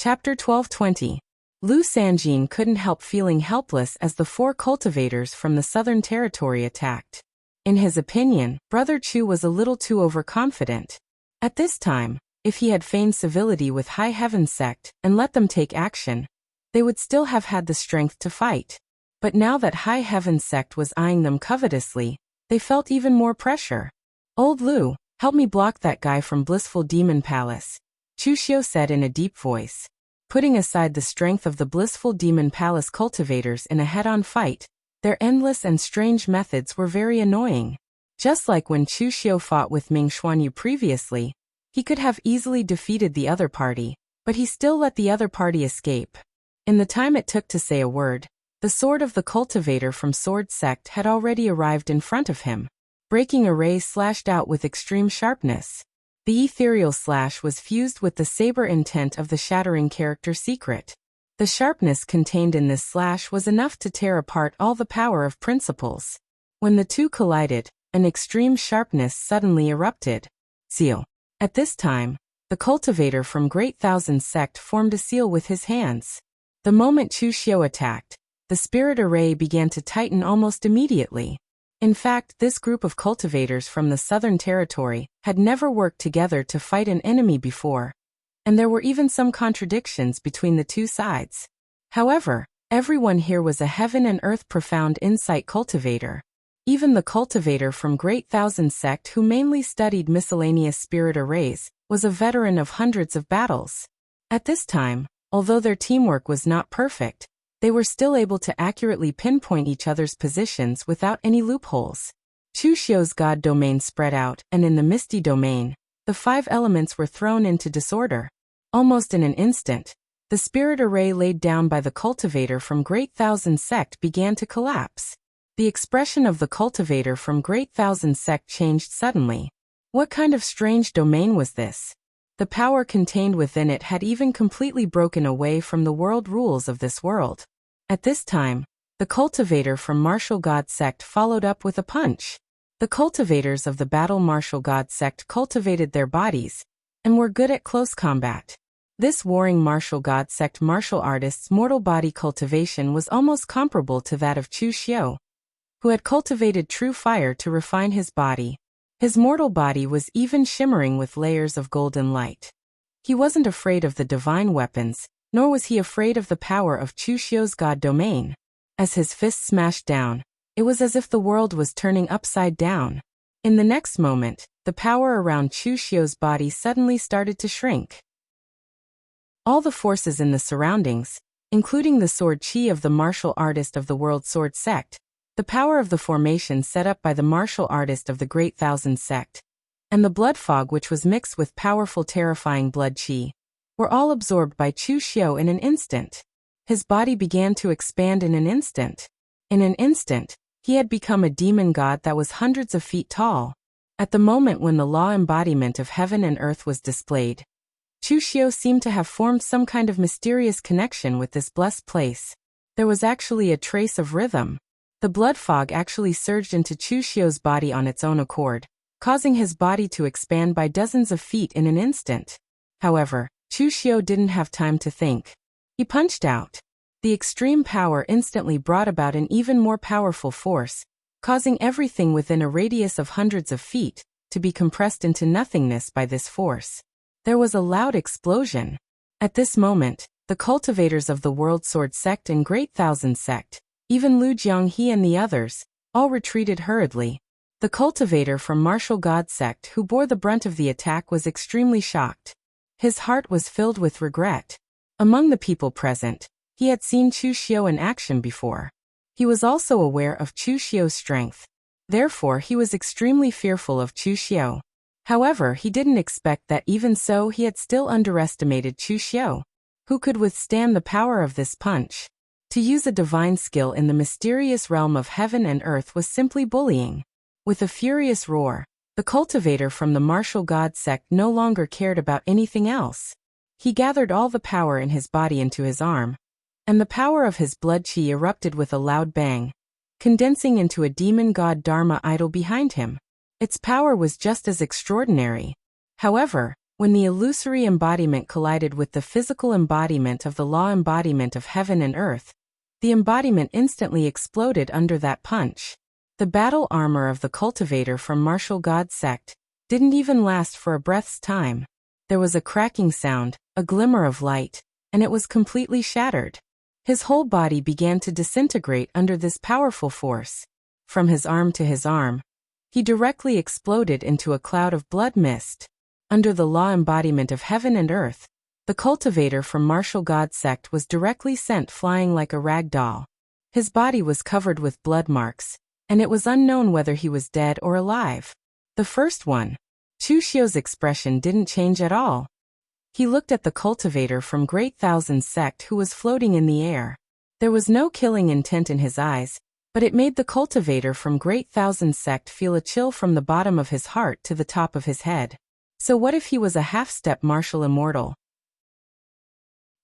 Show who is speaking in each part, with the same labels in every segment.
Speaker 1: Chapter 1220. Lu Sanjin couldn't help feeling helpless as the 4 cultivators from the Southern Territory attacked. In his opinion, Brother Chu was a little too overconfident. At this time, if he had feigned civility with High Heaven Sect and let them take action, they would still have had the strength to fight. But now that High Heaven Sect was eyeing them covetously, they felt even more pressure. "Old Lu, help me block that guy from Blissful Demon Palace," Chu Xiu said in a deep voice. Putting aside the strength of the Blissful Demon Palace cultivators in a head-on fight, their endless and strange methods were very annoying. Just like when Chu Xiu fought with Ming Xuanyu previously, he could have easily defeated the other party, but he still let the other party escape. In the time it took to say a word, the sword of the cultivator from Sword Sect had already arrived in front of him. Breaking array slashed out with extreme sharpness. The ethereal slash was fused with the saber intent of the shattering character secret. The sharpness contained in this slash was enough to tear apart all the power of principles. When the two collided, an extreme sharpness suddenly erupted. Seal. At this time, the cultivator from Great Thousand Sect formed a seal with his hands. The moment Chu Xiu attacked, the spirit array began to tighten almost immediately. In fact, this group of cultivators from the Southern Territory had never worked together to fight an enemy before, and there were even some contradictions between the two sides. However, everyone here was a heaven and earth profound insight cultivator. Even the cultivator from Great Thousand Sect, who mainly studied miscellaneous spirit arrays, was a veteran of hundreds of battles. At this time, although their teamwork was not perfect, they were still able to accurately pinpoint each other's positions without any loopholes. Chu Xiu's God domain spread out, and in the Misty domain, the 5 elements were thrown into disorder. Almost in an instant, the spirit array laid down by the cultivator from Great Thousand Sect began to collapse. The expression of the cultivator from Great Thousand Sect changed suddenly. What kind of strange domain was this? The power contained within it had even completely broken away from the world rules of this world. At this time, the cultivator from Martial God Sect followed up with a punch. The cultivators of the Battle Martial God Sect cultivated their bodies and were good at close combat. This warring Martial God Sect martial artist's mortal body cultivation was almost comparable to that of Chu Xiu, who had cultivated true fire to refine his body. His mortal body was even shimmering with layers of golden light. He wasn't afraid of the divine weapons, nor was he afraid of the power of Chu Xiu's God domain. As his fist smashed down, it was as if the world was turning upside down. In the next moment, the power around Chu Xiu's body suddenly started to shrink. All the forces in the surroundings, including the sword chi of the martial artist of the World Sword Sect, the power of the formation set up by the martial artist of the Great Thousand Sect, and the blood fog which was mixed with powerful terrifying blood chi, were all absorbed by Chu Xiu in an instant. His body began to expand in an instant. In an instant, he had become a demon god that was hundreds of feet tall. At the moment when the law embodiment of heaven and earth was displayed, Chu Xiu seemed to have formed some kind of mysterious connection with this blessed place. There was actually a trace of rhythm. The blood fog actually surged into Chu Xiu's body on its own accord, causing his body to expand by dozens of feet in an instant. However, Chu Xiu didn't have time to think. He punched out. The extreme power instantly brought about an even more powerful force, causing everything within a radius of hundreds of feet to be compressed into nothingness by this force. There was a loud explosion. At this moment, the cultivators of the World Sword Sect and Great Thousand Sect, even Lu Jianghe and the others, all retreated hurriedly. The cultivator from Martial God Sect who bore the brunt of the attack was extremely shocked. His heart was filled with regret. Among the people present, he had seen Chu Xiu in action before. He was also aware of Chu Xiu's strength. Therefore, he was extremely fearful of Chu Xiu. However, he didn't expect that even so he had still underestimated Chu Xiu. Who could withstand the power of this punch? To use a divine skill in the mysterious realm of heaven and earth was simply bullying. With a furious roar, the cultivator from the Martial God Sect no longer cared about anything else. He gathered all the power in his body into his arm, and the power of his blood chi erupted with a loud bang, condensing into a demon god Dharma idol behind him. Its power was just as extraordinary. However, When the illusory embodiment collided with the physical embodiment of the law embodiment of heaven and earth, the embodiment instantly exploded under that punch. The battle armor of the cultivator from martial god sect didn't even last for a breath's time. There was a cracking sound, a glimmer of light, and it was completely shattered. His whole body began to disintegrate under this powerful force. From his arm to his arm, he directly exploded into a cloud of blood mist. Under the law embodiment of heaven and earth, the cultivator from martial god sect was directly sent flying like a rag doll. His body was covered with blood marks, and it was unknown whether he was dead or alive. The first one, Chu Xiu's expression didn't change at all. He looked at the cultivator from Great Thousand Sect who was floating in the air. There was no killing intent in his eyes, but it made the cultivator from Great Thousand Sect feel a chill from the bottom of his heart to the top of his head. So what if he was a half-step martial immortal?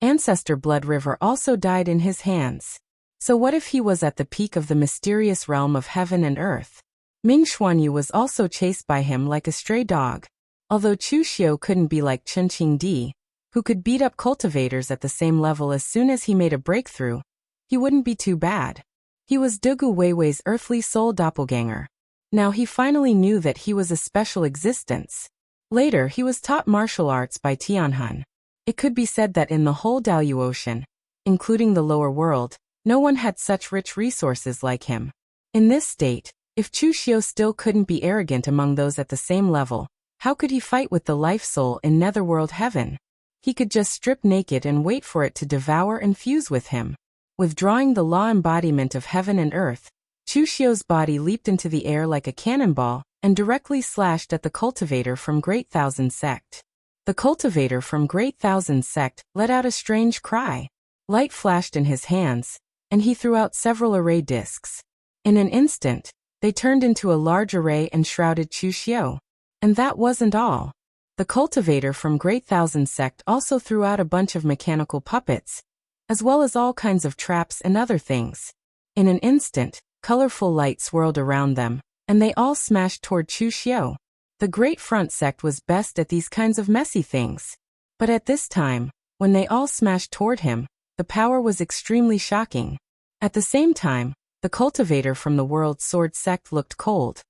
Speaker 1: Ancestor Blood River also died in his hands. So what if he was at the peak of the mysterious realm of heaven and earth? Ming Xuanyu was also chased by him like a stray dog. Although Chu Xiu couldn't be like Chen Qingdi, who could beat up cultivators at the same level as soon as he made a breakthrough, he wouldn't be too bad. He was Dugu Weiwei's earthly soul doppelganger. Now he finally knew that he was a special existence. Later he was taught martial arts by Tianhun. It could be said that in the whole Daoyu Ocean, including the lower world, no one had such rich resources like him. In this state, if Chu Xiu still couldn't be arrogant among those at the same level, how could he fight with the life soul in netherworld heaven? He could just strip naked and wait for it to devour and fuse with him. Withdrawing the law embodiment of heaven and earth, Chu Xiu's body leaped into the air like a cannonball and directly slashed at the cultivator from Great Thousand Sect. The cultivator from Great Thousand Sect let out a strange cry. Light flashed in his hands, and he threw out several array discs. In an instant, they turned into a large array and shrouded Chu Xiu. And that wasn't all. The cultivator from Great Thousand Sect also threw out a bunch of mechanical puppets, as well as all kinds of traps and other things. In an instant, colorful light swirled around them, and they all smashed toward Chu Xiu. The Great Front Sect was best at these kinds of messy things. But at this time, when they all smashed toward him, the power was extremely shocking. At the same time, the cultivator from the World Sword Sect looked cold.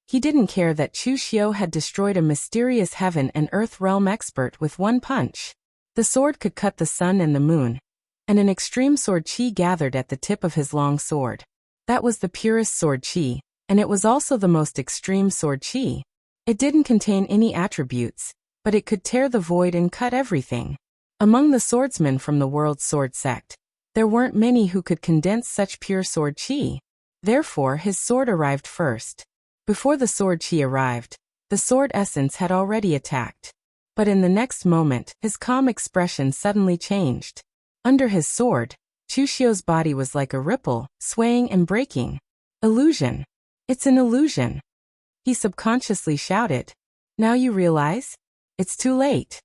Speaker 1: He didn't care that Chu Xiu had destroyed a mysterious heaven and earth realm expert with one punch. The sword could cut the sun and the moon, and an extreme sword qi gathered at the tip of his long sword. That was the purest sword qi, and it was also the most extreme sword qi. It didn't contain any attributes, but it could tear the void and cut everything. Among the swordsmen from the World Sword Sect, there weren't many who could condense such pure sword qi. Therefore his sword arrived first. Before the sword qi arrived, the sword essence had already attacked. But in the next moment, his calm expression suddenly changed. Under his sword, Chu Xiu's body was like a ripple, swaying and breaking. Illusion. It's an illusion. He subconsciously shouted. Now you realize? It's too late.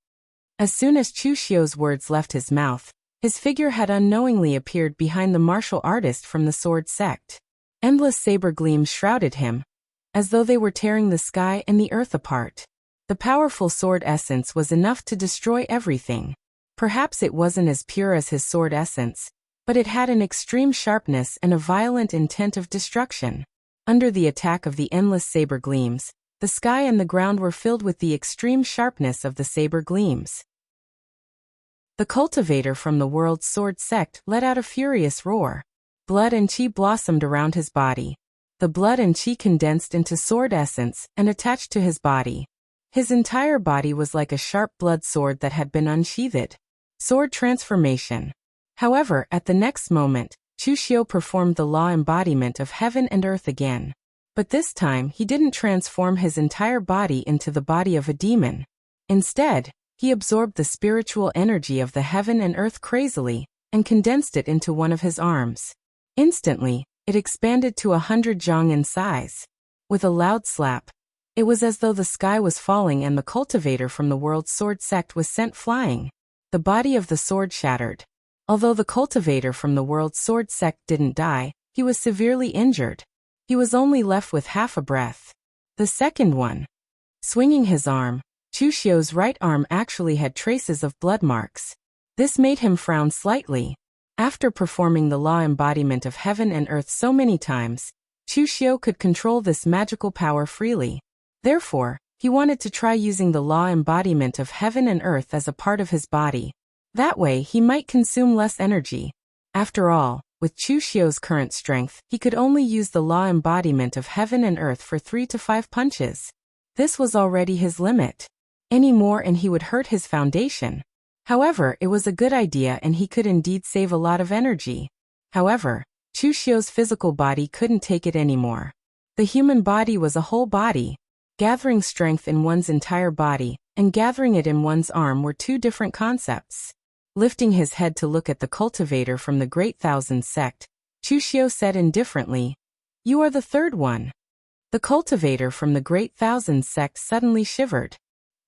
Speaker 1: As soon as Chu Xiu's words left his mouth, his figure had unknowingly appeared behind the martial artist from the sword sect. Endless saber gleams shrouded him, as though they were tearing the sky and the earth apart. The powerful sword essence was enough to destroy everything. Perhaps it wasn't as pure as his sword essence, but it had an extreme sharpness and a violent intent of destruction. Under the attack of the endless saber gleams, the sky and the ground were filled with the extreme sharpness of the saber gleams. The cultivator from the World Sword Sect let out a furious roar. Blood and qi blossomed around his body. The blood and qi condensed into sword essence and attached to his body. His entire body was like a sharp blood sword that had been unsheathed. Sword transformation. However, at the next moment, Chu Xiu performed the law embodiment of heaven and earth again. But this time he didn't transform his entire body into the body of a demon. Instead, he absorbed the spiritual energy of the heaven and earth crazily, and condensed it into one of his arms. Instantly, it expanded to 100 zhang in size. With a loud slap, it was as though the sky was falling and the cultivator from the World Sword Sect was sent flying. The body of the sword shattered. Although the cultivator from the World Sword Sect didn't die, he was severely injured. He was only left with half a breath. The second one. Swinging his arm, Chu Xiu's right arm actually had traces of blood marks. This made him frown slightly. After performing the law embodiment of heaven and earth so many times, Chu Xiu could control this magical power freely. Therefore, he wanted to try using the law embodiment of heaven and earth as a part of his body. That way he might consume less energy. After all, with Chu Xiu's current strength, he could only use the law embodiment of heaven and earth for 3 to 5 punches. This was already his limit. Any more and he would hurt his foundation. However, it was a good idea and he could indeed save a lot of energy. However, Chu Xiu's physical body couldn't take it anymore. The human body was a whole body. Gathering strength in one's entire body and gathering it in one's arm were two different concepts. Lifting his head to look at the cultivator from the Great Thousand Sect, Chu Xiu said indifferently, "You are the third one." The cultivator from the Great Thousand Sect suddenly shivered.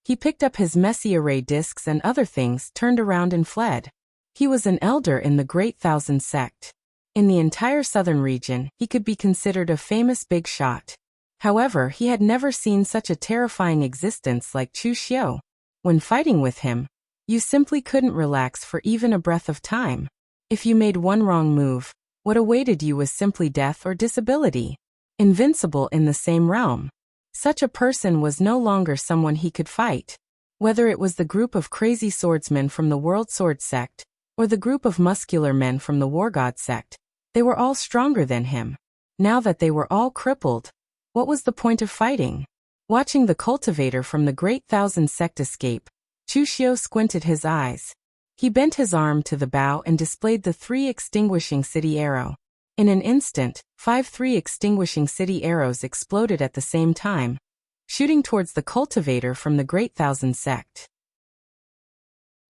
Speaker 1: He picked up his messy array discs and other things, turned around and fled. He was an elder in the Great Thousand Sect. In the entire southern region, he could be considered a famous big shot. However, he had never seen such a terrifying existence like Chu Xiu. When fighting with him, you simply couldn't relax for even a breath of time. If you made one wrong move, what awaited you was simply death or disability. Invincible in the same realm. Such a person was no longer someone he could fight. Whether it was the group of crazy swordsmen from the World Sword Sect, or the group of muscular men from the War God Sect, they were all stronger than him. Now that they were all crippled, what was the point of fighting? Watching the cultivator from the Great Thousand Sect escape, Chu Xiu squinted his eyes. He bent his arm to the bow and displayed the 3 extinguishing city arrow. In an instant, 5 3 extinguishing city arrows exploded at the same time, shooting towards the cultivator from the Great Thousand Sect.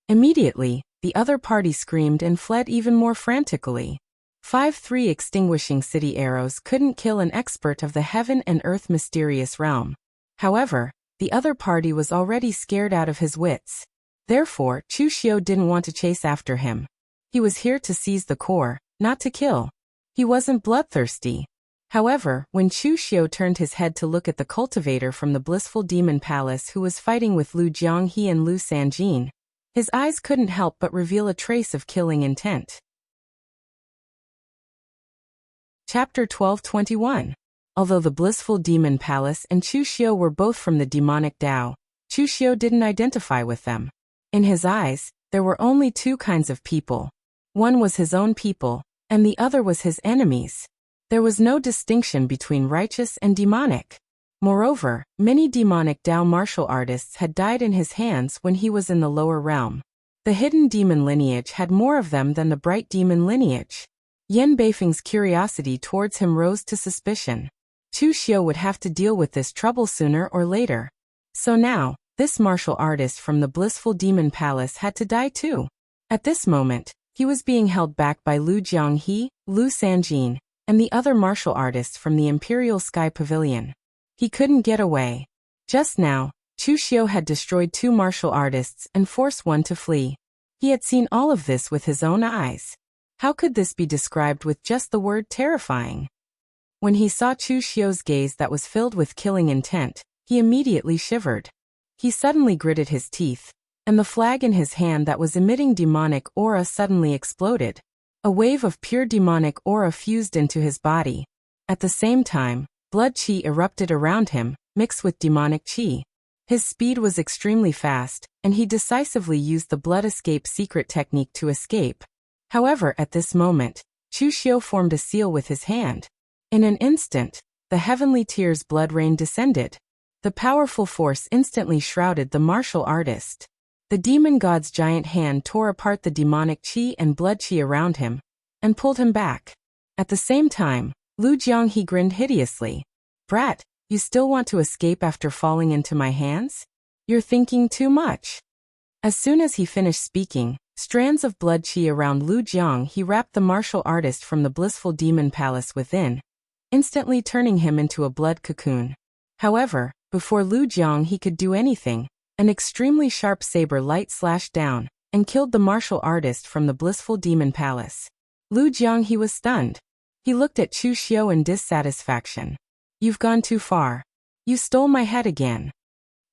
Speaker 1: Immediately, the other party screamed and fled even more frantically. 5 3 extinguishing city arrows couldn't kill an expert of the heaven and earth mysterious realm. However, the other party was already scared out of his wits. Therefore, Chu Xiu didn't want to chase after him. He was here to seize the core, not to kill. He wasn't bloodthirsty. However, when Chu Xiu turned his head to look at the cultivator from the blissful demon palace who was fighting with Lu Jianghe and Lu Sanjin, his eyes couldn't help but reveal a trace of killing intent. Chapter 12:21. Although the blissful demon palace and Chu Xiu were both from the demonic Tao, Chu Xiu didn't identify with them. In his eyes, there were only 2 kinds of people. One was his own people, and the other was his enemies. There was no distinction between righteous and demonic. Moreover, many demonic Tao martial artists had died in his hands when he was in the lower realm. The hidden demon lineage had more of them than the bright demon lineage. Yan Beifeng's curiosity towards him rose to suspicion. Chu Xiu would have to deal with this trouble sooner or later. So now, this martial artist from the blissful demon palace had to die too. At this moment, he was being held back by Lu Jianghe, Lu Sanjin, and the other martial artists from the Imperial Sky Pavilion. He couldn't get away. Just now, Chu Xiu had destroyed 2 martial artists and forced one to flee. He had seen all of this with his own eyes. How could this be described with just the word terrifying? When he saw Chu Xiu's gaze that was filled with killing intent, he immediately shivered. He suddenly gritted his teeth, and the flag in his hand that was emitting demonic aura suddenly exploded. A wave of pure demonic aura fused into his body. At the same time, blood qi erupted around him, mixed with demonic qi. His speed was extremely fast, and he decisively used the blood escape secret technique to escape. However, at this moment, Chu Xiu formed a seal with his hand. In an instant, the heavenly tears blood rain descended. The powerful force instantly shrouded the martial artist. The demon god's giant hand tore apart the demonic qi and blood qi around him, and pulled him back. At the same time, Lu Jianghe grinned hideously. "Brat, you still want to escape after falling into my hands? You're thinking too much." As soon as he finished speaking, strands of blood qi around Lu Jianghe wrapped the martial artist from the blissful demon palace within, instantly turning him into a blood cocoon. However, before Lu Jianghe could do anything, an extremely sharp saber light slashed down and killed the martial artist from the blissful demon palace. Lu Jianghe was stunned. He looked at Chu Xiu in dissatisfaction. "You've gone too far. You stole my head again."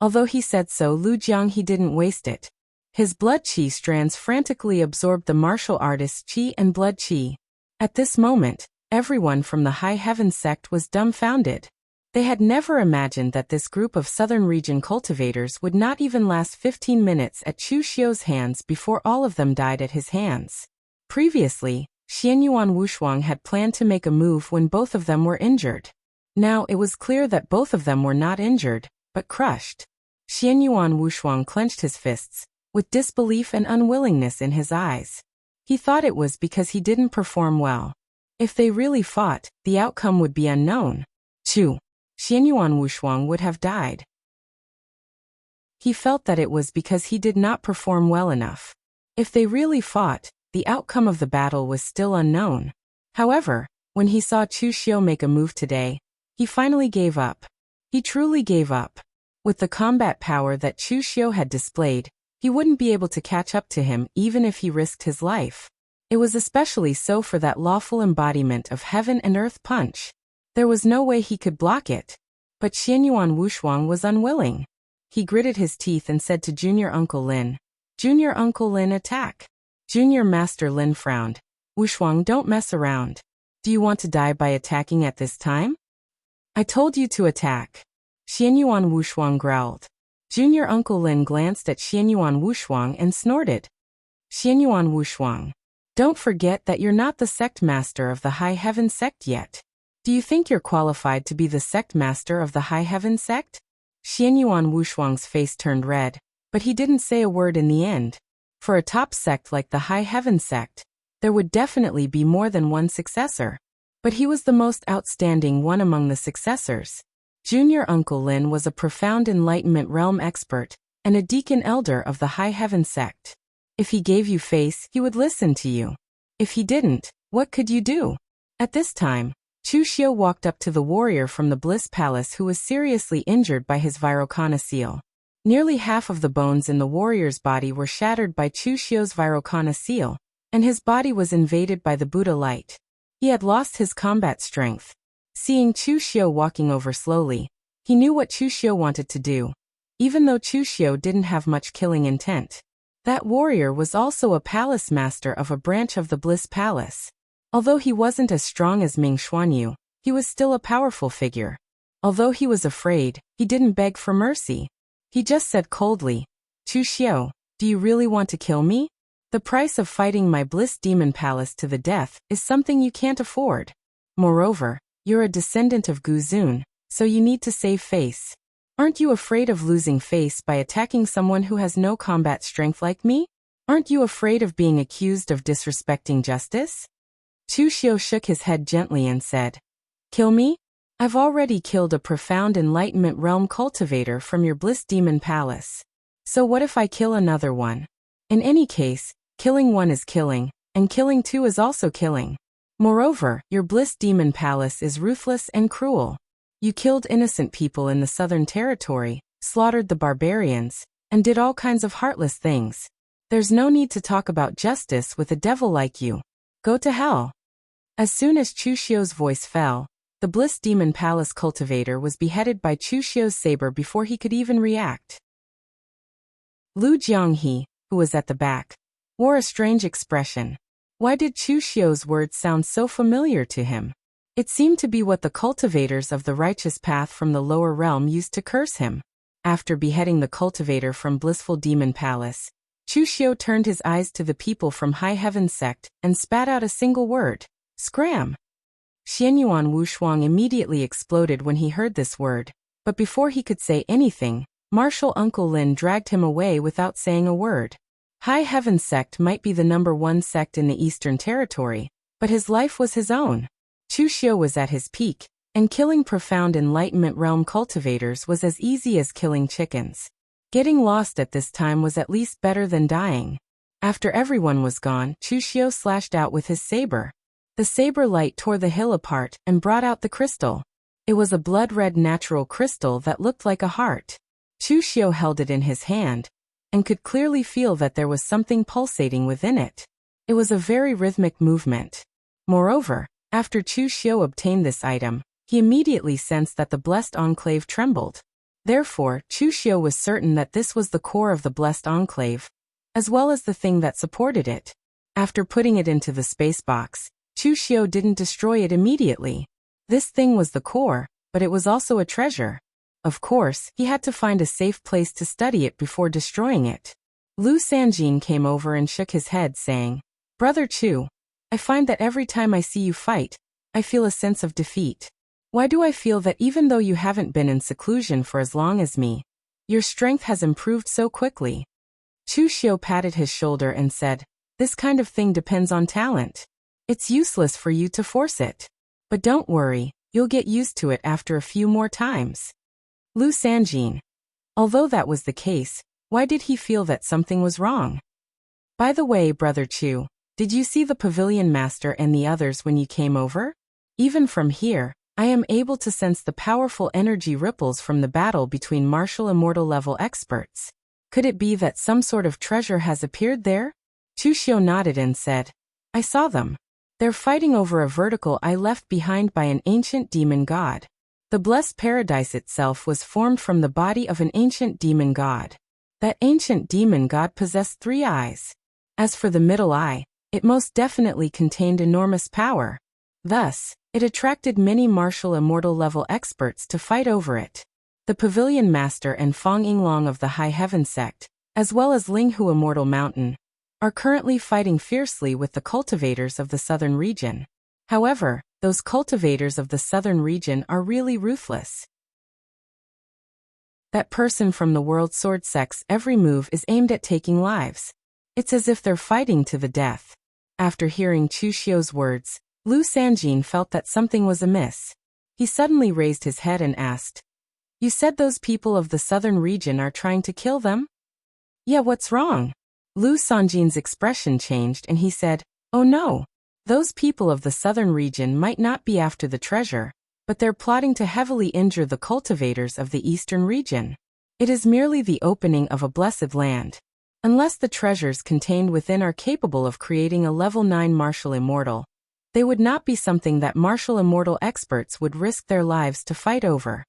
Speaker 1: Although he said so, Lu Jianghe didn't waste it. His blood qi strands frantically absorbed the martial artist's qi and blood qi. At this moment, everyone from the High Heaven sect was dumbfounded. They had never imagined that this group of southern region cultivators would not even last 15 minutes at Chu Xiu's hands before all of them died at his hands. Previously, Xianyuan Wushuang had planned to make a move when both of them were injured. Now it was clear that both of them were not injured, but crushed. Xianyuan Wushuang clenched his fists, with disbelief and unwillingness in his eyes. He thought it was because he didn't perform well. If they really fought, the outcome would be unknown. Xianyuan Wushuang would have died. He felt that it was because he did not perform well enough. If they really fought, the outcome of the battle was still unknown. However, when he saw Chu Xiu make a move today, he finally gave up. He truly gave up. With the combat power that Chu Xiu had displayed, he wouldn't be able to catch up to him even if he risked his life. It was especially so for that lawful embodiment of heaven and earth punch. There was no way he could block it. But Xianyuan Wushuang was unwilling. He gritted his teeth and said to Junior Uncle Lin, "Junior Uncle Lin, attack." Junior Master Lin frowned. "Wushuang, don't mess around. Do you want to die by attacking at this time?" "I told you to attack." Xianyuan Wushuang growled. Junior Uncle Lin glanced at Xianyuan Wushuang and snorted. "Xianyuan Wushuang, don't forget that you're not the sect master of the High Heaven sect yet. Do you think you're qualified to be the sect master of the High Heaven sect?" Xianyuan Wushuang's face turned red, but he didn't say a word in the end. For a top sect like the High Heaven sect, there would definitely be more than one successor. But he was the most outstanding one among the successors. Junior Uncle Lin was a profound enlightenment realm expert, and a deacon elder of the High Heaven sect. If he gave you face, he would listen to you. If he didn't, what could you do? At this time, Chu Xiu walked up to the warrior from the Bliss Palace who was seriously injured by his Virokana seal. Nearly half of the bones in the warrior's body were shattered by Chu Xiu's Virokana seal, and his body was invaded by the Buddha light. He had lost his combat strength. Seeing Chu Xiu walking over slowly, he knew what Chu Xiu wanted to do, even though Chu Xiu didn't have much killing intent. That warrior was also a palace master of a branch of the Bliss Palace. Although he wasn't as strong as Ming Xuanyu, he was still a powerful figure. Although he was afraid, he didn't beg for mercy. He just said coldly, "Chu Xiu, do you really want to kill me? The price of fighting my Bliss Demon Palace to the death is something you can't afford. Moreover, you're a descendant of Gu Zun, so you need to save face. Aren't you afraid of losing face by attacking someone who has no combat strength like me? Aren't you afraid of being accused of disrespecting justice?" Chu Xiu shook his head gently and said, "Kill me? I've already killed a profound enlightenment realm cultivator from your Bliss Demon Palace. So what if I kill another one? In any case, killing one is killing, and killing two is also killing. Moreover, your Bliss Demon Palace is ruthless and cruel. You killed innocent people in the Southern Territory, slaughtered the barbarians, and did all kinds of heartless things. There's no need to talk about justice with a devil like you. Go to hell." As soon as Chu Xiu's voice fell, the Bliss Demon Palace cultivator was beheaded by Chu Xiu's saber before he could even react. Lu Jianghe, who was at the back, wore a strange expression. Why did Chu Xiu's words sound so familiar to him? It seemed to be what the cultivators of the righteous path from the lower realm used to curse him. After beheading the cultivator from Blissful Demon Palace, Chu Xiu turned his eyes to the people from High Heaven sect and spat out a single word, "Scram!" Xianyuan Wushuang immediately exploded when he heard this word, but before he could say anything, Martial Uncle Lin dragged him away without saying a word. High Heaven sect might be the #1 sect in the Eastern Territory, but his life was his own. Chu Xiu was at his peak, and killing profound enlightenment realm cultivators was as easy as killing chickens. Getting lost at this time was at least better than dying. After everyone was gone, Chu Xiu slashed out with his saber. The saber light tore the hill apart and brought out the crystal. It was a blood-red natural crystal that looked like a heart. Chu Xiu held it in his hand, and could clearly feel that there was something pulsating within it. It was a very rhythmic movement. Moreover, after Chu Xiu obtained this item, he immediately sensed that the blessed enclave trembled. Therefore, Chushio was certain that this was the core of the blessed enclave, as well as the thing that supported it. After putting it into the space box, Chushio didn't destroy it immediately. This thing was the core, but it was also a treasure. Of course, he had to find a safe place to study it before destroying it. Lu Sanjin came over and shook his head, saying, "Brother Chu, I find that every time I see you fight, I feel a sense of defeat. Why do I feel that even though you haven't been in seclusion for as long as me, your strength has improved so quickly?" Chushio patted his shoulder and said, "This kind of thing depends on talent. It's useless for you to force it. But don't worry, you'll get used to it after a few more times." Lu Sanjin. Although that was the case, why did he feel that something was wrong? "By the way, Brother Chu, did you see the pavilion master and the others when you came over? Even from here, I am able to sense the powerful energy ripples from the battle between martial immortal level experts. Could it be that some sort of treasure has appeared there?" Chushio nodded and said, "I saw them. They're fighting over a vertical eye left behind by an ancient demon god. The blessed paradise itself was formed from the body of an ancient demon god. That ancient demon god possessed 3 eyes. As for the middle eye, it most definitely contained enormous power. Thus, it attracted many martial immortal level experts to fight over it. The Pavilion Master and Fong Yinglong of the High Heaven sect, as well as Linghu Immortal Mountain, are currently fighting fiercely with the cultivators of the southern region. However, those cultivators of the southern region are really ruthless. That person from the World Sword sect's every move is aimed at taking lives. It's as if they're fighting to the death." After hearing Chushio's words, Lu Sanjin felt that something was amiss. He suddenly raised his head and asked, "You said those people of the southern region are trying to kill them?" "Yeah, what's wrong?" Lu Sanjin's expression changed and he said, "Oh no. Those people of the southern region might not be after the treasure, but they're plotting to heavily injure the cultivators of the eastern region. It is merely the opening of a blessed land. Unless the treasures contained within are capable of creating a level 9 martial immortal, they would not be something that martial immortal experts would risk their lives to fight over."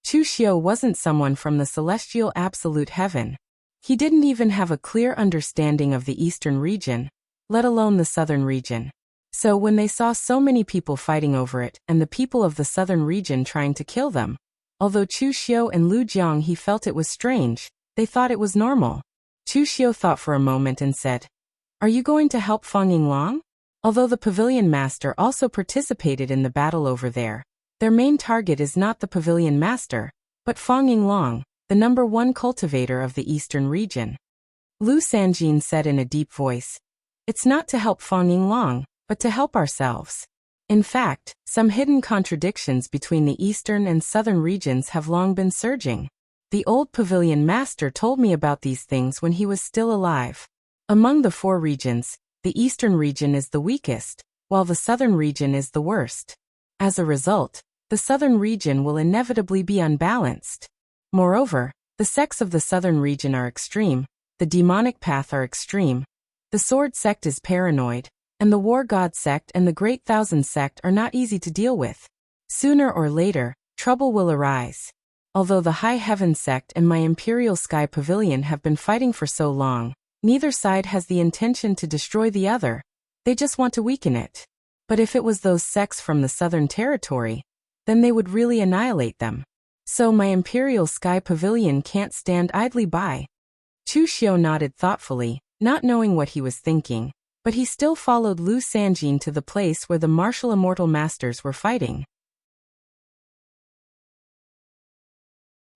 Speaker 1: Chushio wasn't someone from the celestial absolute heaven. He didn't even have a clear understanding of the eastern region, let alone the southern region. So when they saw so many people fighting over it and the people of the southern region trying to kill them, although Chushio and Lu Jiang he felt it was strange, they thought it was normal. Chushio thought for a moment and said, "Are you going to help Fong Yinglong?" Although the Pavilion Master also participated in the battle over there, their main target is not the Pavilion Master, but Fong Yinglong, the number 1 cultivator of the eastern region. Lu Sanjin said in a deep voice, "It's not to help Fong Yinglong, but to help ourselves. In fact, some hidden contradictions between the eastern and southern regions have long been surging. The old Pavilion Master told me about these things when he was still alive. Among the 4 regions, the eastern region is the weakest, while the southern region is the worst. As a result, the southern region will inevitably be unbalanced. Moreover, the sects of the southern region are extreme, the demonic path are extreme, the sword sect is paranoid, and the war god sect and the Great Thousand sect are not easy to deal with. Sooner or later, trouble will arise. Although the High Heaven sect and my Imperial Sky Pavilion have been fighting for so long, neither side has the intention to destroy the other. They just want to weaken it. But if it was those sects from the southern territory, then they would really annihilate them. So my Imperial Sky Pavilion can't stand idly by." Chushio nodded thoughtfully, not knowing what he was thinking, but he still followed Lu Sanjin to the place where the martial immortal masters were fighting.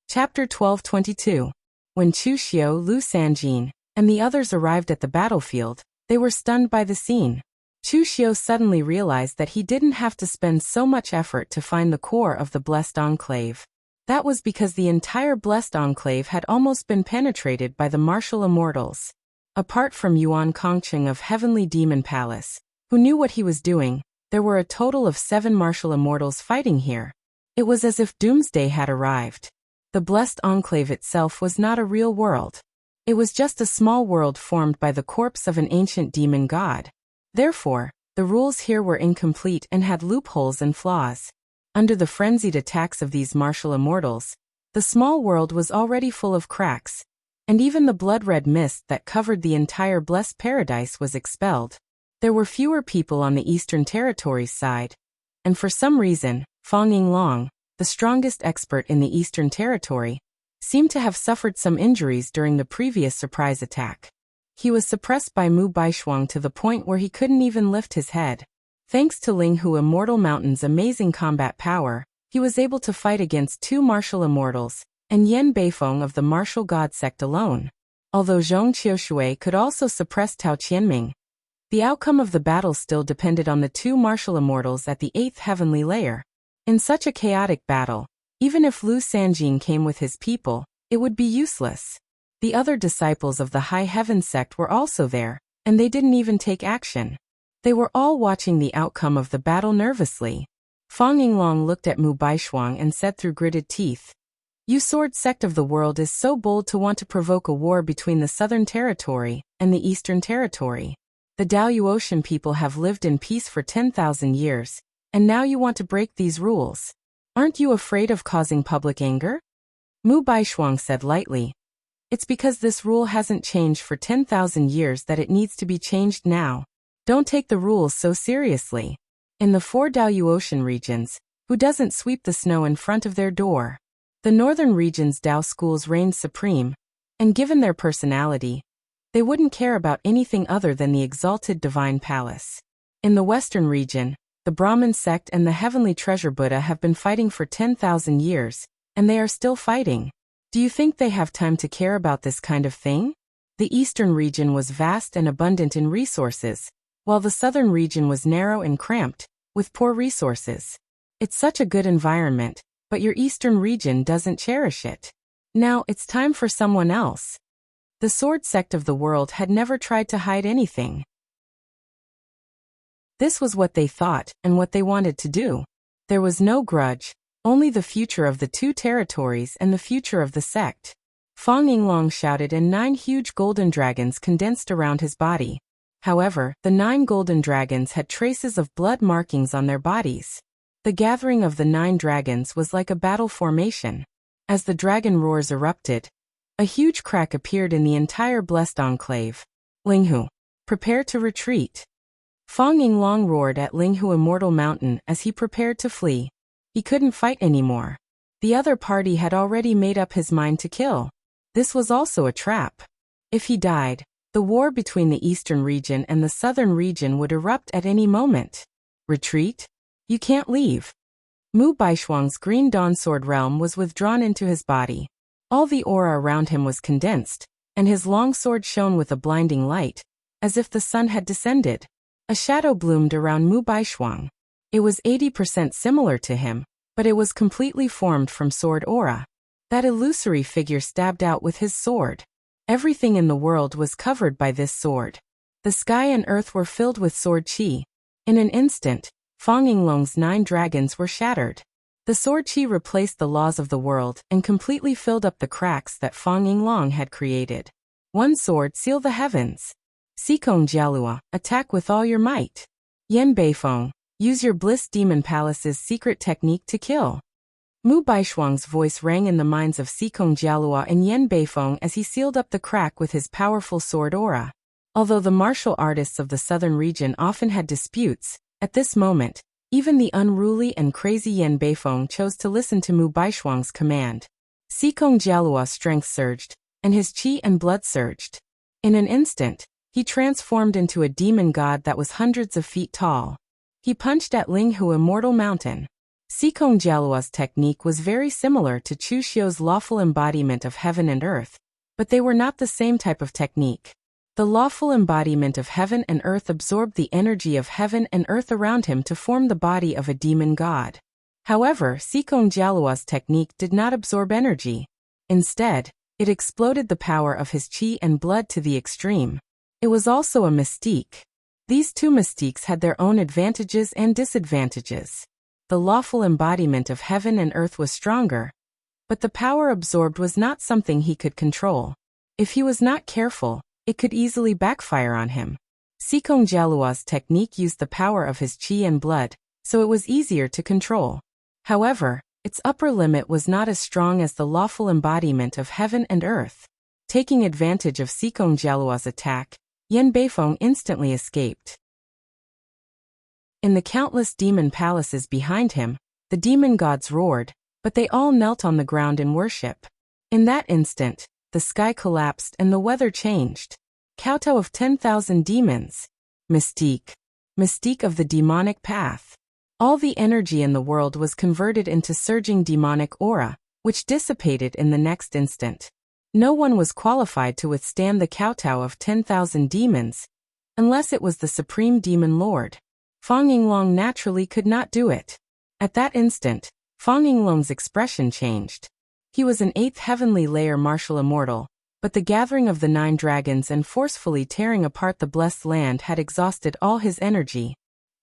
Speaker 1: Chapter 12:22. When Chushio, Lu Sanjin, and the others arrived at the battlefield, they were stunned by the scene. Chushio suddenly realized that he didn't have to spend so much effort to find the core of the Blessed Enclave. That was because the entire Blessed Enclave had almost been penetrated by the martial immortals. Apart from Yuan Kongcheng of Heavenly Demon Palace, who knew what he was doing, there were a total of 7 martial immortals fighting here. It was as if doomsday had arrived. The Blessed Enclave itself was not a real world. It was just a small world formed by the corpse of an ancient demon god. Therefore, the rules here were incomplete and had loopholes and flaws. Under the frenzied attacks of these martial immortals, The small world was already full of cracks, and even the blood-red mist that covered the entire blessed paradise was expelled. There were fewer people on the Eastern Territories side, and for some reason, Fong Yinglong, the strongest expert in the Eastern Territory, seemed to have suffered some injuries during the previous surprise attack. He was suppressed by Mu Baishuang to the point where he couldn't even lift his head. Thanks to Linghu Immortal Mountain's amazing combat power, he was able to fight against 2 martial immortals, and Yan Beifeng of the martial god sect alone. Although Zhong Qiushui could also suppress Tao Qianming, the outcome of the battle still depended on the 2 martial immortals at the 8th heavenly layer. In such a chaotic battle, even if Lu Sanjing came with his people, it would be useless. The other disciples of the High Heaven sect were also there, and they didn't even take action. They were all watching the outcome of the battle nervously. Fong Yinglong looked at Mu Baishuang and said through gritted teeth, "You sword sect of the world is so bold to want to provoke a war between the Southern Territory and the Eastern Territory. The Daluotian people have lived in peace for 10,000 years, and now you want to break these rules. Aren't you afraid of causing public anger?" Mu Baishuang said lightly, "It's because this rule hasn't changed for 10,000 years that it needs to be changed now. Don't take the rules so seriously. In the 4 Daluotian regions, who doesn't sweep the snow in front of their door? The northern region's Dao schools reigned supreme, and given their personality, they wouldn't care about anything other than the exalted divine palace. In the western region, the Brahmin sect and the heavenly treasure Buddha have been fighting for 10,000 years, and they are still fighting. Do you think they have time to care about this kind of thing? The eastern region was vast and abundant in resources, while the southern region was narrow and cramped, with poor resources. It's such a good environment, but your eastern region doesn't cherish it. Now it's time for someone else." The sword sect of the world had never tried to hide anything. This was what they thought and what they wanted to do. There was no grudge, only the future of the 2 territories and the future of the sect. Fong Yinglong shouted and 9 huge golden dragons condensed around his body. However, the 9 golden dragons had traces of blood markings on their bodies. The gathering of the 9 dragons was like a battle formation. As the dragon roars erupted, a huge crack appeared in the entire blessed enclave. "Linghu, prepare to retreat." Fong Yinglong roared at Linghu Immortal Mountain as he prepared to flee. He couldn't fight anymore. The other party had already made up his mind to kill. This was also a trap. If he died, the war between the eastern region and the southern region would erupt at any moment. "Retreat? You can't leave." Mu Baishuang's green dawn sword realm was withdrawn into his body. All the aura around him was condensed, and his long sword shone with a blinding light, as if the sun had descended. A shadow bloomed around Mu Baishuang. It was 80% similar to him, but it was completely formed from sword aura. That illusory figure stabbed out with his sword. Everything in the world was covered by this sword. The sky and earth were filled with sword chi. In an instant, Fong Yinglong's 9 dragons were shattered. The sword chi replaced the laws of the world and completely filled up the cracks that Fong Yinglong had created. One sword sealed the heavens. "Sikong Jialua, attack with all your might. Yan Beifeng, use your Bliss Demon Palace's secret technique to kill." Mu Baishuang's voice rang in the minds of Sikong Jialua and Yan Beifeng as he sealed up the crack with his powerful sword aura. Although the martial artists of the southern region often had disputes, at this moment, even the unruly and crazy Yan Beifeng chose to listen to Mu Baishuang's command. Sikong Jialua's strength surged, and his chi and blood surged. In an instant, he transformed into a demon god that was hundreds of feet tall. He punched at Linghu Immortal Mountain. Sikong Jialua's technique was very similar to Chu Xiu's lawful embodiment of heaven and earth, but they were not the same type of technique. The lawful embodiment of heaven and earth absorbed the energy of heaven and earth around him to form the body of a demon god. However, Sikong Jialua's technique did not absorb energy. Instead, it exploded the power of his chi and blood to the extreme. It was also a mystique. These 2 mystiques had their own advantages and disadvantages. The lawful embodiment of heaven and earth was stronger, but the power absorbed was not something he could control. If he was not careful, it could easily backfire on him. Sikong Jialua's technique used the power of his chi and blood, so it was easier to control. However, Its upper limit was not as strong as the lawful embodiment of heaven and earth. Taking advantage of Sikong Jialua's attack, Yan Beifeng instantly escaped. In the countless demon palaces behind him, the demon gods roared, but they all knelt on the ground in worship. In that instant, the sky collapsed and the weather changed. Kowtow of 10,000 demons. Mystique. Mystique of the demonic path. All the energy in the world was converted into surging demonic aura, which dissipated in the next instant. No one was qualified to withstand the kowtow of 10,000 demons, unless it was the Supreme Demon Lord. Fang Yinglong naturally could not do it. At that instant, Fang Yinglong's expression changed. He was an 8th heavenly layer martial immortal, but the gathering of the 9 dragons and forcefully tearing apart the blessed land had exhausted all his energy.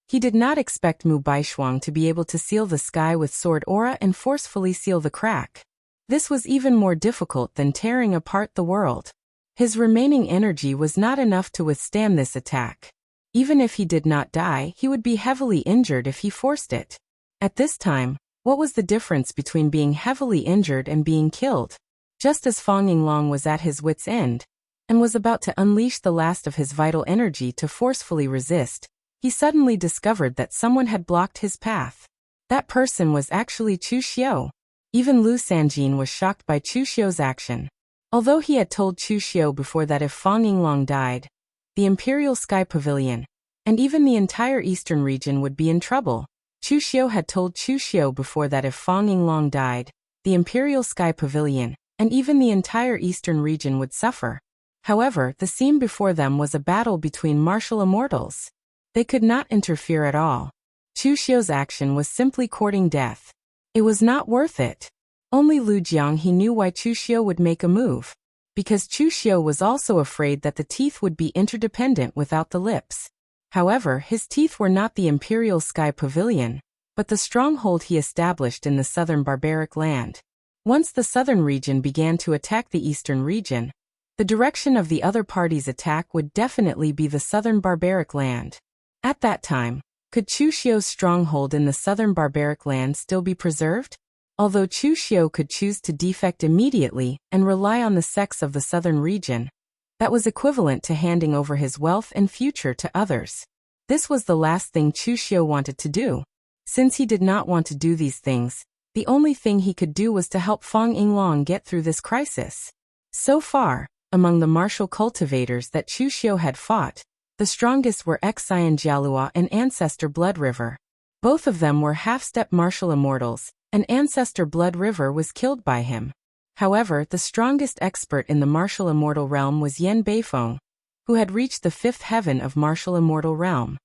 Speaker 1: He did not expect Mu Baishuang to be able to seal the sky with sword aura and forcefully seal the crack. This was even more difficult than tearing apart the world. His remaining energy was not enough to withstand this attack. Even if he did not die, he would be heavily injured if he forced it. At this time, what was the difference between being heavily injured and being killed? Just as Fang Yinglong was at his wit's end, and was about to unleash the last of his vital energy to forcefully resist, he suddenly discovered that someone had blocked his path. That person was actually Chu Xiu. Even Lu Sanjin was shocked by Chu Xiu's action. Although he had told Chu Xiu before that if Fang Yinglong died, the Imperial Sky Pavilion, and even the entire eastern region would be in trouble. Chu Xiu had told Chu Xiu before that if Fang Yinglong died, the Imperial Sky Pavilion, and even the entire eastern region would suffer. However, the scene before them was a battle between martial immortals. They could not interfere at all. Chu Xiu's action was simply courting death. It was not worth it. Only Lu Jiang he knew why Chu Xiu would make a move. Because Chu Xiu was also afraid that the teeth would be interdependent without the lips. However, his teeth were not the Imperial Sky Pavilion, but the stronghold he established in the southern barbaric land. Once the southern region began to attack the eastern region, the direction of the other party's attack would definitely be the southern barbaric land. At that time, could Chu Xiu's stronghold in the southern barbaric land still be preserved? Although Chu Xiu could choose to defect immediately and rely on the sex of the southern region, that was equivalent to handing over his wealth and future to others. This was the last thing Chu Xiu wanted to do. Since he did not want to do these things, the only thing he could do was to help Fang Yinglong get through this crisis. So far, among the martial cultivators that Chu Xiu had fought, the strongest were Xian Jialua and Ancestor Blood River. Both of them were half-step martial immortals, and Ancestor Blood River was killed by him. However, the strongest expert in the martial immortal realm was Yan Beifeng, who had reached the 5th heaven of martial immortal realm.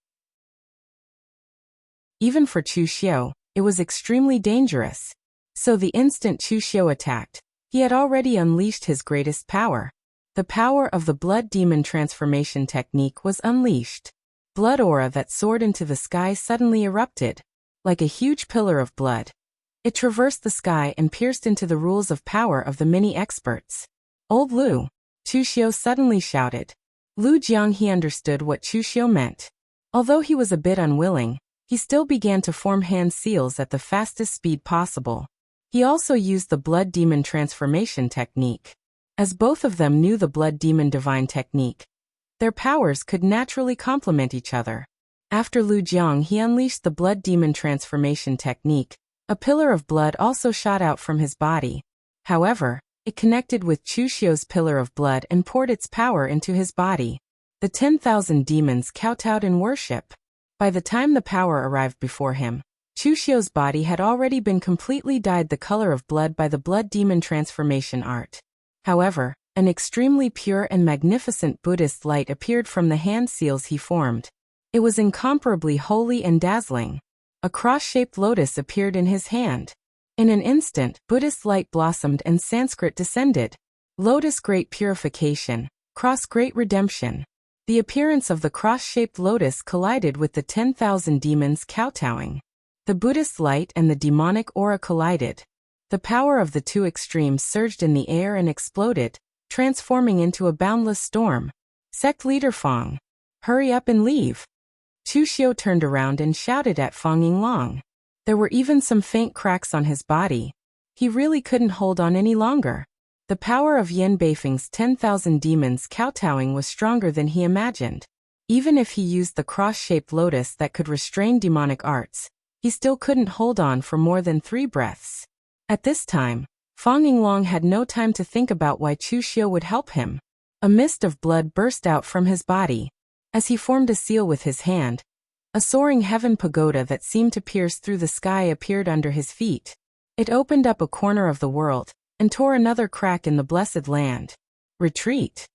Speaker 1: Even for Chu Xiu, it was extremely dangerous. So the instant Chu Xiu attacked, he had already unleashed his greatest power. The power of the blood demon transformation technique was unleashed. Blood aura that soared into the sky suddenly erupted, like a huge pillar of blood. It traversed the sky and pierced into the rules of power of the many experts. Old Lu, Chu Xiu suddenly shouted. Lu Jiang he understood what Chu Xiu meant. Although he was a bit unwilling, he still began to form hand seals at the fastest speed possible. He also used the blood demon transformation technique. As both of them knew the blood demon divine technique, their powers could naturally complement each other. After Lu Jiang he unleashed the blood demon transformation technique. A pillar of blood also shot out from his body. However, it connected with Chu Xiu's pillar of blood and poured its power into his body. The 10,000 demons kowtowed in worship. By the time the power arrived before him, Chu Xiu's body had already been completely dyed the color of blood by the blood demon transformation art. However, an extremely pure and magnificent Buddhist light appeared from the hand seals he formed. It was incomparably holy and dazzling. A cross-shaped lotus appeared in his hand. In an instant, Buddhist light blossomed and Sanskrit descended. Lotus great purification, cross great redemption. The appearance of the cross-shaped lotus collided with the 10,000 demons kowtowing. The Buddhist light and the demonic aura collided. The power of the two extremes surged in the air and exploded, transforming into a boundless storm. Sect leader Fang, hurry up and leave. Chu Xiu turned around and shouted at Fang Yinglong. There were even some faint cracks on his body. He really couldn't hold on any longer. The power of Yan Beifeng's 10,000 demons kowtowing was stronger than he imagined. Even if he used the cross-shaped lotus that could restrain demonic arts, he still couldn't hold on for more than 3 breaths. At this time, Fang Yinglong had no time to think about why Chu Xiu would help him. A mist of blood burst out from his body. As he formed a seal with his hand, a soaring heaven pagoda that seemed to pierce through the sky appeared under his feet. It opened up a corner of the world and tore another crack in the blessed land. Retreat.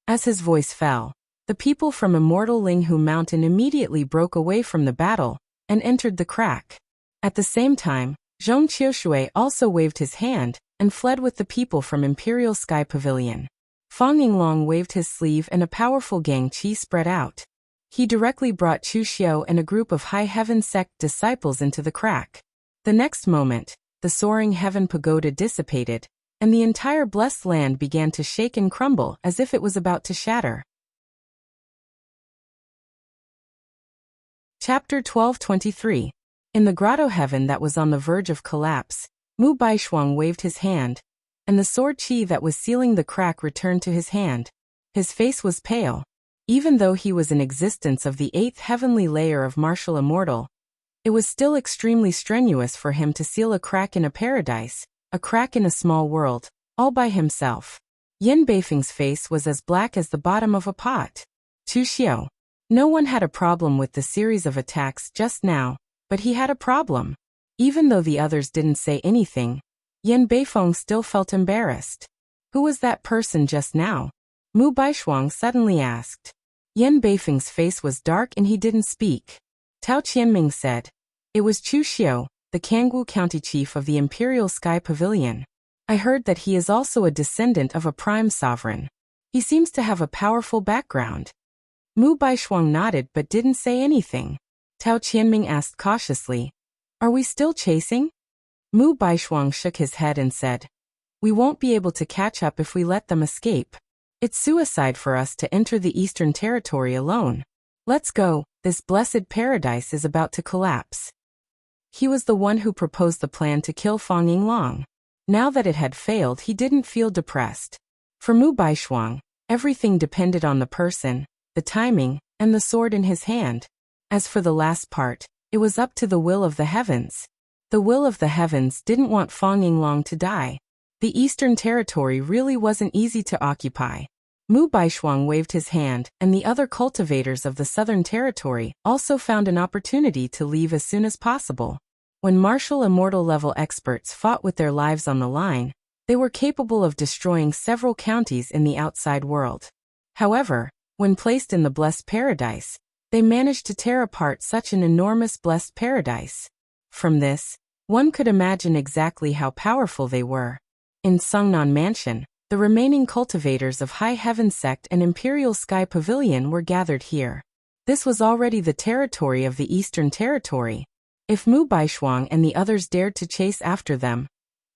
Speaker 1: As his voice fell, the people from immortal Linghu Mountain immediately broke away from the battle and entered the crack. At the same time, Zhong Qiushui also waved his hand and fled with the people from Imperial Sky Pavilion. Fang Yinglong waved his sleeve and a powerful gang qi spread out. He directly brought Chu Xiu and a group of High Heaven sect disciples into the crack. The next moment, the soaring heaven pagoda dissipated, and the entire blessed land began to shake and crumble as if it was about to shatter. Chapter 12:23. In the grotto heaven that was on the verge of collapse, Mu Baishuang waved his hand, and the sword qi that was sealing the crack returned to his hand. His face was pale. Even though he was in existence of the 8th heavenly layer of martial immortal, it was still extremely strenuous for him to seal a crack in a paradise, a crack in a small world, all by himself. Yan Beifeng's face was as black as the bottom of a pot. Chu Xiu. No one had a problem with the series of attacks just now, but he had a problem. Even though the others didn't say anything, Yan Beifeng still felt embarrassed. Who was that person just now? Mu Baishuang suddenly asked. Yan Beifeng's face was dark and he didn't speak. Tao Qianming said, "It was Chu Xiu, the Kangwu County chief of the Imperial Sky Pavilion. I heard that he is also a descendant of a prime sovereign. He seems to have a powerful background." Mu Baishuang nodded but didn't say anything. Tao Qianming asked cautiously, "Are we still chasing?" Mu Baishuang shook his head and said, "We won't be able to catch up if we let them escape. It's suicide for us to enter the Eastern Territory alone. Let's go, this blessed paradise is about to collapse." He was the one who proposed the plan to kill Fang Yinglong. Now that it had failed, he didn't feel depressed. For Mu Baishuang, everything depended on the person, the timing, and the sword in his hand. As for the last part, it was up to the will of the heavens. The will of the heavens didn't want Fang Yinglong to die. The Eastern Territory really wasn't easy to occupy. Mu Baishuang waved his hand, and the other cultivators of the Southern Territory also found an opportunity to leave as soon as possible. When martial immortal level experts fought with their lives on the line, they were capable of destroying several counties in the outside world. However, when placed in the blessed paradise, they managed to tear apart such an enormous blessed paradise. From this, one could imagine exactly how powerful they were. In Sungnan Mansion, the remaining cultivators of High Heaven Sect and Imperial Sky Pavilion were gathered here. This was already the territory of the Eastern Territory. If Mu Baishuang and the others dared to chase after them,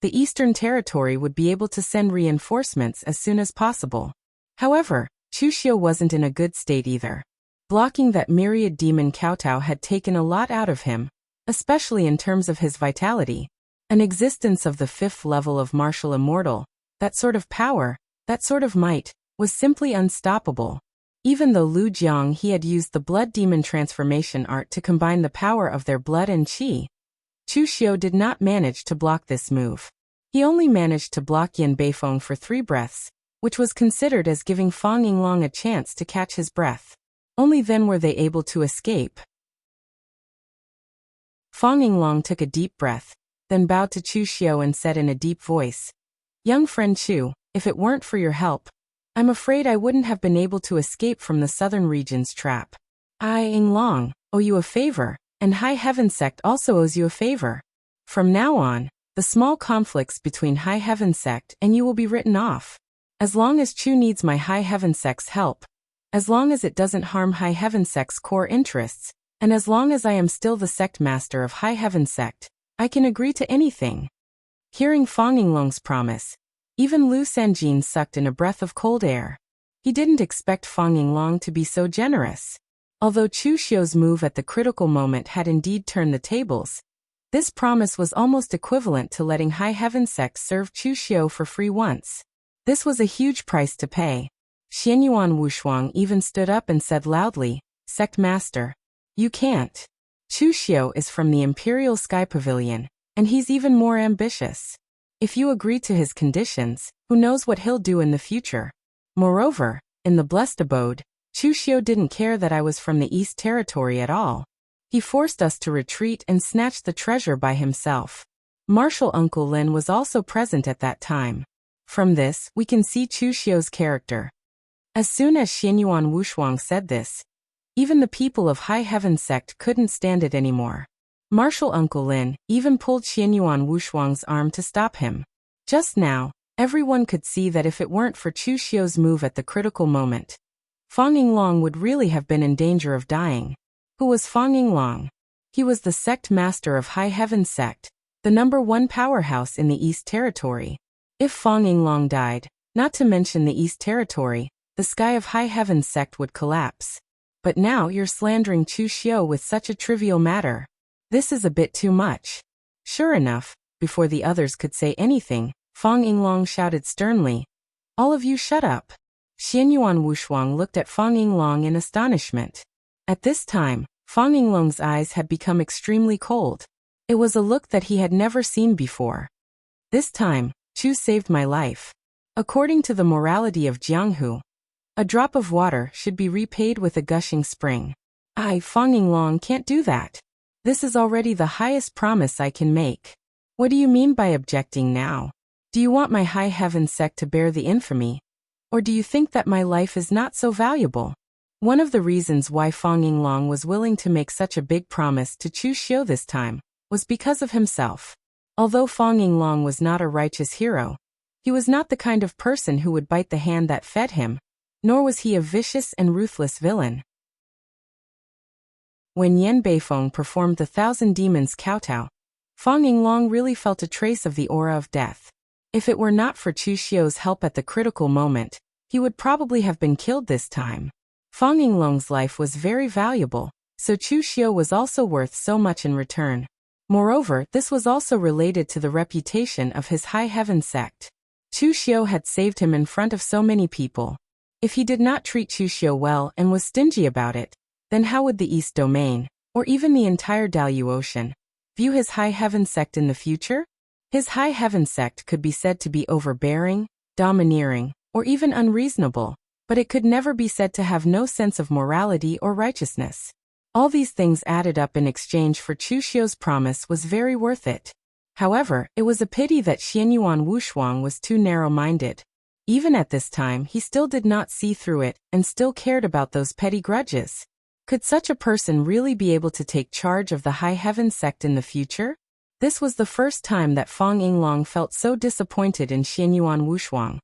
Speaker 1: the Eastern Territory would be able to send reinforcements as soon as possible. However, Chu Xiu wasn't in a good state either. Blocking that myriad demon kowtow had taken a lot out of him, especially in terms of his vitality. An existence of the 5th level of martial immortal, that sort of power, that sort of might, was simply unstoppable. Even though Lu Jiang he had used the blood demon transformation art to combine the power of their blood and qi, Chu Xiu did not manage to block this move. He only managed to block Yan Beifeng for 3 breaths, which was considered as giving Fang Yinglong a chance to catch his breath. Only then were they able to escape. Fang Yinglong took a deep breath, then bowed to Chu Xiu and said in a deep voice, "Young friend Chu, if it weren't for your help, I'm afraid I wouldn't have been able to escape from the southern region's trap. I, Yinglong, owe you a favor, and High Heaven Sect also owes you a favor. From now on, the small conflicts between High Heaven Sect and you will be written off. As long as Chu needs my High Heaven Sect's help, as long as it doesn't harm High Heaven Sect's core interests, and as long as I am still the sect master of High Heaven Sect, I can agree to anything." Hearing Fang Yinglong's promise, even Lu Sanjin sucked in a breath of cold air. He didn't expect Fang Yinglong to be so generous. Although Chu Xiu's move at the critical moment had indeed turned the tables, This promise was almost equivalent to letting High Heaven Sect serve Chu Xiu for free once. This was a huge price to pay. Xianyuan Wushuang even stood up and said loudly, "Sect Master, you can't. Chu Xiu is from the Imperial Sky Pavilion, and he's even more ambitious. If you agree to his conditions, who knows what he'll do in the future. Moreover, in the Blessed Abode, Chu Xiu didn't care that I was from the East Territory at all. He forced us to retreat and snatch the treasure by himself." Martial Uncle Lin was also present at that time. From this, we can see Chu Xiu's character. As soon as Xianyuan Wushuang said this, even the people of High Heaven Sect couldn't stand it anymore. Martial Uncle Lin even pulled Xianyuan Wushuang's arm to stop him. Just now, everyone could see that if it weren't for Chu Xiu's move at the critical moment, Fang Yinglong would really have been in danger of dying. Who was Fang Yinglong? He was the sect master of High Heaven Sect, the #1 powerhouse in the East Territory. If Fang Yinglong died, not to mention the East Territory, the sky of High Heaven Sect would collapse. But now you're slandering Chu Xiu with such a trivial matter. This is a bit too much. Sure enough, before the others could say anything, Fang Yinglong shouted sternly, "All of you shut up." Xianyuan Wushuang looked at Fang Yinglong in astonishment. At this time, Fang Yinglong's eyes had become extremely cold. It was a look that he had never seen before. This time, Chu saved my life. According to the morality of Jianghu, a drop of water should be repaid with a gushing spring. I, Fang Yinglong, can't do that. This is already the highest promise I can make. What do you mean by objecting now? Do you want my High Heaven Sect to bear the infamy? Or do you think that my life is not so valuable? One of the reasons why Fang Yinglong was willing to make such a big promise to Chu Xiu this time was because of himself. Although Fang Yinglong was not a righteous hero, he was not the kind of person who would bite the hand that fed him, nor was he a vicious and ruthless villain. When Yan Beifeng performed the Thousand Demons kowtow, Fang Yinglong really felt a trace of the aura of death. If it were not for Chu Xiu's help at the critical moment, he would probably have been killed this time. Fang Yinglong's life was very valuable, so Chu Xiu was also worth so much in return. Moreover, this was also related to the reputation of his High Heaven Sect. Chu Xiu had saved him in front of so many people. If he did not treat Chu Xiu well and was stingy about it, then how would the East Domain, or even the entire Dalu Ocean, view his High Heaven Sect in the future? His High Heaven Sect could be said to be overbearing, domineering, or even unreasonable, but it could never be said to have no sense of morality or righteousness. All these things added up in exchange for Chu Xiu's promise was very worth it. However, it was a pity that Xianyuan Wushuang was too narrow-minded. Even at this time, he still did not see through it and still cared about those petty grudges. Could such a person really be able to take charge of the High Heaven Sect in the future? This was the first time that Fang Yinglong felt so disappointed in Xianyuan Wushuang,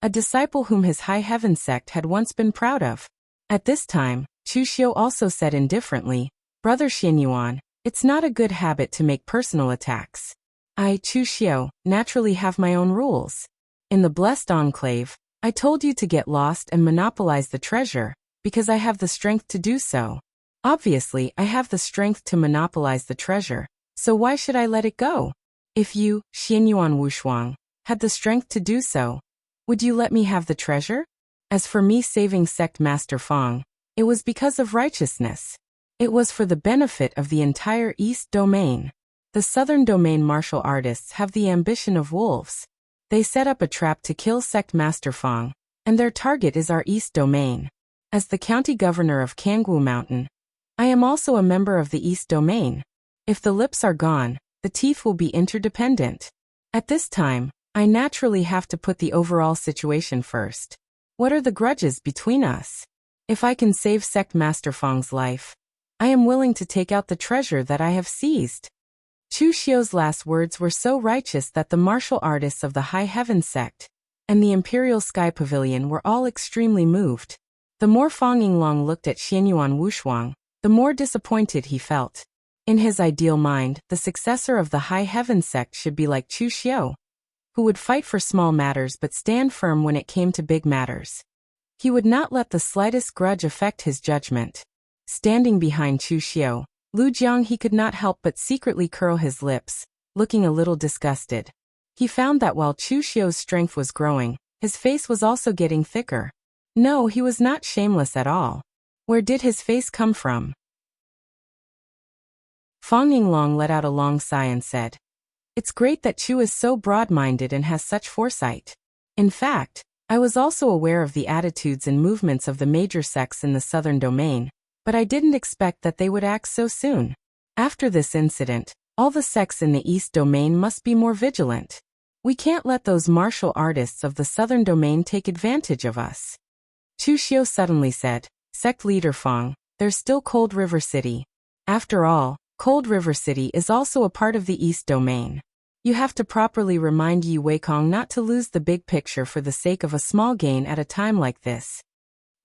Speaker 1: a disciple whom his High Heaven Sect had once been proud of. At this time, Chu Xiu also said indifferently, "Brother Xianyuan, it's not a good habit to make personal attacks. I, Chu Xiu, naturally have my own rules. In the Blessed Enclave, I told you to get lost and monopolize the treasure, because I have the strength to do so. Obviously, I have the strength to monopolize the treasure, so why should I let it go? If you, Xianyuan Wushuang, had the strength to do so, would you let me have the treasure? As for me saving Sect Master Fang, it was because of righteousness. It was for the benefit of the entire East Domain. The Southern Domain martial artists have the ambition of wolves. They set up a trap to kill Sect Master Fang, and their target is our East Domain. As the county governor of Kangwu Mountain, I am also a member of the East Domain. If the lips are gone, the teeth will be interdependent. At this time, I naturally have to put the overall situation first. What are the grudges between us? If I can save Sect Master Fang's life, I am willing to take out the treasure that I have seized." Chu Xiu's last words were so righteous that the martial artists of the High Heaven Sect and the Imperial Sky Pavilion were all extremely moved. The more Fang Yinglong looked at Xianyuan Wushuang, the more disappointed he felt. In his ideal mind, the successor of the High Heaven Sect should be like Chu Xiu, who would fight for small matters but stand firm when it came to big matters. He would not let the slightest grudge affect his judgment. Standing behind Chu Xiu, Lu Jiang he could not help but secretly curl his lips, looking a little disgusted. He found that while Chu Xiu's strength was growing, his face was also getting thicker. No, he was not shameless at all. Where did his face come from? Fang Yinglong let out a long sigh and said, "It's great that Chu is so broad-minded and has such foresight. In fact, I was also aware of the attitudes and movements of the major sects in the southern domain, but I didn't expect that they would act so soon. After this incident, all the sects in the east domain must be more vigilant. We can't let those martial artists of the southern domain take advantage of us." Chu Xiu suddenly said, "Sect leader Fang, there's still Cold River City. After all, Cold River City is also a part of the east domain. You have to properly remind Yi Weikong not to lose the big picture for the sake of a small gain at a time like this."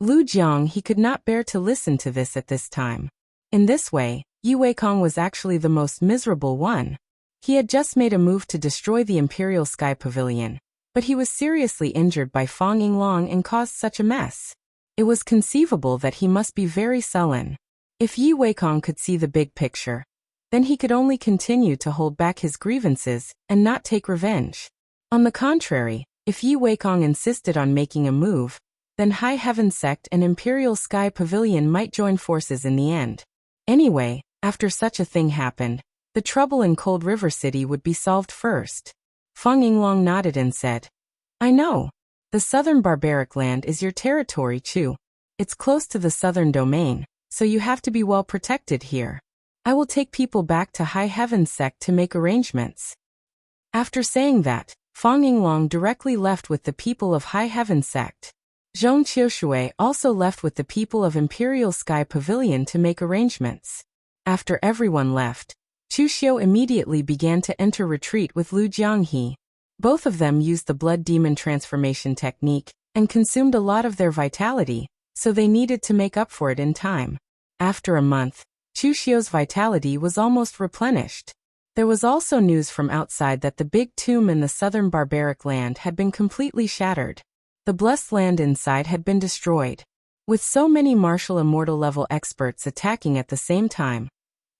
Speaker 1: Lu Jiang he could not bear to listen to this at this time. In this way, Yi Weikong was actually the most miserable one. He had just made a move to destroy the Imperial Sky Pavilion, but he was seriously injured by Fang Yinglong and caused such a mess. It was conceivable that he must be very sullen. If Yi Weikong could see the big picture, then he could only continue to hold back his grievances and not take revenge. On the contrary, if Yi Weikong insisted on making a move, then High Heaven Sect and Imperial Sky Pavilion might join forces in the end. Anyway, after such a thing happened, the trouble in Cold River City would be solved first. Fang Yinglong nodded and said, "I know. The southern barbaric land is your territory, Chu. It's close to the southern domain, so you have to be well protected here. I will take people back to High Heaven Sect to make arrangements." After saying that, Fang Yinglong directly left with the people of High Heaven Sect. Zhong Qiushui also left with the people of Imperial Sky Pavilion to make arrangements. After everyone left, Chu Xiu immediately began to enter retreat with Lu Jianghe. Both of them used the blood demon transformation technique and consumed a lot of their vitality, so they needed to make up for it in time. After a month, Chu Xiu's vitality was almost replenished. There was also news from outside that the big tomb in the southern barbaric land had been completely shattered. The blessed land inside had been destroyed. With so many martial immortal level experts attacking at the same time,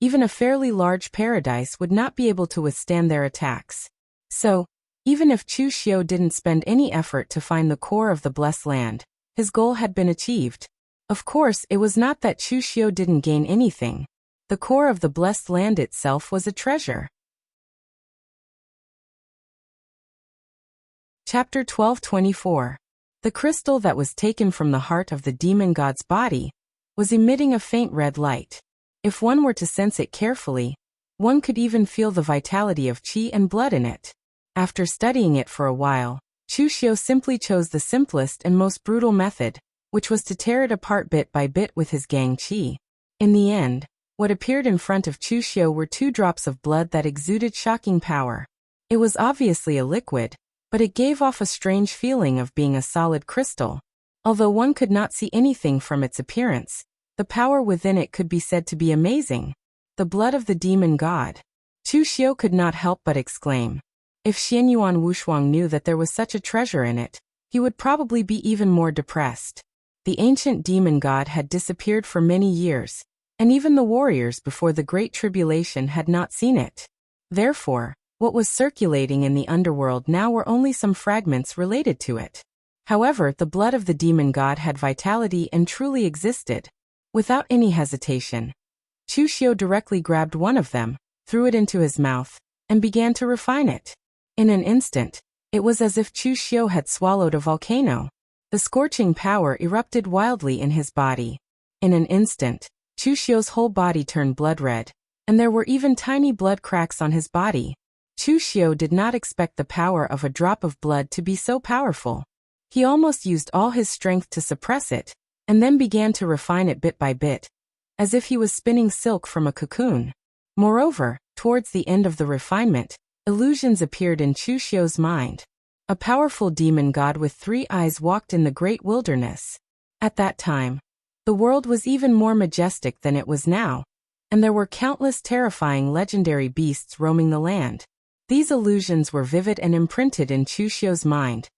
Speaker 1: even a fairly large paradise would not be able to withstand their attacks. So, even if Chu Xiu didn't spend any effort to find the core of the blessed land, his goal had been achieved. Of course, it was not that Chu Xiu didn't gain anything. The core of the blessed land itself was a treasure. Chapter 12:24. The crystal that was taken from the heart of the demon god's body was emitting a faint red light. If one were to sense it carefully, one could even feel the vitality of qi and blood in it. After studying it for a while, Chu Xiu simply chose the simplest and most brutal method, which was to tear it apart bit by bit with his gang qi. In the end, what appeared in front of Chu Xiu were 2 drops of blood that exuded shocking power. It was obviously a liquid, but it gave off a strange feeling of being a solid crystal. Although one could not see anything from its appearance, the power within it could be said to be amazing. The blood of the demon god. Chu Xiu could not help but exclaim. If Xianyuan Wushuang knew that there was such a treasure in it, he would probably be even more depressed. The ancient demon god had disappeared for many years, and even the warriors before the Great Tribulation had not seen it. Therefore, what was circulating in the underworld now were only some fragments related to it. However, the blood of the demon god had vitality and truly existed. Without any hesitation, Chu Xiu directly grabbed one of them, threw it into his mouth, and began to refine it. In an instant, it was as if Chu Xiu had swallowed a volcano. The scorching power erupted wildly in his body. In an instant, Chu Xiu's whole body turned blood red, and there were even tiny blood cracks on his body. Chu Xiu did not expect the power of a drop of blood to be so powerful. He almost used all his strength to suppress it, and then began to refine it bit by bit, as if he was spinning silk from a cocoon. Moreover, towards the end of the refinement, illusions appeared in Chu Xiu's mind. A powerful demon god with 3 eyes walked in the great wilderness. At that time, the world was even more majestic than it was now, and there were countless terrifying legendary beasts roaming the land. These illusions were vivid and imprinted in Chu Xiu's mind,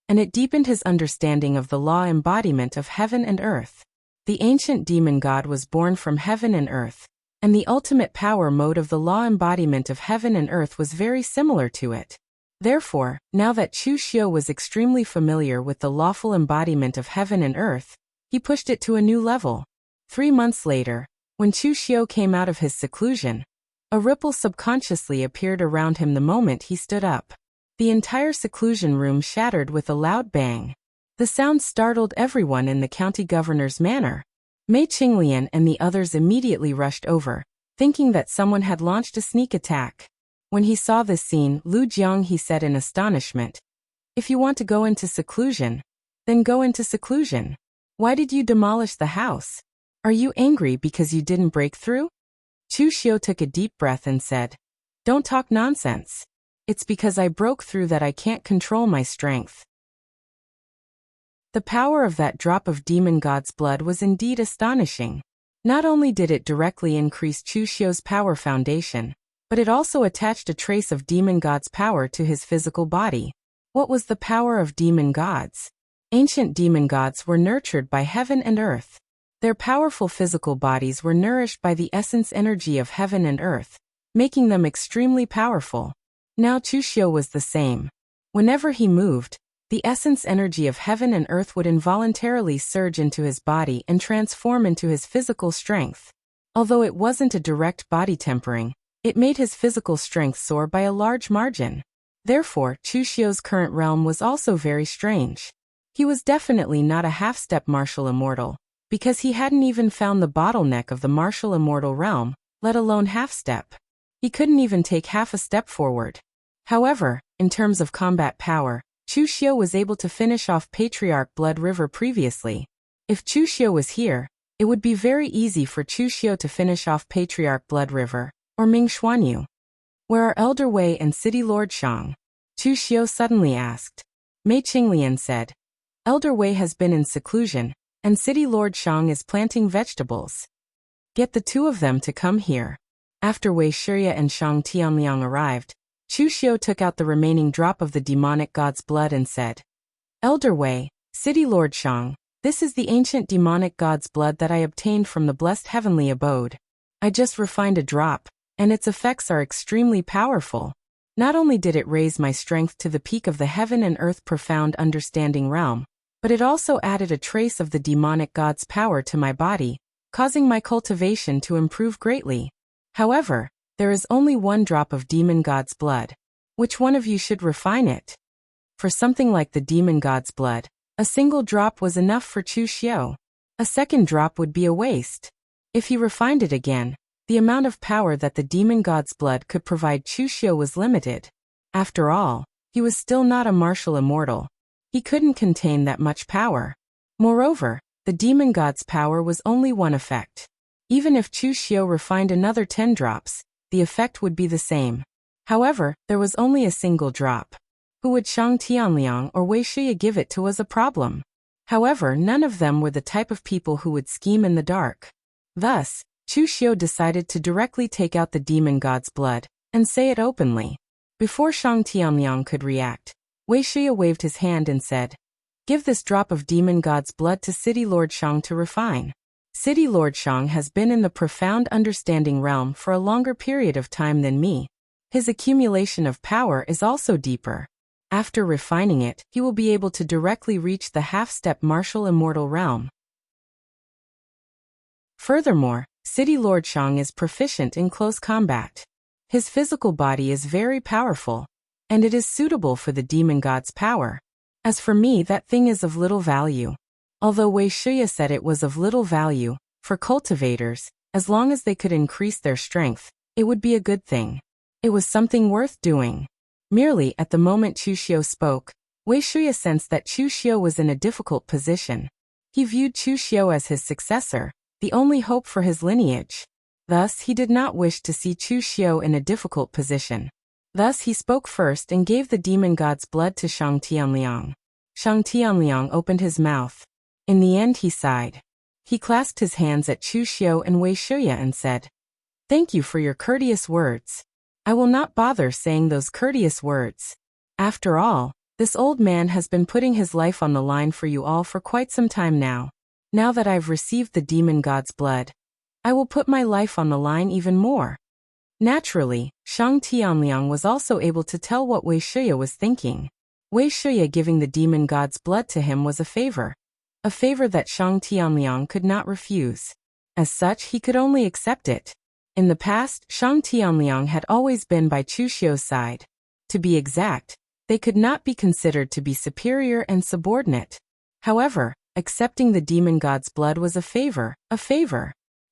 Speaker 1: and it deepened his understanding of the law embodiment of heaven and earth. The ancient demon god was born from heaven and earth, and the ultimate power mode of the law embodiment of heaven and earth was very similar to it. Therefore, now that Chu Xiu was extremely familiar with the lawful embodiment of heaven and earth, he pushed it to a new level. 3 months later, when Chu Xiu came out of his seclusion, a ripple subconsciously appeared around him the moment he stood up. The entire seclusion room shattered with a loud bang. The sound startled everyone in the county governor's manor. Mei Qinglian and the others immediately rushed over, thinking that someone had launched a sneak attack. When he saw this scene, Lu Jiang he said in astonishment, "If you want to go into seclusion, then go into seclusion. Why did you demolish the house? Are you angry because you didn't break through?" Chu Xiu took a deep breath and said, "Don't talk nonsense. It's because I broke through that I can't control my strength." The power of that drop of demon god's blood was indeed astonishing. Not only did it directly increase Chu Xiu's power foundation, but it also attached a trace of demon god's power to his physical body. What was the power of demon gods? Ancient demon gods were nurtured by heaven and earth. Their powerful physical bodies were nourished by the essence energy of heaven and earth, making them extremely powerful. Now Chu Xiu was the same. Whenever he moved, the essence energy of heaven and earth would involuntarily surge into his body and transform into his physical strength. Although it wasn't a direct body tempering, it made his physical strength soar by a large margin. Therefore, Chu Xiu's current realm was also very strange. He was definitely not a half-step martial immortal, because he hadn't even found the bottleneck of the martial immortal realm, let alone half-step. He couldn't even take half a step forward. However, in terms of combat power, Chu Xiu was able to finish off Patriarch Blood River previously. If Chu Xiu was here, it would be very easy for Chu Xiu to finish off Patriarch Blood River, or Ming Xuanyu. "Where are Elder Wei and City Lord Shang?" Chu Xiu suddenly asked. Mei Qinglian said, "Elder Wei has been in seclusion, and City Lord Shang is planting vegetables. Get the two of them to come here." After Wei Shiya and Shang Tianliang arrived, Chu Xiu took out the remaining drop of the demonic god's blood and said, "Elder Wei, City Lord Shang, this is the ancient demonic god's blood that I obtained from the blessed heavenly abode. I just refined a drop, and its effects are extremely powerful. Not only did it raise my strength to the peak of the heaven and earth profound understanding realm, but it also added a trace of the demonic god's power to my body, causing my cultivation to improve greatly. However, there is only one drop of demon god's blood. Which one of you should refine it?" For something like the demon god's blood, a single drop was enough for Chu Xiu. A second drop would be a waste. If he refined it again, the amount of power that the demon god's blood could provide Chu Xiu was limited. After all, he was still not a martial immortal. He couldn't contain that much power. Moreover, the demon god's power was only one effect. Even if Chu Xiu refined another 10 drops, the effect would be the same. However, there was only a single drop. Who would Shang Tianliang or Wei Shiya give it to was a problem. However, none of them were the type of people who would scheme in the dark. Thus, Chu Xiu decided to directly take out the demon god's blood, and say it openly. Before Shang Tianliang could react, Wei Shiya waved his hand and said, "Give this drop of demon god's blood to City Lord Shang to refine." City Lord Shang has been in the profound understanding realm for a longer period of time than me. His accumulation of power is also deeper. After refining it, he will be able to directly reach the half-step martial immortal realm. Furthermore, City Lord Shang is proficient in close combat. His physical body is very powerful, and it is suitable for the demon god's power. As for me, that thing is of little value. Although Wei Shiya said it was of little value, for cultivators, as long as they could increase their strength, it would be a good thing. It was something worth doing. Merely at the moment Chu Xiu spoke, Wei Shiya sensed that Chu Xiu was in a difficult position. He viewed Chu Xiu as his successor, the only hope for his lineage. Thus, he did not wish to see Chu Xiu in a difficult position. Thus, he spoke first and gave the demon god's blood to Shang Tianliang. Shang Tianliang opened his mouth. In the end, he sighed. He clasped his hands at Chu Xiu and Wei Shiya and said, "Thank you for your courteous words. I will not bother saying those courteous words. After all, this old man has been putting his life on the line for you all for quite some time now. Now that I've received the demon god's blood, I will put my life on the line even more. Naturally, Shang Tianliang was also able to tell what Wei Shuya was thinking. Wei Shuya giving the demon god's blood to him was a favor that Shang Tianliang could not refuse. As such, he could only accept it. In the past, Shang Tianliang had always been by Chu Xiu's side. To be exact, they could not be considered to be superior and subordinate. However, accepting the demon god's blood was a favor.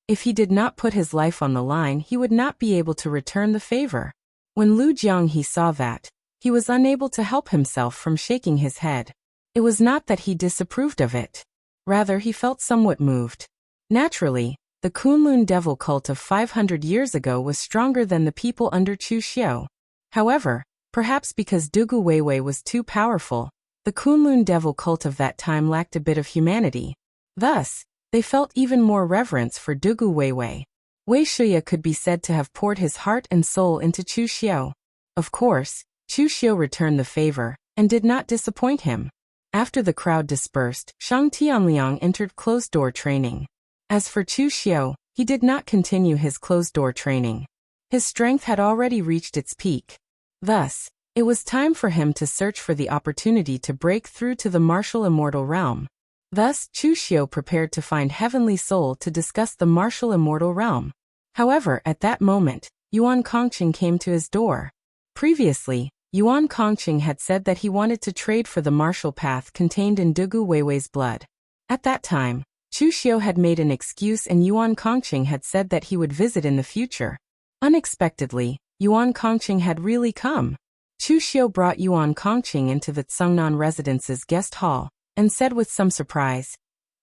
Speaker 1: If he did not put his life on the line, he would not be able to return the favor. When Lu Jianghe saw that, he was unable to help himself from shaking his head. It was not that he disapproved of it. Rather, he felt somewhat moved. Naturally, the Kunlun devil cult of 500 years ago was stronger than the people under Chu Xiu. However, perhaps because Dugu Weiwei was too powerful, the Kunlun devil cult of that time lacked a bit of humanity. Thus, they felt even more reverence for Dugu Weiwei. Wei Shuya could be said to have poured his heart and soul into Chu Xiu. Of course, Chu Xiu returned the favor, and did not disappoint him. After the crowd dispersed, Shang Tianliang entered closed-door training. As for Chu Xiu, he did not continue his closed-door training. His strength had already reached its peak. Thus, it was time for him to search for the opportunity to break through to the martial immortal realm. Thus, Chu Xiu prepared to find Heavenly Soul to discuss the martial immortal realm. However, at that moment, Yuan Kongqing came to his door. Previously, Yuan Kongqing had said that he wanted to trade for the martial path contained in Dugu Weiwei's blood. At that time, Chu Xiu had made an excuse and Yuan Kongqing had said that he would visit in the future. Unexpectedly, Yuan Kongqing had really come. Chu Xiu brought Yuan Kongqing into the Tsungnan residence's guest hall, and said with some surprise,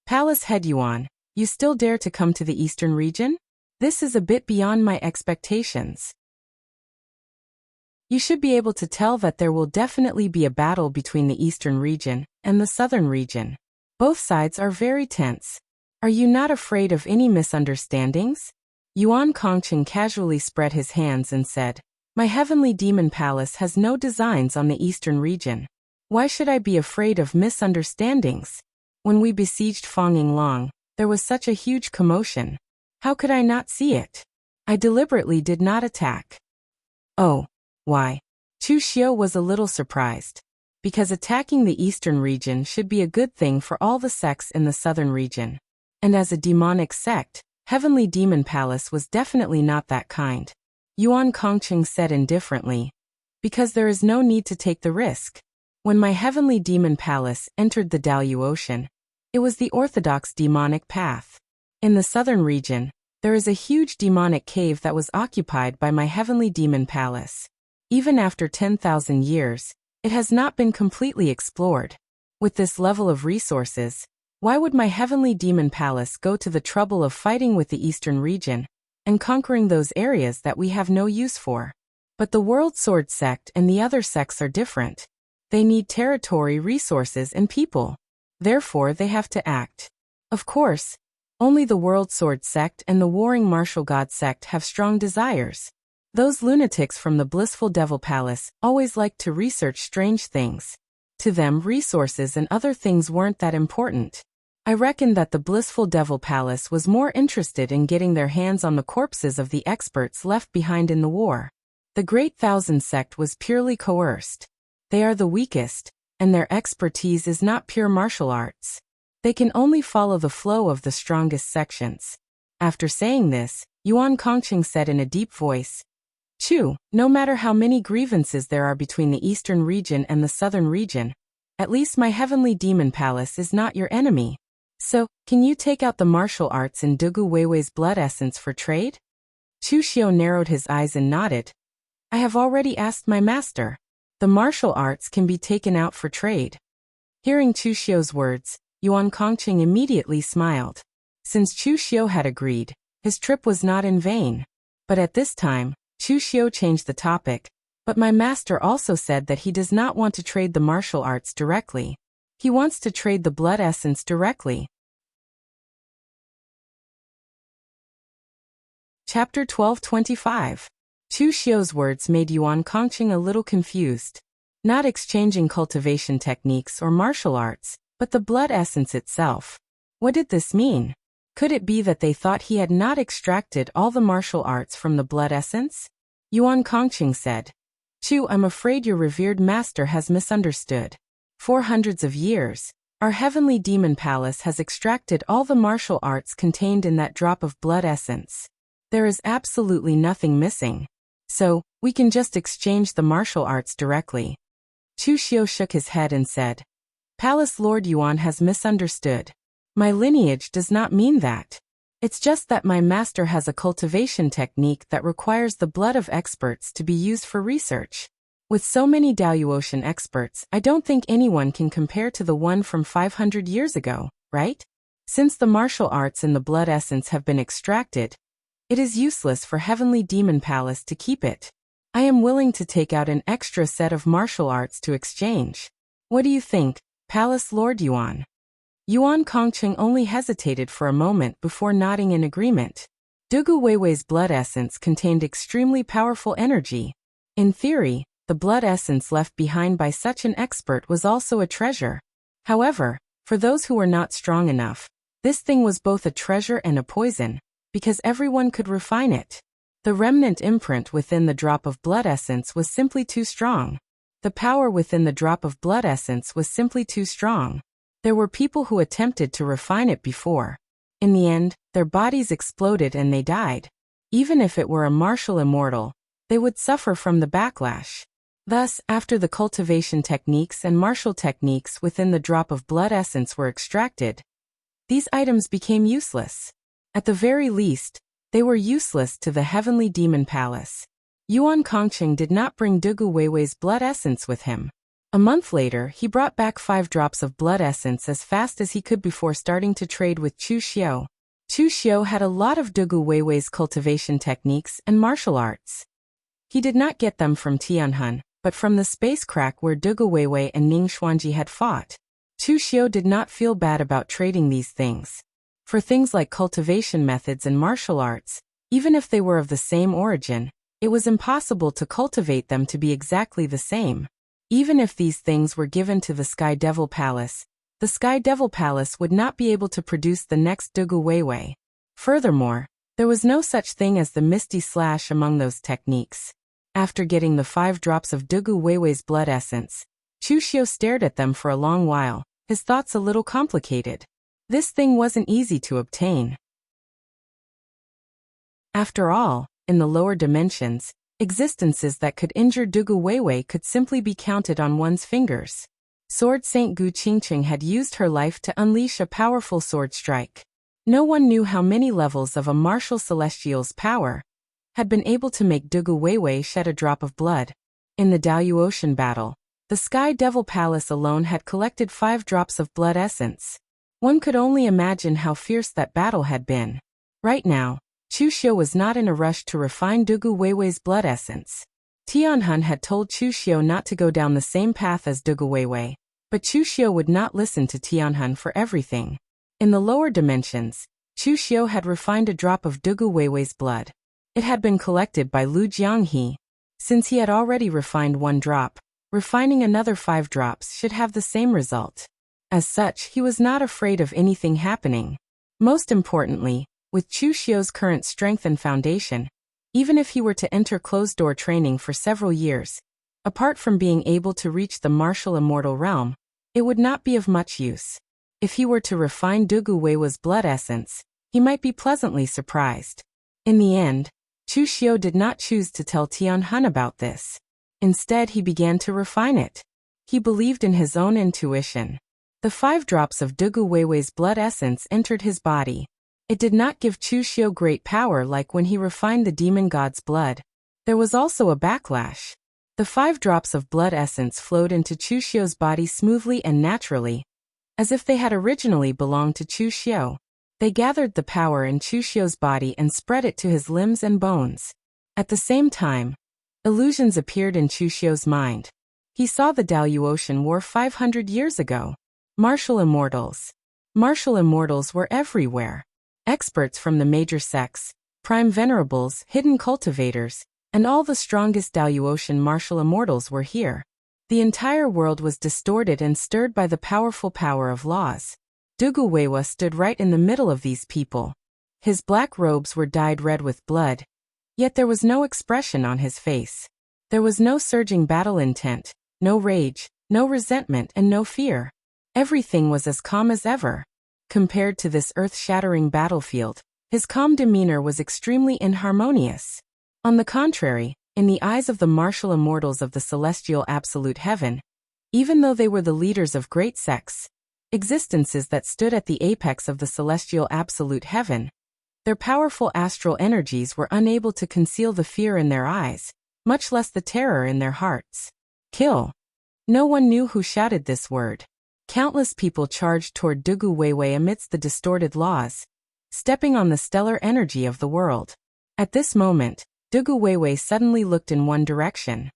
Speaker 1: "Palace head Yuan, you still dare to come to the eastern region? This is a bit beyond my expectations. You should be able to tell that there will definitely be a battle between the eastern region and the southern region. Both sides are very tense. Are you not afraid of any misunderstandings?" Yuan Kongqing casually spread his hands and said, "My heavenly demon palace has no designs on the eastern region. Why should I be afraid of misunderstandings? When we besieged Fongyinglong, there was such a huge commotion. How could I not see it? I deliberately did not attack." "Oh, why?" Chu Xiu was a little surprised. Because attacking the eastern region should be a good thing for all the sects in the southern region. And as a demonic sect, Heavenly Demon Palace was definitely not that kind. Yuan Kongqing said indifferently, "Because there is no need to take the risk. When my Heavenly Demon Palace entered the Dalu Ocean, it was the orthodox demonic path. In the southern region, there is a huge demonic cave that was occupied by my Heavenly Demon Palace. Even after 10,000 years, it has not been completely explored. With this level of resources, why would my Heavenly Demon Palace go to the trouble of fighting with the eastern region and conquering those areas that we have no use for? But the World Sword sect and the other sects are different. They need territory, resources, and people. Therefore, they have to act. Of course, only the World Sword sect and the Warring Martial God sect have strong desires. Those lunatics from the Blissful Devil Palace always liked to research strange things. To them, resources and other things weren't that important. I reckon that the Blissful Devil Palace was more interested in getting their hands on the corpses of the experts left behind in the war. The Great Thousand sect was purely coerced. They are the weakest, and their expertise is not pure martial arts. They can only follow the flow of the strongest sections." After saying this, Yuan Kongqing said in a deep voice, "Chu, no matter how many grievances there are between the eastern region and the southern region, at least my Heavenly Demon Palace is not your enemy. So, can you take out the martial arts in Dugu Weiwei's blood essence for trade?" Chu Xiu narrowed his eyes and nodded. "I have already asked my master. The martial arts can be taken out for trade." Hearing Chu Xiu's words, Yuan Kongqing immediately smiled. Since Chu Xiu had agreed, his trip was not in vain. But at this time, Chu Xiu changed the topic. "But my master also said that he does not want to trade the martial arts directly. He wants to trade the blood essence directly." Chapter 1225. Chu Xiu's words made Yuan Kongqing a little confused. Not exchanging cultivation techniques or martial arts, but the blood essence itself. What did this mean? Could it be that they thought he had not extracted all the martial arts from the blood essence? Yuan Kongqing said. Chu, I'm afraid your revered master has misunderstood. For hundreds of years, our heavenly demon palace has extracted all the martial arts contained in that drop of blood essence. There is absolutely nothing missing. So, we can just exchange the martial arts directly. Chu Xiu shook his head and said, Palace Lord Yuan has misunderstood. My lineage does not mean that. It's just that my master has a cultivation technique that requires the blood of experts to be used for research. With so many Daoyuotian experts, I don't think anyone can compare to the one from 500 years ago, right? Since the martial arts in the blood essence have been extracted, it is useless for Heavenly Demon Palace to keep it. I am willing to take out an extra set of martial arts to exchange. What do you think, Palace Lord Yuan? Yuan Kongqing only hesitated for a moment before nodding in agreement. Dugu Weiwei's blood essence contained extremely powerful energy. In theory, the blood essence left behind by such an expert was also a treasure. However, for those who were not strong enough, this thing was both a treasure and a poison, because everyone could refine it. The remnant imprint within the drop of blood essence was simply too strong. The power within the drop of blood essence was simply too strong. There were people who attempted to refine it before. In the end, their bodies exploded and they died. Even if it were a martial immortal, they would suffer from the backlash. Thus, after the cultivation techniques and martial techniques within the drop of blood essence were extracted, these items became useless. At the very least, they were useless to the Heavenly Demon Palace. Yuan Kongqing did not bring Dugu Weiwei's blood essence with him. A month later, he brought back 5 drops of blood essence as fast as he could before starting to trade with Chu Xiu. Chu Xiu had a lot of Dugu Weiwei's cultivation techniques and martial arts. He did not get them from Tianhun, but from the space crack where Dugu Weiwei and Ning Xuanji had fought. Chu Xiu did not feel bad about trading these things. For things like cultivation methods and martial arts, even if they were of the same origin, it was impossible to cultivate them to be exactly the same. Even if these things were given to the Sky Devil Palace, the Sky Devil Palace would not be able to produce the next Dugu Weiwei. Furthermore, there was no such thing as the Misty Slash among those techniques. After getting the 5 drops of Dugu Weiwei's blood essence, Chu Xiu stared at them for a long while, his thoughts a little complicated. This thing wasn't easy to obtain. After all, in the lower dimensions, existences that could injure Dugu Weiwei could simply be counted on one's fingers. Sword Saint Gu Qingqing had used her life to unleash a powerful sword strike. No one knew how many levels of a martial celestial's power had been able to make Dugu Weiwei shed a drop of blood. In the Daoyuotian battle, the Sky Devil Palace alone had collected 5 drops of blood essence. One could only imagine how fierce that battle had been. Right now, Chu Xiu was not in a rush to refine Dugu Weiwei's blood essence. Tianhun had told Chu Xiu not to go down the same path as Dugu Weiwei, but Chu Xiu would not listen to Tianhun for everything. In the lower dimensions, Chu Xiu had refined a drop of Dugu Weiwei's blood. It had been collected by Lu Jianghe. Since he had already refined 1 drop, refining another 5 drops should have the same result. As such, he was not afraid of anything happening. Most importantly, with Chu Xiu's current strength and foundation, even if he were to enter closed-door training for several years, apart from being able to reach the martial immortal realm, it would not be of much use. If he were to refine Dugu Weiwei's blood essence, he might be pleasantly surprised. In the end, Chu Xiu did not choose to tell Tianhun about this. Instead, he began to refine it. He believed in his own intuition. The 5 drops of Dugu Weiwei's blood essence entered his body. It did not give Chu Xiu great power like when he refined the demon god's blood. There was also a backlash. The 5 drops of blood essence flowed into Chu Xiu's body smoothly and naturally, as if they had originally belonged to Chu Xiu. They gathered the power in Chu Xiu's body and spread it to his limbs and bones. At the same time, illusions appeared in Chu Xiu's mind. He saw the Daoyuotian War 500 years ago. Martial immortals. Martial immortals were everywhere. Experts from the major sects, prime venerables, hidden cultivators, and all the strongest Daoyuotian martial immortals were here. The entire world was distorted and stirred by the powerful power of laws. Duguwewa stood right in the middle of these people. His black robes were dyed red with blood, yet there was no expression on his face. There was no surging battle intent, no rage, no resentment, and no fear. Everything was as calm as ever. Compared to this earth-shattering battlefield, his calm demeanor was extremely inharmonious. On the contrary, in the eyes of the martial immortals of the celestial absolute heaven, even though they were the leaders of great sects, existences that stood at the apex of the celestial absolute heaven, their powerful astral energies were unable to conceal the fear in their eyes, much less the terror in their hearts. Kill. No one knew who shouted this word. Countless people charged toward Duguwewe amidst the distorted laws, stepping on the stellar energy of the world. At this moment, Duguwewe suddenly looked in one direction.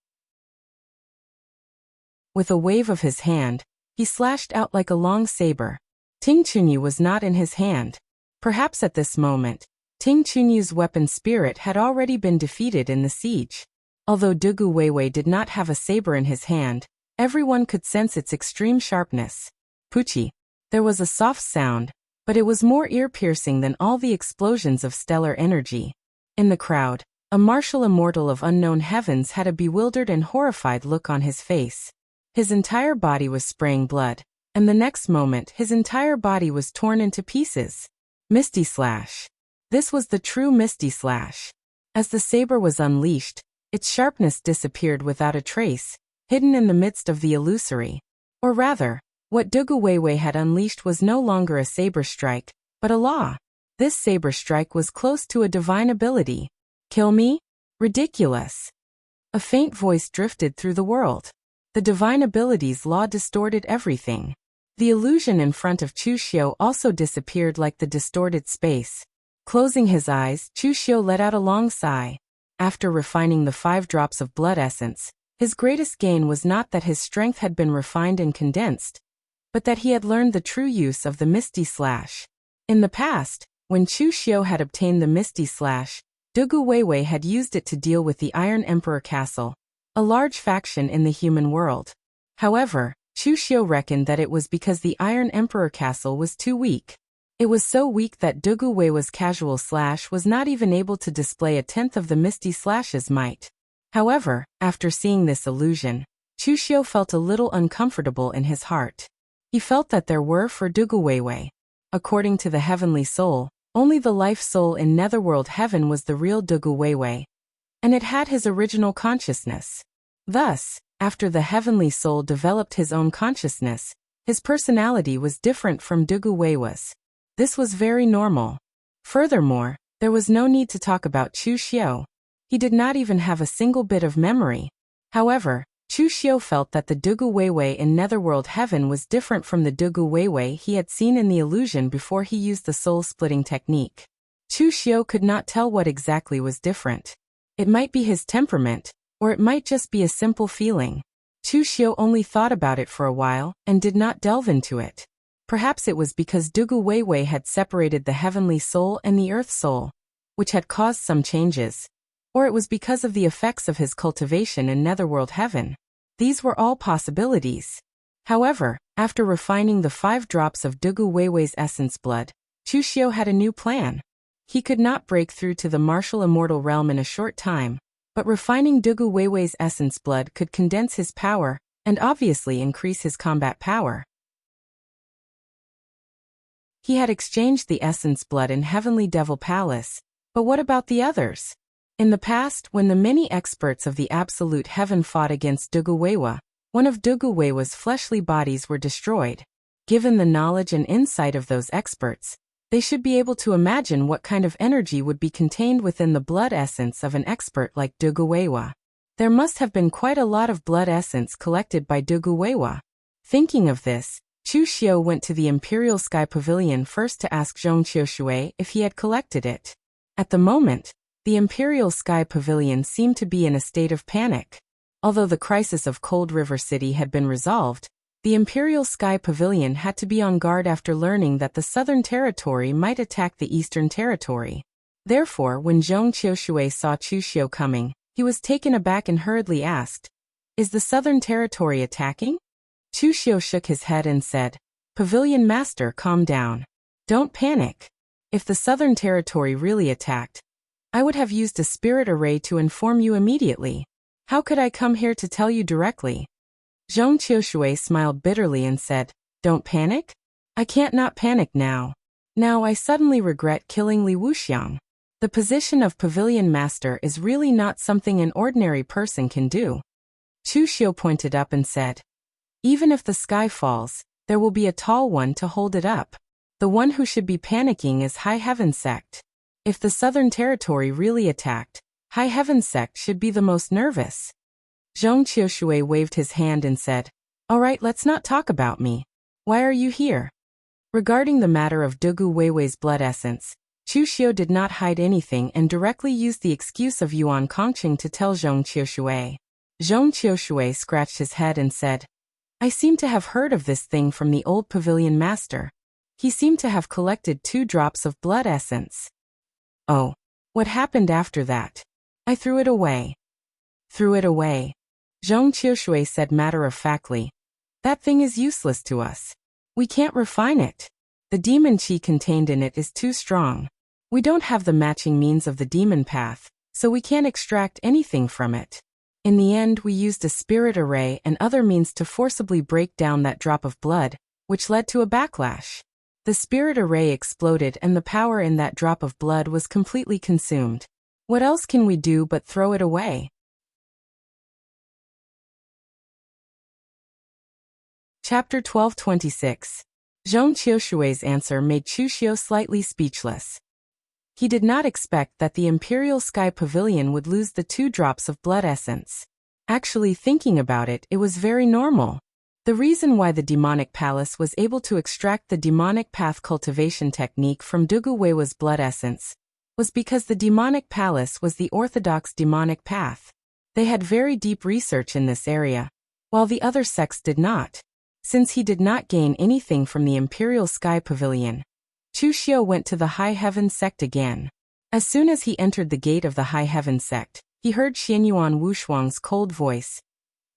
Speaker 1: With a wave of his hand, he slashed out like a long saber. Ting Chunyu was not in his hand. Perhaps at this moment, Ting Chunyu's weapon spirit had already been defeated in the siege. Although Duguwewe did not have a saber in his hand, everyone could sense its extreme sharpness. Puchi. There was a soft sound, but it was more ear-piercing than all the explosions of stellar energy. In the crowd, a martial immortal of unknown heavens had a bewildered and horrified look on his face. His entire body was spraying blood, and the next moment his entire body was torn into pieces. Misty Slash. This was the true Misty Slash. As the saber was unleashed, its sharpness disappeared without a trace, hidden in the midst of the illusory. Or rather, what Duguwewe had unleashed was no longer a saber strike, but a law. This saber strike was close to a divine ability. Kill me? Ridiculous. A faint voice drifted through the world. The divine ability's law distorted everything. The illusion in front of Chu Xiu also disappeared like the distorted space. Closing his eyes, Chu Xiu let out a long sigh. After refining the 5 drops of blood essence, his greatest gain was not that his strength had been refined and condensed, but that he had learned the true use of the Misty Slash. In the past, when Chu Xiu had obtained the Misty Slash, Duguwewe had used it to deal with the Iron Emperor Castle, a large faction in the human world. However, Chu Xiu reckoned that it was because the Iron Emperor Castle was too weak. It was so weak that Duguwewa's casual slash was not even able to display a tenth of the Misty Slash's might. However, after seeing this illusion, Chu Xiu felt a little uncomfortable in his heart. He felt that there were for Duguwewe. According to the heavenly soul, only the life soul in netherworld heaven was the real Duguwewe, and it had his original consciousness. Thus, after the heavenly soul developed his own consciousness, his personality was different from Duguwewa's. This was very normal. Furthermore, there was no need to talk about Chu Xiu. He did not even have a single bit of memory. However, Chu Xiu felt that the Duguwewe in netherworld heaven was different from the Duguwewe he had seen in the illusion before he used the soul-splitting technique. Chu Xiu could not tell what exactly was different. It might be his temperament, or it might just be a simple feeling. Chu Xiu only thought about it for a while, and did not delve into it. Perhaps it was because Duguwewe had separated the heavenly soul and the earth soul, which had caused some changes. Or it was because of the effects of his cultivation in netherworld heaven. These were all possibilities. However, after refining the 5 drops of Duguwewe's essence blood, Chu Xiu had a new plan. He could not break through to the martial immortal realm in a short time, but refining Duguwewe's essence blood could condense his power, and obviously increase his combat power. He had exchanged the essence blood in Heavenly Devil Palace, but what about the others? In the past, when the many experts of the Absolute Heaven fought against Duguwewa, one of Duguwewa's fleshly bodies were destroyed. Given the knowledge and insight of those experts, they should be able to imagine what kind of energy would be contained within the blood essence of an expert like Duguwewa. There must have been quite a lot of blood essence collected by Duguwewa. Thinking of this, Chu Xiu went to the Imperial Sky Pavilion first to ask Zhong Qiushui if he had collected it. At the moment, the Imperial Sky Pavilion seemed to be in a state of panic. Although the crisis of Cold River City had been resolved, the Imperial Sky Pavilion had to be on guard after learning that the Southern Territory might attack the Eastern Territory. Therefore, when Zhong Qiushui saw Chu Xiu coming, he was taken aback and hurriedly asked, "Is the Southern Territory attacking?" Chu Xiu shook his head and said, Pavilion Master, calm down. Don't panic. If the Southern Territory really attacked, I would have used a spirit array to inform you immediately. How could I come here to tell you directly? Zhong Qiushui smiled bitterly and said, Don't panic? I can't not panic now. Now I suddenly regret killing Li Wuxiang. The position of Pavilion Master is really not something an ordinary person can do. Chu Xiu pointed up and said, Even if the sky falls, there will be a tall one to hold it up. The one who should be panicking is High Heaven Sect. If the Southern Territory really attacked, High Heaven Sect should be the most nervous. Zhong Qiushui waved his hand and said, All right, let's not talk about me. Why are you here? Regarding the matter of Dugu Weiwei's blood essence, Chu Xiu did not hide anything and directly used the excuse of Yuan Kongqing to tell Zhong Qiushui. Zhong Qiushui scratched his head and said, I seem to have heard of this thing from the old Pavilion Master. He seemed to have collected 2 drops of blood essence. Oh, what happened after that? I threw it away. Threw it away? Zhong Qiushui said matter-of-factly. That thing is useless to us. We can't refine it. The demon qi contained in it is too strong. We don't have the matching means of the demon path, so we can't extract anything from it. In the end, we used a spirit array and other means to forcibly break down that drop of blood, which led to a backlash. The spirit array exploded and the power in that drop of blood was completely consumed. What else can we do but throw it away? Chapter 1226. Zhong Qiushui's answer made Chu Xiu slightly speechless. He did not expect that the Imperial Sky Pavilion would lose the 2 drops of blood essence. Actually, thinking about it, it was very normal. The reason why the Demonic Palace was able to extract the Demonic Path cultivation technique from Dugu Weiwei's blood essence was because the Demonic Palace was the orthodox demonic path. They had very deep research in this area, while the other sects did not. Since he did not gain anything from the Imperial Sky Pavilion, Chu Xiu went to the High Heaven Sect again. As soon as he entered the gate of the High Heaven Sect, he heard Xianyuan Wushuang's cold voice.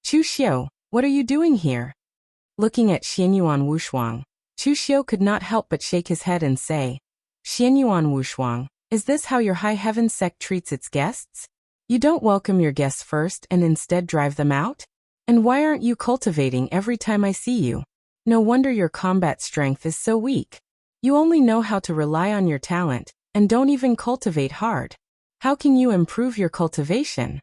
Speaker 1: Chu Xiu, what are you doing here? Looking at Xianyuan Wushuang, Chu Xiu could not help but shake his head and say, Xianyuan Wushuang, is this how your High Heaven Sect treats its guests? You don't welcome your guests first and instead drive them out? And why aren't you cultivating every time I see you? No wonder your combat strength is so weak. You only know how to rely on your talent, and don't even cultivate hard. How can you improve your cultivation?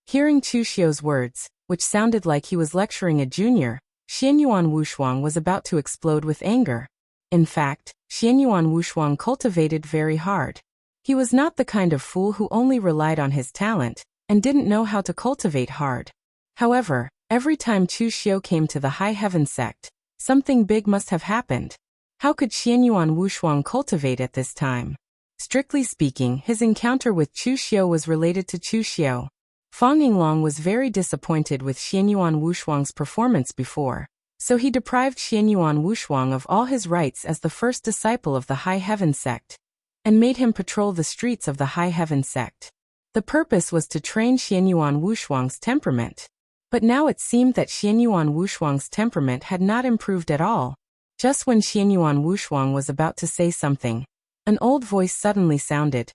Speaker 1: Hearing Chu Xiu's words, which sounded like he was lecturing a junior, Xianyuan Wushuang was about to explode with anger. In fact, Xianyuan Wushuang cultivated very hard. He was not the kind of fool who only relied on his talent, and didn't know how to cultivate hard. However, every time Chu Xiu came to the High Heaven Sect, something big must have happened. How could Xianyuan Wushuang cultivate at this time? Strictly speaking, his encounter with Chu Xiu was related to Chu Xiu. Fang Yinglong was very disappointed with Xianyuan Wushuang's performance before, so he deprived Xianyuan Wushuang of all his rights as the first disciple of the High Heaven Sect, and made him patrol the streets of the High Heaven Sect. The purpose was to train Xianyuan Wushuang's temperament. But now it seemed that Xianyuan Wushuang's temperament had not improved at all. Just when Xianyuan Wushuang was about to say something, an old voice suddenly sounded.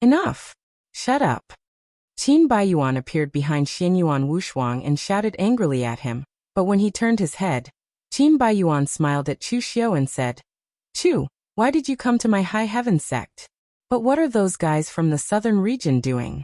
Speaker 1: Enough! Shut up! Qin Baiyuan appeared behind Xianyuan Wushuang and shouted angrily at him, but when he turned his head, Qin Baiyuan smiled at Chu Xiu and said, Chu, why did you come to my High Heaven Sect? But what are those guys from the southern region doing?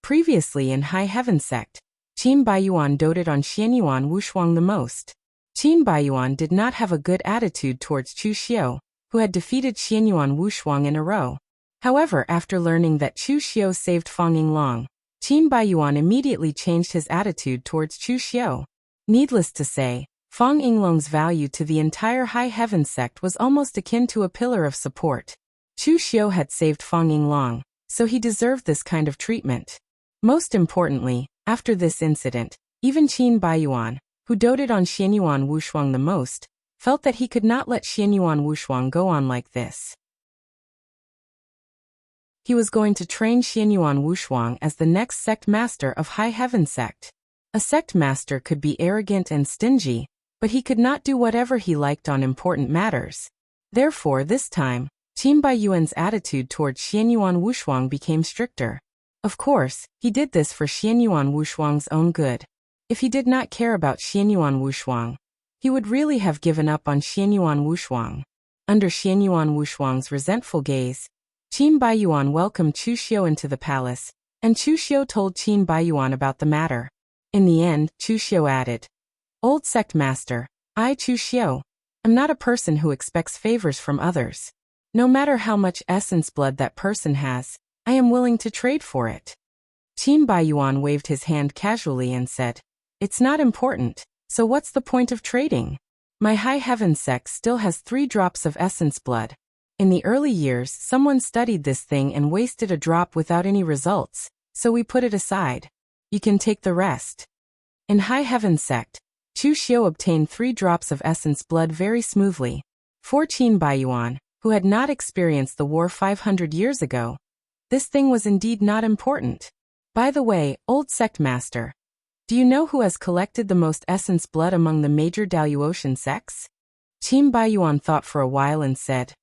Speaker 1: Previously in High Heaven Sect, Qin Baiyuan doted on Xianyuan Wushuang the most. Qin Baiyuan did not have a good attitude towards Chu Xiu, who had defeated Xianyuan Wushuang in a row. However, after learning that Chu Xiu saved Fang Yinglong, Qin Baiyuan immediately changed his attitude towards Chu Xiu. Needless to say, Fang Yinglong's value to the entire High Heaven Sect was almost akin to a pillar of support. Chu Xiu had saved Fang Yinglong, so he deserved this kind of treatment. Most importantly, after this incident, even Qin Baiyuan, who doted on Xianyuan Wushuang the most, felt that he could not let Xianyuan Wushuang go on like this. He was going to train Xianyuan Wushuang as the next sect master of High Heaven Sect. A sect master could be arrogant and stingy, but he could not do whatever he liked on important matters. Therefore, this time, Qin Baiyuan's attitude toward Xianyuan Wushuang became stricter. Of course, he did this for Xianyuan Wushuang's own good. If he did not care about Xianyuan Wushuang, he would really have given up on Xianyuan Wushuang. Under Xianyuan Wushuang's resentful gaze, Qin Baiyuan welcomed Chu Xiu into the palace, and Chu Xiu told Qin Baiyuan about the matter. In the end, Chu Xiu added, "Old sect master, I, Chu Xiu, am not a person who expects favors from others. No matter how much essence blood that person has, I am willing to trade for it." Qin Baiyuan waved his hand casually and said, "It's not important, so what's the point of trading? My high heaven sect still has 3 drops of essence blood. In the early years, someone studied this thing and wasted a drop without any results, so we put it aside. You can take the rest." In high heaven sect, Chu Xiu obtained 3 drops of essence blood very smoothly. For Qin Baiyuan, who had not experienced the war 500 years ago, this thing was indeed not important. By the way, old sect master, do you know who has collected the most essence blood among the major Daluotian sects? Qin Baiyuan thought for a while and said,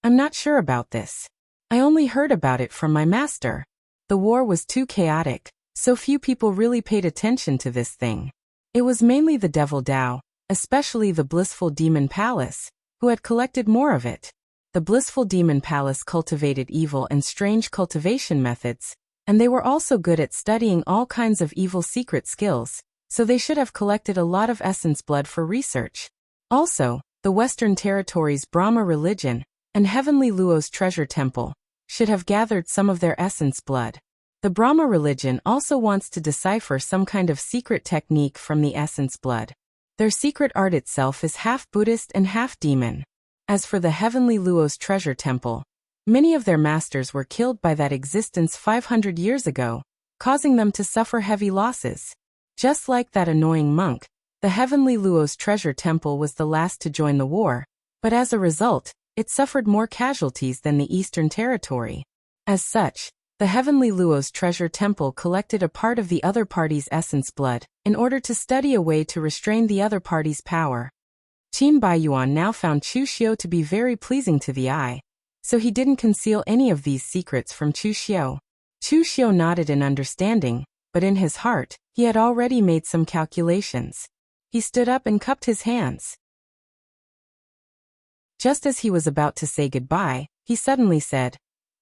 Speaker 1: "I'm not sure about this. I only heard about it from my master. The war was too chaotic, so few people really paid attention to this thing. It was mainly the Devil Dao, especially the Blissful Demon Palace, who had collected more of it. The Blissful Demon Palace cultivated evil and strange cultivation methods, and they were also good at studying all kinds of evil secret skills, so they should have collected a lot of essence blood for research. Also, the Western Territories' Brahma religion and Heavenly Luo's treasure temple should have gathered some of their essence blood. The Brahma religion also wants to decipher some kind of secret technique from the essence blood. Their secret art itself is half Buddhist and half demon. As for the Heavenly Luo's treasure temple, many of their masters were killed by that existence 500 years ago, causing them to suffer heavy losses. Just like that annoying monk, the Heavenly Luo's treasure temple was the last to join the war, but as a result, it suffered more casualties than the Eastern Territory. As such, the Heavenly Luo's treasure temple collected a part of the other party's essence blood, in order to study a way to restrain the other party's power. Qin Baiyuan now found Chu Xiu to be very pleasing to the eye, so he didn't conceal any of these secrets from Chu Xiu. Chu Xiu nodded in understanding, but in his heart, he had already made some calculations. He stood up and cupped his hands. Just as he was about to say goodbye, he suddenly said,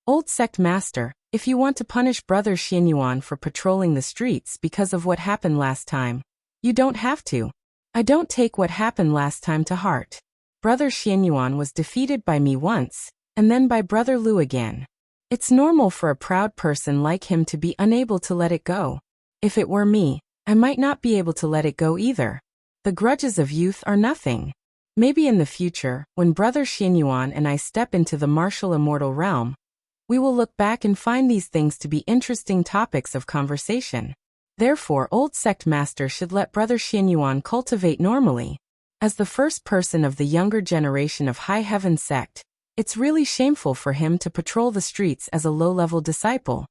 Speaker 1: "Old sect master, if you want to punish Brother Xianyuan for patrolling the streets because of what happened last time, you don't have to. I don't take what happened last time to heart. Brother Xianyuan was defeated by me once, and then by Brother Lu again. It's normal for a proud person like him to be unable to let it go. If it were me, I might not be able to let it go either. The grudges of youth are nothing. Maybe in the future, when Brother Xianyuan and I step into the martial immortal realm, we will look back and find these things to be interesting topics of conversation. Therefore, old sect master should let Brother Xianyuan cultivate normally. As the first person of the younger generation of High Heaven sect, it's really shameful for him to patrol the streets as a low-level disciple."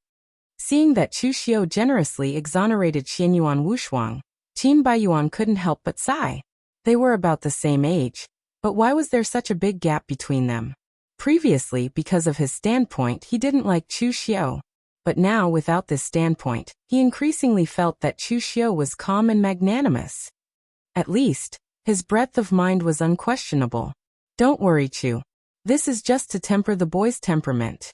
Speaker 1: Seeing that Chu Xiu generously exonerated Xianyuan Wushuang, Qin Baiyuan couldn't help but sigh. They were about the same age, but why was there such a big gap between them? Previously, because of his standpoint, he didn't like Chu Xiu. But now, without this standpoint, he increasingly felt that Chu Xiu was calm and magnanimous. At least, his breadth of mind was unquestionable. "Don't worry, Chu. This is just to temper the boy's temperament."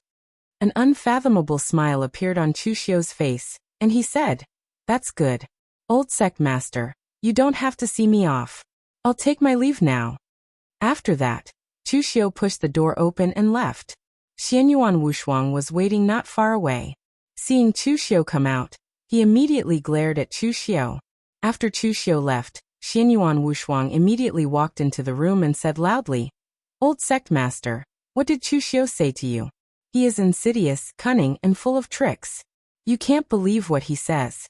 Speaker 1: An unfathomable smile appeared on Chu Xiu's face, and he said, "That's good. Old sect master, you don't have to see me off. I'll take my leave now." After that, Chu Xiu pushed the door open and left. Xianyuan Wushuang was waiting not far away. Seeing Chu Xiu come out, he immediately glared at Chu Xiu. After Chu Xiu left, Xianyuan Wushuang immediately walked into the room and said loudly, "Old sect master, what did Chu Xiu say to you? He is insidious, cunning, and full of tricks. You can't believe what he says."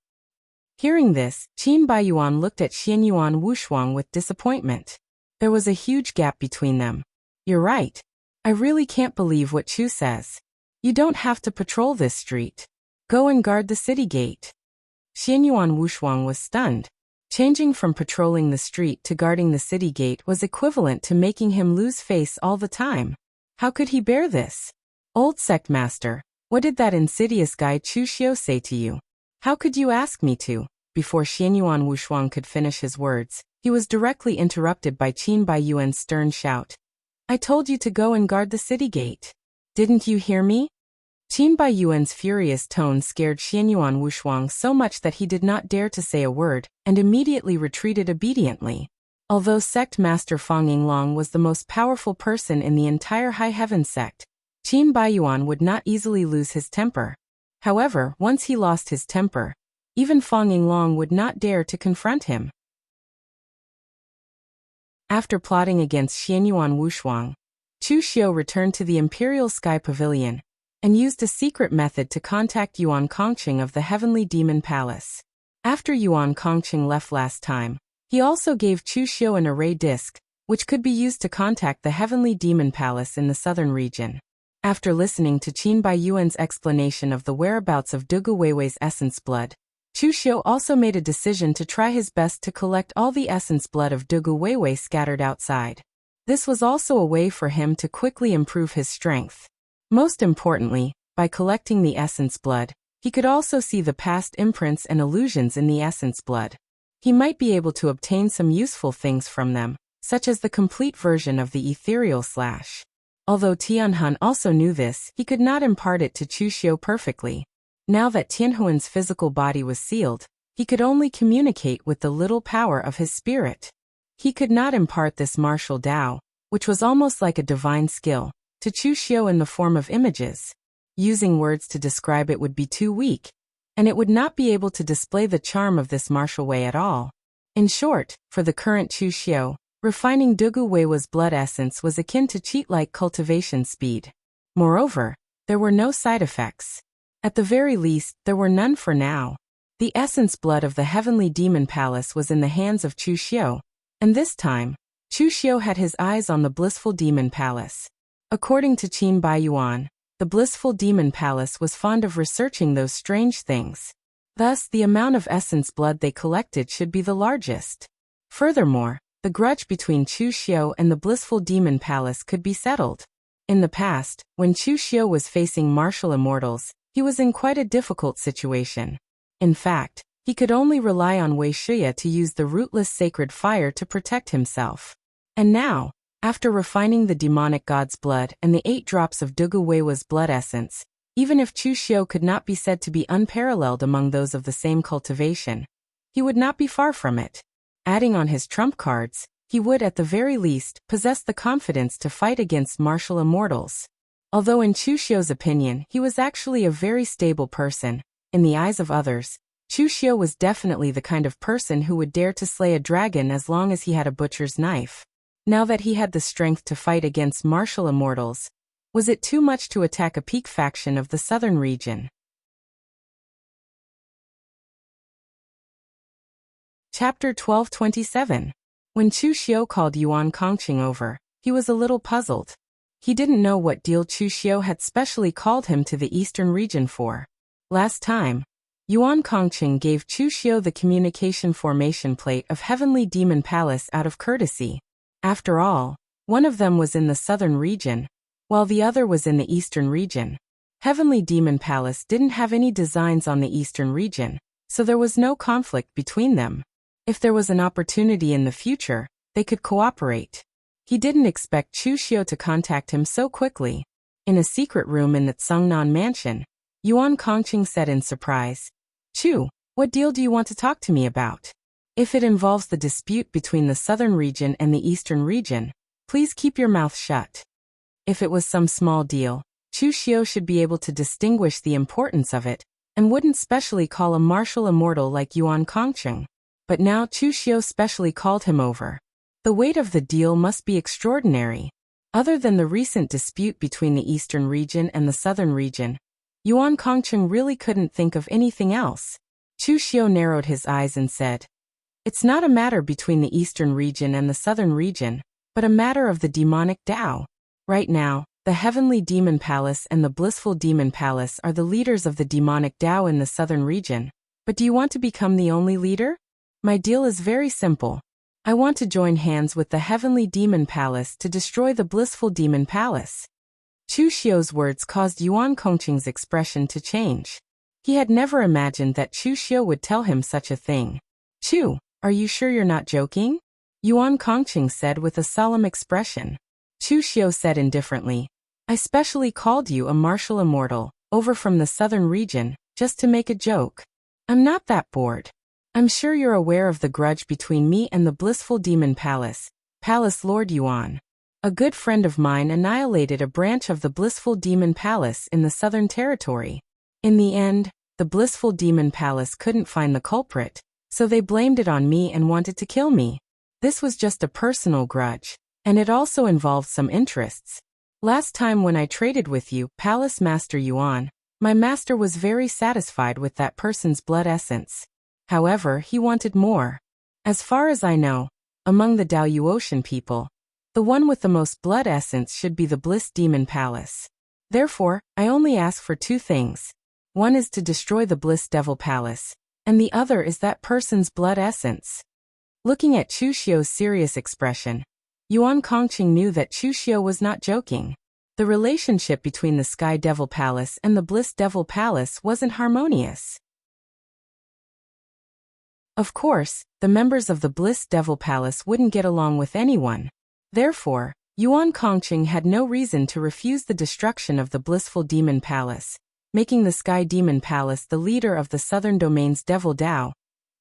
Speaker 1: Hearing this, Qin Baiyuan looked at Xianyuan Wushuang with disappointment. There was a huge gap between them. "You're right. I really can't believe what Chu says. You don't have to patrol this street. Go and guard the city gate." Xianyuan Wushuang was stunned. Changing from patrolling the street to guarding the city gate was equivalent to making him lose face all the time. How could he bear this? Old sect master, what did that insidious guy Chu Xiu say to you? How could you ask me to? Before Xianyuan Wushuang could finish his words, he was directly interrupted by Qin Baiyuan's stern shout. I told you to go and guard the city gate. Didn't you hear me? Qin Baiyuan's furious tone scared Xianyuan Wushuang so much that he did not dare to say a word, and immediately retreated obediently. Although sect master Fang Yinglong was the most powerful person in the entire High Heaven sect, Qin Baiyuan would not easily lose his temper. However, once he lost his temper, even Fang Yinglong would not dare to confront him. After plotting against Xianyuan Wushuang, Chu Xiu returned to the Imperial Sky Pavilion and used a secret method to contact Yuan Kongqing of the Heavenly Demon Palace. After Yuan Kongqing left last time, he also gave Chu Xiu an array disc, which could be used to contact the Heavenly Demon Palace in the southern region. After listening to Qin Baiyuan's explanation of the whereabouts of Dugu Weiwei's essence blood, Chu Xiu also made a decision to try his best to collect all the essence blood of Dugu Weiwei scattered outside. This was also a way for him to quickly improve his strength. Most importantly, by collecting the essence blood, he could also see the past imprints and illusions in the essence blood. He might be able to obtain some useful things from them, such as the complete version of the ethereal slash. Although Tianhun also knew this, he could not impart it to Chu Xiu perfectly. Now that Tianhuan's physical body was sealed, he could only communicate with the little power of his spirit. He could not impart this martial Tao, which was almost like a divine skill, to Chu Xiu in the form of images. Using words to describe it would be too weak, and it would not be able to display the charm of this martial way at all. In short, for the current Chu Xiu, refining Dugu Weiwa's blood essence was akin to cheat-like cultivation speed. Moreover, there were no side effects. At the very least, there were none for now. The essence blood of the Heavenly Demon Palace was in the hands of Chu Xiu, and this time, Chu Xiu had his eyes on the blissful Demon Palace. According to Qin Baiyuan, the blissful Demon Palace was fond of researching those strange things. Thus, the amount of essence blood they collected should be the largest. Furthermore, the grudge between Chu Xiu and the blissful Demon Palace could be settled. In the past, when Chu Xiu was facing martial immortals, he was in quite a difficult situation. In fact, he could only rely on Wei Shiya to use the rootless sacred fire to protect himself. And now, after refining the demonic god's blood and the 8 drops of Dugu Weiwa's blood essence, even if Chu Xiu could not be said to be unparalleled among those of the same cultivation, he would not be far from it. Adding on his trump cards, he would at the very least possess the confidence to fight against martial immortals. Although in Chu Xiu's opinion he was actually a very stable person, in the eyes of others, Chu Xiu was definitely the kind of person who would dare to slay a dragon as long as he had a butcher's knife. Now that he had the strength to fight against martial immortals, was it too much to attack a peak faction of the southern region? Chapter 1227. When Chu Xiu called Yuan Kongqing over, he was a little puzzled. He didn't know what deal Chu Xiu had specially called him to the eastern region for. Last time, Yuan Kongqing gave Chu Xiu the communication formation plate of Heavenly Demon Palace out of courtesy. After all, one of them was in the southern region, while the other was in the eastern region. Heavenly Demon Palace didn't have any designs on the eastern region, so there was no conflict between them. If there was an opportunity in the future, they could cooperate. He didn't expect Chu Xiu to contact him so quickly. In a secret room in the Tsungnan mansion, Yuan Kongqing said in surprise, "Chu, what deal do you want to talk to me about? If it involves the dispute between the southern region and the eastern region, please keep your mouth shut." If it was some small deal, Chu Xiu should be able to distinguish the importance of it, and wouldn't specially call a martial immortal like Yuan Kongqing. But now Chu Xiu specially called him over. The weight of the deal must be extraordinary. Other than the recent dispute between the eastern region and the southern region, Yuan Kongqing really couldn't think of anything else. Chu Xiu narrowed his eyes and said, "It's not a matter between the eastern region and the southern region, but a matter of the demonic Tao. Right now, the Heavenly Demon Palace and the Blissful Demon Palace are the leaders of the demonic Tao in the southern region. But do you want to become the only leader? My deal is very simple. I want to join hands with the heavenly demon palace to destroy the blissful demon palace. Chu Xiu's words caused Yuan Kongqing's expression to change. He had never imagined that Chu Xiu would tell him such a thing. Chu, are you sure you're not joking? Yuan Kongqing said with a solemn expression. Chu Xiu said indifferently, I specially called you a martial immortal, over from the southern region, just to make a joke. I'm not that bored. I'm sure you're aware of the grudge between me and the blissful demon palace, Palace Lord Yuan. A good friend of mine annihilated a branch of the blissful demon palace in the southern territory. In the end, the blissful demon palace couldn't find the culprit, so they blamed it on me and wanted to kill me. This was just a personal grudge, and it also involved some interests. Last time when I traded with you, Palace Master Yuan, my master was very satisfied with that person's blood essence. However, he wanted more. As far as I know, among the Daoyuotian people, the one with the most blood essence should be the Bliss Demon Palace. Therefore, I only ask for two things. One is to destroy the Bliss Devil Palace, and the other is that person's blood essence. Looking at Chu Xiu's serious expression, Yuan Kongqing knew that Chu Xiu was not joking. The relationship between the Sky Devil Palace and the Bliss Devil Palace wasn't harmonious. Of course, the members of the Bliss Devil Palace wouldn't get along with anyone. Therefore, Yuan Kongqing had no reason to refuse the destruction of the Blissful Demon Palace, making the Sky Demon Palace the leader of the Southern Domain's Devil Dao,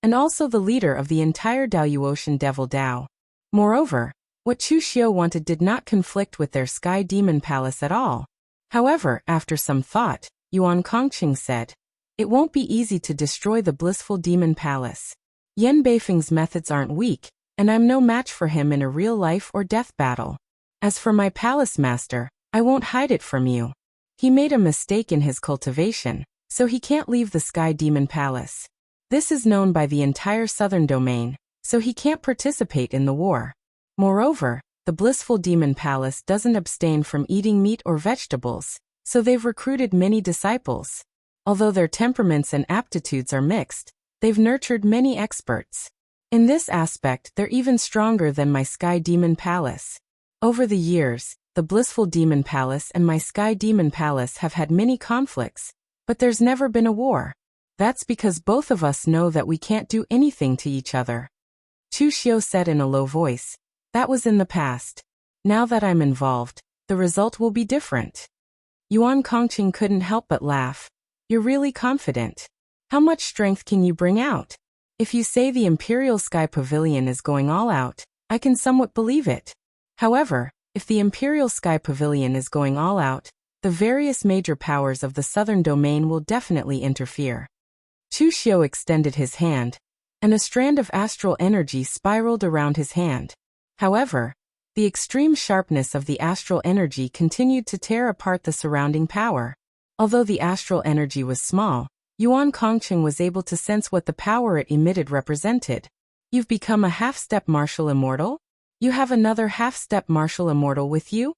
Speaker 1: and also the leader of the entire Daoyuotian Devil Dao. Moreover, what Chu Xiu wanted did not conflict with their Sky Demon Palace at all. However, after some thought, Yuan Kongqing said, it won't be easy to destroy the Blissful Demon Palace. Yan Beifeng's methods aren't weak, and I'm no match for him in a real life or death battle. As for my palace master, I won't hide it from you. He made a mistake in his cultivation, so he can't leave the Sky Demon Palace. This is known by the entire Southern Domain, so he can't participate in the war. Moreover, the Blissful Demon Palace doesn't abstain from eating meat or vegetables, so they've recruited many disciples. Although their temperaments and aptitudes are mixed, they've nurtured many experts. In this aspect, they're even stronger than my Sky Demon Palace. Over the years, the Blissful Demon Palace and my Sky Demon Palace have had many conflicts, but there's never been a war. That's because both of us know that we can't do anything to each other. Chu Xiu said in a low voice, that was in the past. Now that I'm involved, the result will be different. Yuan Kongqing couldn't help but laugh. You're really confident. How much strength can you bring out? If you say the Imperial Sky Pavilion is going all out, I can somewhat believe it. However, if the Imperial Sky Pavilion is going all out, the various major powers of the Southern Domain will definitely interfere. Chu Xiu extended his hand, and a strand of astral energy spiraled around his hand. However, the extreme sharpness of the astral energy continued to tear apart the surrounding power. Although the astral energy was small, Yuan Kongqing was able to sense what the power it emitted represented. You've become a half-step martial immortal? You have another half-step martial immortal with you?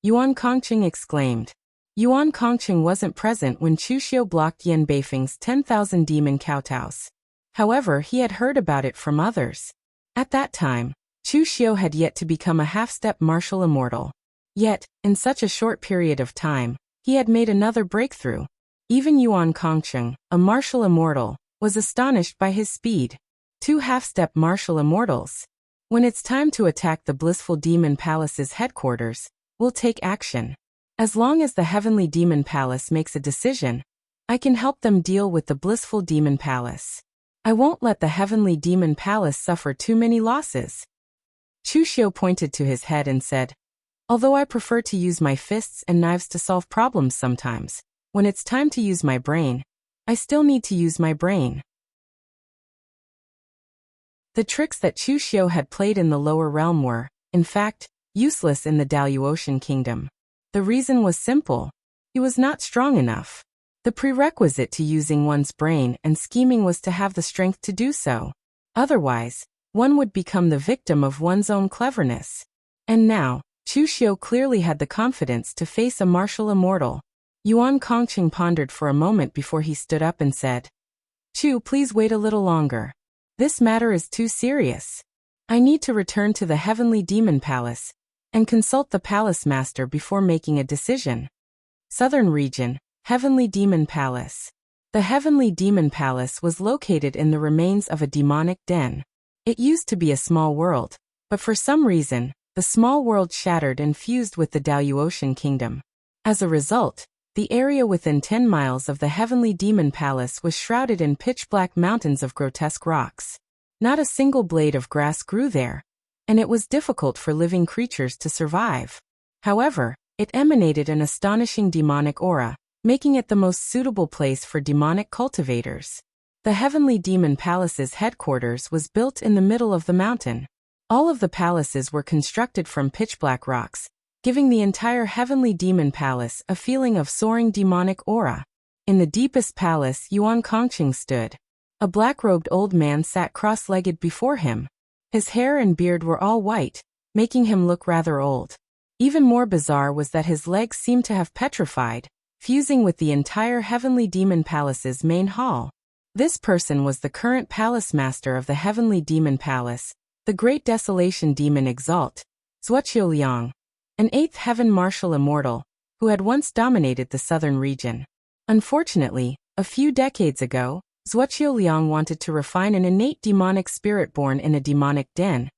Speaker 1: Yuan Kongqing exclaimed. Yuan Kongqing wasn't present when Chu Xiu blocked Yan Beifeng's 10,000 demon kowtows. However, he had heard about it from others. At that time, Chu Xiu had yet to become a half-step martial immortal. Yet, in such a short period of time, he had made another breakthrough. Even Yuan Kongqing, a martial immortal, was astonished by his speed. 2 half-step martial immortals. When it's time to attack the Blissful Demon Palace's headquarters, we'll take action. As long as the Heavenly Demon Palace makes a decision, I can help them deal with the Blissful Demon Palace. I won't let the Heavenly Demon Palace suffer too many losses. Chu Xiu pointed to his head and said, although I prefer to use my fists and knives to solve problems sometimes, when it's time to use my brain, I still need to use my brain. The tricks that Chu Xiu had played in the lower realm were, in fact, useless in the Daoyuotian kingdom. The reason was simple. He was not strong enough. The prerequisite to using one's brain and scheming was to have the strength to do so. Otherwise, one would become the victim of one's own cleverness. And now, Chu Xiu clearly had the confidence to face a martial immortal. Yuan Kongqing pondered for a moment before he stood up and said, Chu, please wait a little longer. This matter is too serious. I need to return to the Heavenly Demon Palace and consult the Palace Master before making a decision. Southern Region, Heavenly Demon Palace. The Heavenly Demon Palace was located in the remains of a demonic den. It used to be a small world, but for some reason, the small world shattered and fused with the Daluotian Kingdom. As a result, the area within 10 miles of the Heavenly Demon Palace was shrouded in pitch-black mountains of grotesque rocks. Not a single blade of grass grew there, and it was difficult for living creatures to survive. However, it emanated an astonishing demonic aura, making it the most suitable place for demonic cultivators. The Heavenly Demon Palace's headquarters was built in the middle of the mountain. All of the palaces were constructed from pitch-black rocks, giving the entire Heavenly Demon Palace a feeling of soaring demonic aura. In the deepest palace, Yuan Kongqing stood. A black-robed old man sat cross-legged before him. His hair and beard were all white, making him look rather old. Even more bizarre was that his legs seemed to have petrified, fusing with the entire Heavenly Demon Palace's main hall. This person was the current Palace Master of the Heavenly Demon Palace, the Great Desolation Demon Exalt, Zhuoqiu Liang, an 8th Heaven Martial Immortal, who had once dominated the southern region. Unfortunately, a few decades ago, Zhuoqiu Liang wanted to refine an innate demonic spirit born in a demonic den,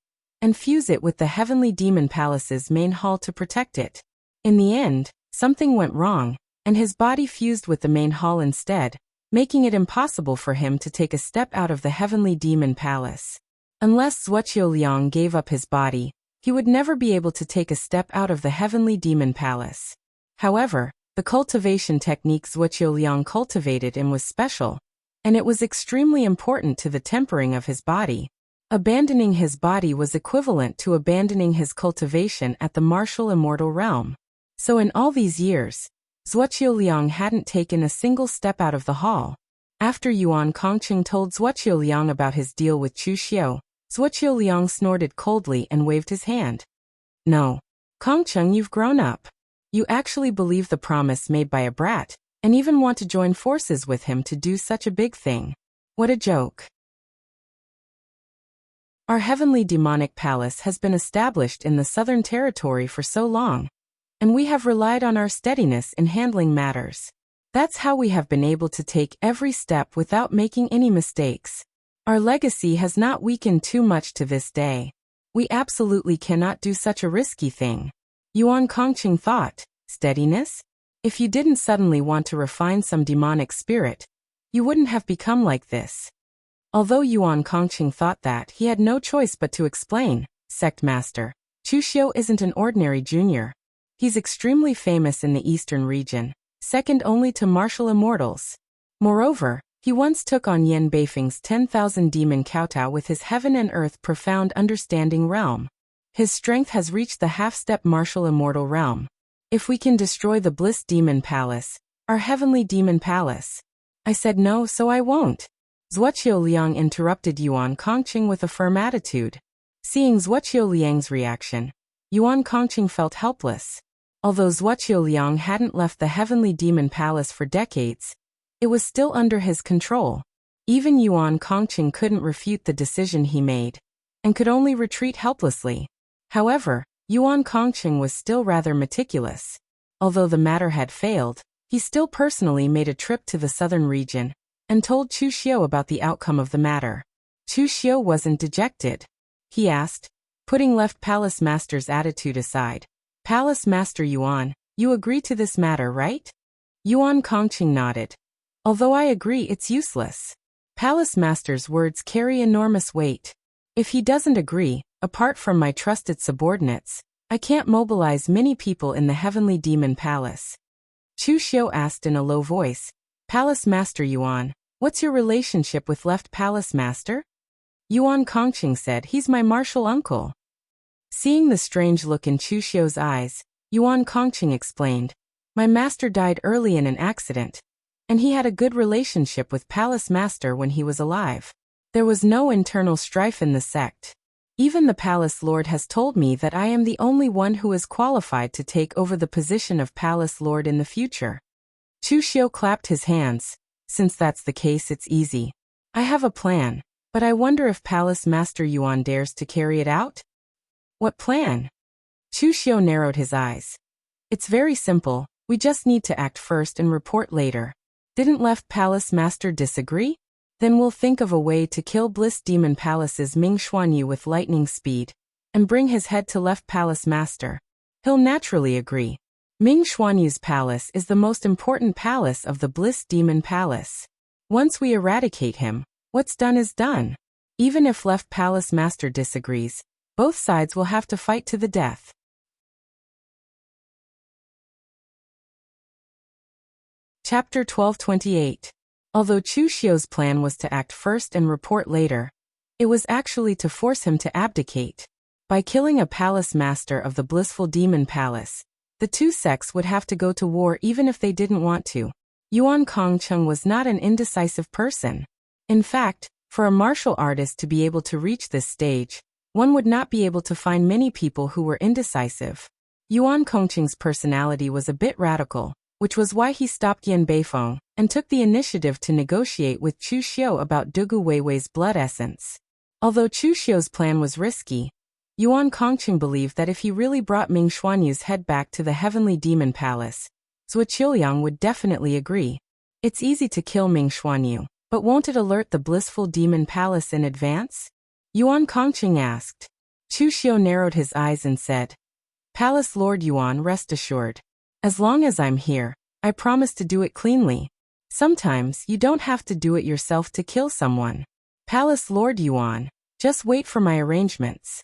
Speaker 1: and fuse it with the Heavenly Demon Palace's main hall to protect it. In the end, something went wrong, and his body fused with the main hall instead, making it impossible for him to take a step out of the Heavenly Demon Palace. Unless Zhuoqiu Liang gave up his body, he would never be able to take a step out of the Heavenly Demon Palace. However, the cultivation technique Zhuoqiu Liang cultivated in was special, and it was extremely important to the tempering of his body. Abandoning his body was equivalent to abandoning his cultivation at the martial immortal realm. So in all these years, Zhuoqiu Liang hadn't taken a single step out of the hall. After Yuan Kongqing told Zhuoqiu Liang about his deal with Chu Xiu, Zhuoqiu Liang snorted coldly and waved his hand. No. Kongqing, you've grown up. You actually believe the promise made by a brat, and even want to join forces with him to do such a big thing. What a joke. Our Heavenly Demonic Palace has been established in the Southern Territory for so long, and we have relied on our steadiness in handling matters. That's how we have been able to take every step without making any mistakes. Our legacy has not weakened too much to this day. We absolutely cannot do such a risky thing. Yuan Kongqing thought, steadiness? If you didn't suddenly want to refine some demonic spirit, you wouldn't have become like this. Although Yuan Kongqing thought that, he had no choice but to explain, Sect Master, Chu Xiu isn't an ordinary junior. He's extremely famous in the eastern region, second only to martial immortals. Moreover, he once took on Yan Beifeng's 10,000 demon kowtow with his heaven and earth profound understanding realm. His strength has reached the half-step martial immortal realm. If we can destroy the Bliss Demon Palace, our Heavenly Demon Palace. I said no, so I won't. Zhuoqiu Liang interrupted Yuan Kongqing with a firm attitude. Seeing Zhuoqiu Liang's reaction, Yuan Kongqing felt helpless. Although Zhuoqiu Liang hadn't left the Heavenly Demon Palace for decades, it was still under his control. Even Yuan Kongqing couldn't refute the decision he made, and could only retreat helplessly. However, Yuan Kongqing was still rather meticulous. Although the matter had failed, he still personally made a trip to the southern region, and told Chu Xiu about the outcome of the matter. Chu Xiu wasn't dejected. He asked, putting left Palace Master's attitude aside, Palace Master Yuan, you agree to this matter, right? Yuan Kongqing nodded. Although I agree, it's useless. Palace Master's words carry enormous weight. If he doesn't agree, apart from my trusted subordinates, I can't mobilize many people in the Heavenly Demon Palace. Chu Xiu asked in a low voice, Palace Master Yuan, what's your relationship with left Palace Master? Yuan Kongqing said, he's my martial uncle. Seeing the strange look in Chu Xiu's eyes, Yuan Kongqing explained, my master died early in an accident, and he had a good relationship with Palace Master when he was alive. There was no internal strife in the sect. Even the Palace Lord has told me that I am the only one who is qualified to take over the position of Palace Lord in the future. Chu Xiu clapped his hands. Since that's the case, it's easy. I have a plan. But I wonder if Palace Master Yuan dares to carry it out? What plan? Chu Xiu narrowed his eyes. It's very simple, we just need to act first and report later. Didn't Left Palace Master disagree? Then we'll think of a way to kill Bliss Demon Palace's Ming Xuanyu with lightning speed, and bring his head to Left Palace Master. He'll naturally agree. Ming Xuanyu's palace is the most important palace of the Bliss Demon Palace. Once we eradicate him, what's done is done. Even if Left Palace Master disagrees, both sides will have to fight to the death. Chapter 1228. Although Chu Xiu's plan was to act first and report later, it was actually to force him to abdicate. By killing a palace master of the blissful demon palace, the two sects would have to go to war even if they didn't want to. Yuan Kongcheng was not an indecisive person. In fact, for a martial artist to be able to reach this stage, one would not be able to find many people who were indecisive. Yuan Kongcheng's personality was a bit radical, which was why he stopped Yan Beifeng and took the initiative to negotiate with Chu Xiu about Dugu Weiwei's blood essence. Although Chu Xiu's plan was risky, Yuan Kongcheng believed that if he really brought Ming Xuanyu's head back to the heavenly demon palace, Zhuo Qiuliang would definitely agree. It's easy to kill Ming Xuanyu, but won't it alert the blissful demon palace in advance? Yuan Kongcheng asked. Chu Xiu narrowed his eyes and said, Palace Lord Yuan, rest assured. As long as I'm here, I promise to do it cleanly. Sometimes you don't have to do it yourself to kill someone. Palace Lord Yuan, just wait for my arrangements.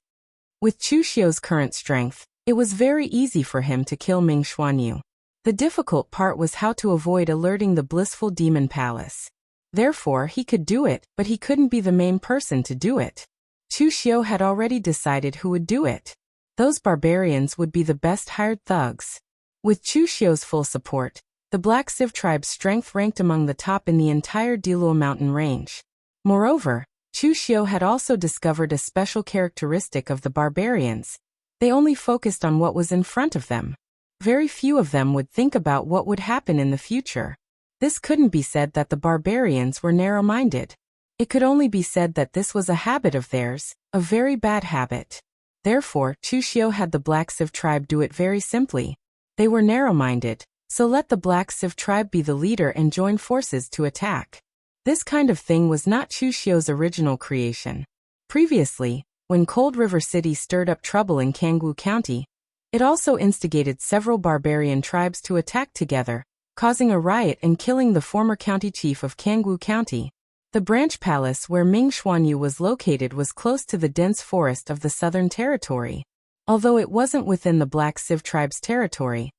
Speaker 1: With Chu Xiu's current strength, it was very easy for him to kill Ming Xuanyu. The difficult part was how to avoid alerting the blissful demon palace. Therefore, he could do it, but he couldn't be the main person to do it. Chu Xiu had already decided who would do it. Those barbarians would be the best hired thugs. With Chu Xiu's full support, the Black Civ tribe's strength ranked among the top in the entire Diluo mountain range. Moreover, Chu Xiu had also discovered a special characteristic of the barbarians. They only focused on what was in front of them. Very few of them would think about what would happen in the future. This couldn't be said that the barbarians were narrow-minded. It could only be said that this was a habit of theirs, a very bad habit. Therefore, Chu Xiu had the Black Civ tribe do it very simply. They were narrow-minded, so let the Black Civ tribe be the leader and join forces to attack. This kind of thing was not Chu Xiu's original creation. Previously, when Cold River City stirred up trouble in Kangwu County, it also instigated several barbarian tribes to attack together, causing a riot and killing the former county chief of Kangwu County. The branch palace where Ming Xuanyu was located was close to the dense forest of the Southern Territory. Although it wasn't within the Black Civ tribe's territory,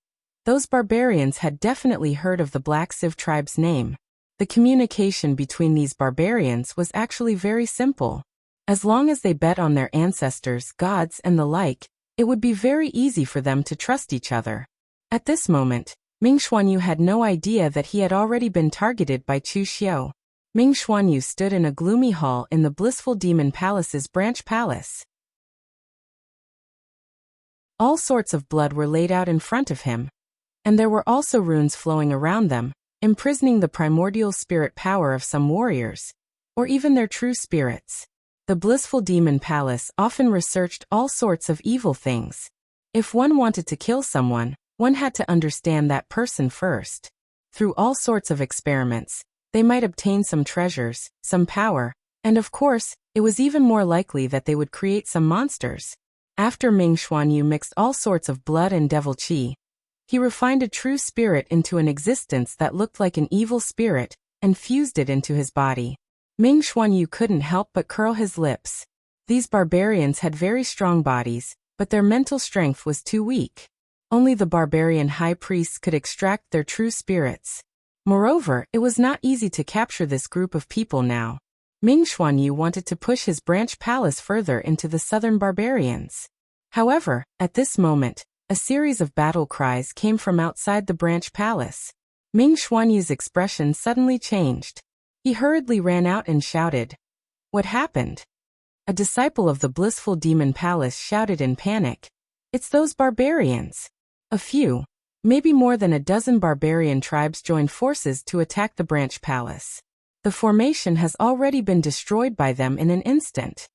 Speaker 1: those barbarians had definitely heard of the Black Civ tribe's name. The communication between these barbarians was actually very simple. As long as they bet on their ancestors, gods, and the like, it would be very easy for them to trust each other. At this moment, Ming Xuanyu had no idea that he had already been targeted by Chu Xiu. Ming Xuanyu stood in a gloomy hall in the blissful demon palace's branch palace. All sorts of blood were laid out in front of him, and there were also runes flowing around them, imprisoning the primordial spirit power of some warriors, or even their true spirits. The blissful demon palace often researched all sorts of evil things. If one wanted to kill someone, one had to understand that person first. Through all sorts of experiments, they might obtain some treasures, some power, and of course, it was even more likely that they would create some monsters. After Ming Xuanyu mixed all sorts of blood and devil qi, he refined a true spirit into an existence that looked like an evil spirit, and fused it into his body. Ming Xuanyu couldn't help but curl his lips. These barbarians had very strong bodies, but their mental strength was too weak. Only the barbarian high priests could extract their true spirits. Moreover, it was not easy to capture this group of people now. Ming Xuanyu wanted to push his branch palace further into the southern barbarians. However, at this moment, a series of battle cries came from outside the branch palace. Ming Xuanyu's expression suddenly changed. He hurriedly ran out and shouted, "What happened?" A disciple of the blissful demon palace shouted in panic, "It's those barbarians." A few, maybe more than a dozen barbarian tribes joined forces to attack the branch palace. The formation has already been destroyed by them in an instant.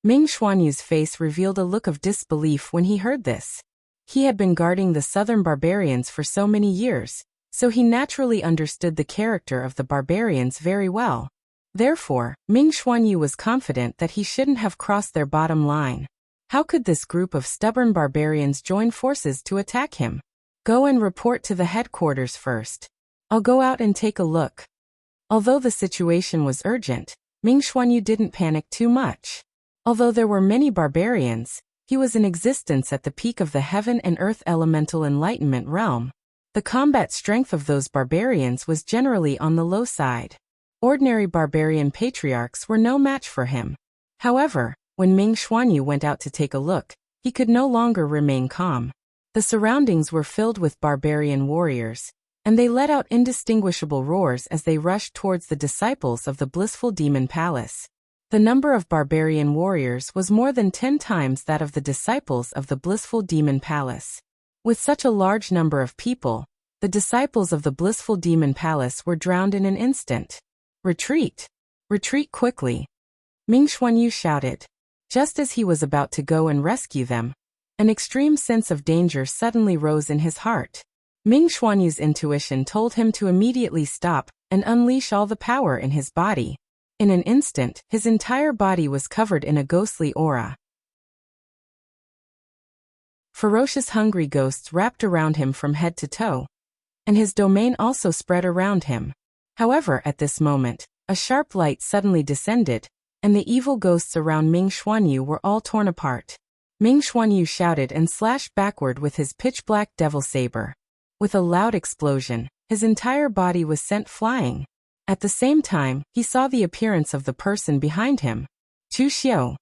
Speaker 1: Ming Xuanyu's face revealed a look of disbelief when he heard this. He had been guarding the southern barbarians for so many years, so he naturally understood the character of the barbarians very well. Therefore, Ming Xuanyu was confident that he shouldn't have crossed their bottom line. How could this group of stubborn barbarians join forces to attack him? Go and report to the headquarters first. I'll go out and take a look. Although the situation was urgent, Ming Xuanyu didn't panic too much. Although there were many barbarians, he was in existence at the peak of the heaven and earth elemental enlightenment realm. The combat strength of those barbarians was generally on the low side. Ordinary barbarian patriarchs were no match for him. However, when Ming Xuanyu went out to take a look, he could no longer remain calm. The surroundings were filled with barbarian warriors, and they let out indistinguishable roars as they rushed towards the disciples of the blissful demon palace. The number of barbarian warriors was more than 10 times that of the disciples of the blissful demon palace. With such a large number of people, the disciples of the blissful demon palace were drowned in an instant. Retreat! Retreat quickly! Ming Xuanyu shouted. Just as he was about to go and rescue them, an extreme sense of danger suddenly rose in his heart. Ming Xuanyu's intuition told him to immediately stop and unleash all the power in his body. In an instant, his entire body was covered in a ghostly aura. Ferocious hungry ghosts wrapped around him from head to toe, and his domain also spread around him. However, at this moment, a sharp light suddenly descended, and the evil ghosts around Ming Xuanyu were all torn apart. Ming Xuanyu shouted and slashed backward with his pitch-black devil saber. With a loud explosion, his entire body was sent flying. At the same time, he saw the appearance of the person behind him. Chu Xiu.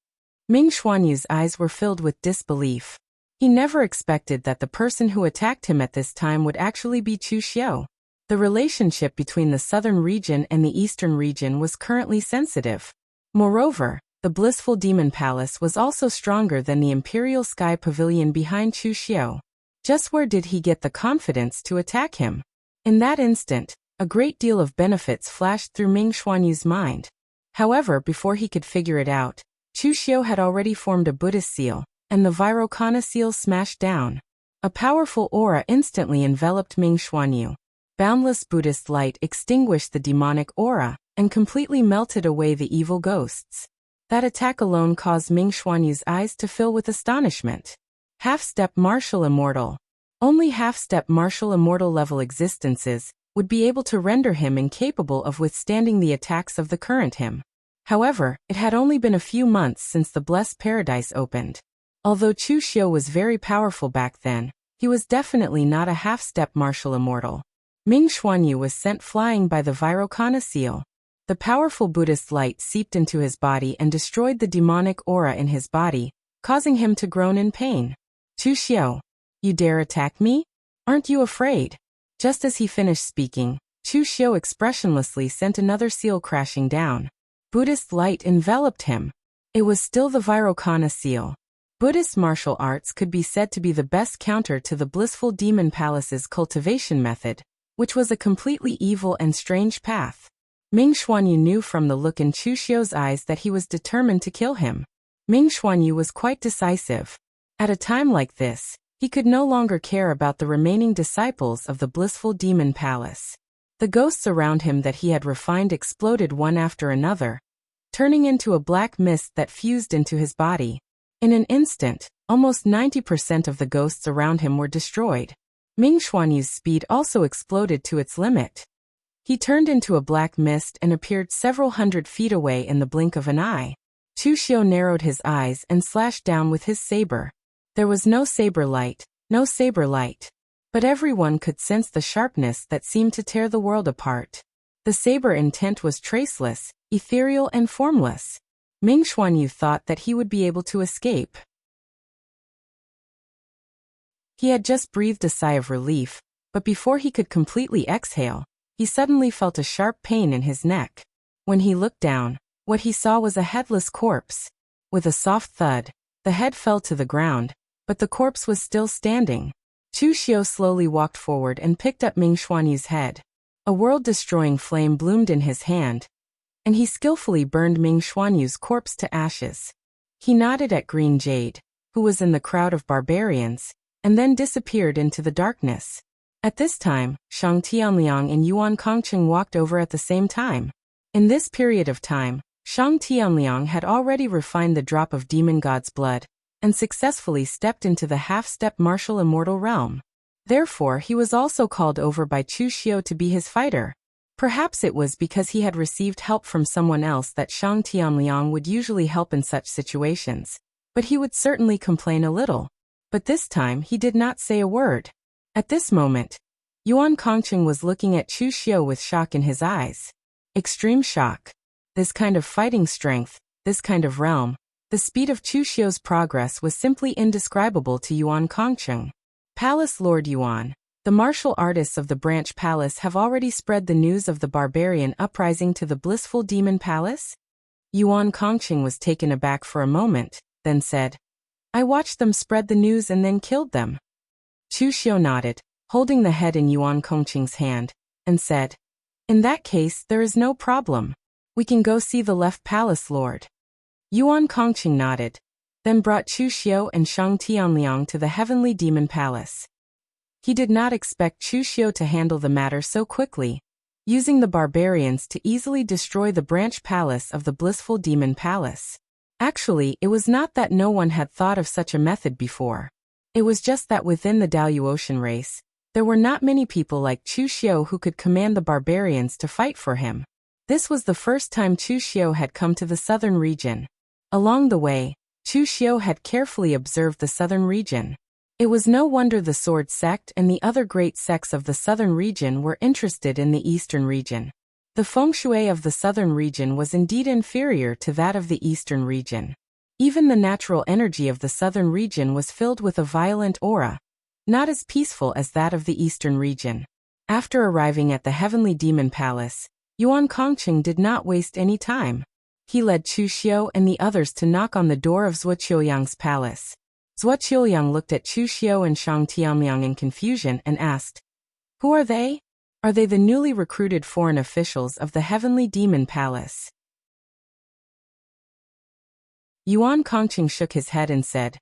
Speaker 1: Ming Xuanyu's eyes were filled with disbelief. He never expected that the person who attacked him at this time would actually be Chu Xiu. The relationship between the southern region and the eastern region was currently sensitive. Moreover, the blissful demon palace was also stronger than the imperial sky pavilion behind Chu Xiu. Just where did he get the confidence to attack him? In that instant, a great deal of benefits flashed through Ming Xuanyu's mind. However, before he could figure it out, Chu Xiu had already formed a Buddhist seal, and the Vairocana seal smashed down. A powerful aura instantly enveloped Ming Xuanyu. Boundless Buddhist light extinguished the demonic aura and completely melted away the evil ghosts. That attack alone caused Ming Xuanyu's eyes to fill with astonishment. Half-step martial immortal. Only half-step martial immortal level existences would be able to render him incapable of withstanding the attacks of the current him. However, it had only been a few months since the blessed paradise opened. Although Chu Xiu was very powerful back then, he was definitely not a half-step martial immortal. Ming Xuanyu was sent flying by the Vairocana seal. The powerful Buddhist light seeped into his body and destroyed the demonic aura in his body, causing him to groan in pain. Chu Xiu, you dare attack me? Aren't you afraid? Just as he finished speaking, Chu Xiu expressionlessly sent another seal crashing down. Buddhist light enveloped him. It was still the Vairocana seal. Buddhist martial arts could be said to be the best counter to the blissful demon palace's cultivation method, which was a completely evil and strange path. Ming Xuanyu knew from the look in Chu Xiu's eyes that he was determined to kill him. Ming Xuanyu was quite decisive. At a time like this, he could no longer care about the remaining disciples of the blissful demon palace. The ghosts around him that he had refined exploded one after another, turning into a black mist that fused into his body. In an instant, almost 90% of the ghosts around him were destroyed. Ming Xuanyu's speed also exploded to its limit. He turned into a black mist and appeared several hundred feet away in the blink of an eye. Chu Xiu narrowed his eyes and slashed down with his saber. There was no saber light, but everyone could sense the sharpness that seemed to tear the world apart. The saber intent was traceless, ethereal and formless. Ming Xuanyu thought that he would be able to escape. He had just breathed a sigh of relief, but before he could completely exhale, he suddenly felt a sharp pain in his neck. When he looked down, what he saw was a headless corpse. With a soft thud, the head fell to the ground, but the corpse was still standing. Chu Xiu slowly walked forward and picked up Ming Xuanyu's head. A world-destroying flame bloomed in his hand, and he skillfully burned Ming Xuanyu's corpse to ashes. He nodded at Green Jade, who was in the crowd of barbarians, and then disappeared into the darkness. At this time, Shang Tianliang and Yuan Kongqing walked over at the same time. In this period of time, Shang Tianliang had already refined the drop of demon god's blood, and successfully stepped into the half-step martial immortal realm. Therefore, he was also called over by Chu Xiu to be his fighter. Perhaps it was because he had received help from someone else that Shang Tianliang would usually help in such situations, but he would certainly complain a little. But this time he did not say a word. At this moment, Yuan Kongqing was looking at Chu Xiu with shock in his eyes. Extreme shock. This kind of fighting strength, this kind of realm, the speed of Chu Xiu's progress was simply indescribable to Yuan Kongqing. Palace Lord Yuan, the martial artists of the Branch Palace have already spread the news of the barbarian uprising to the blissful demon palace? Yuan Kongqing was taken aback for a moment, then said, I watched them spread the news and then killed them. Chu Xiu nodded, holding the head in Yuan Kongqing's hand, and said, In that case, there is no problem. We can go see the left palace lord. Yuan Kongqing nodded, then brought Chu Xiu and Shang Tianliang to the heavenly demon palace. He did not expect Chu Xiu to handle the matter so quickly, using the barbarians to easily destroy the branch palace of the blissful demon palace. Actually, it was not that no one had thought of such a method before. It was just that within the Daluotian race, there were not many people like Chu Xiu who could command the barbarians to fight for him. This was the first time Chu Xiu had come to the southern region. Along the way, Chu Xiu had carefully observed the southern region. It was no wonder the Sword Sect and the other great sects of the southern region were interested in the eastern region. The feng shui of the southern region was indeed inferior to that of the eastern region. Even the natural energy of the southern region was filled with a violent aura, not as peaceful as that of the eastern region. After arriving at the heavenly demon palace, Yuan Kongqing did not waste any time. He led Chu Xiu and the others to knock on the door of Zhuo Qiuyang's palace. Zhuo Qiuyang looked at Chu Xiu and Shang Tianliang in confusion and asked, Who are they? Are they the newly recruited foreign officials of the heavenly demon palace? Yuan Kongqing shook his head and said,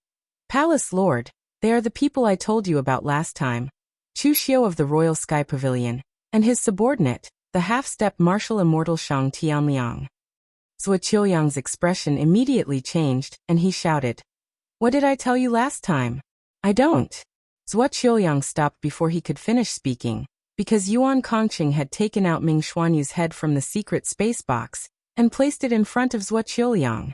Speaker 1: Palace Lord, they are the people I told you about last time, Chu Xiu of the Royal Sky Pavilion, and his subordinate, the half-step martial immortal Shang Tianliang. Zhuo Qiuyang's expression immediately changed, and he shouted, What did I tell you last time? I don't. Zhuo Qiuyang stopped before he could finish speaking, because Yuan Kongqing had taken out Ming Xuanyu's head from the secret space box and placed it in front of Zhuo Qiuyang.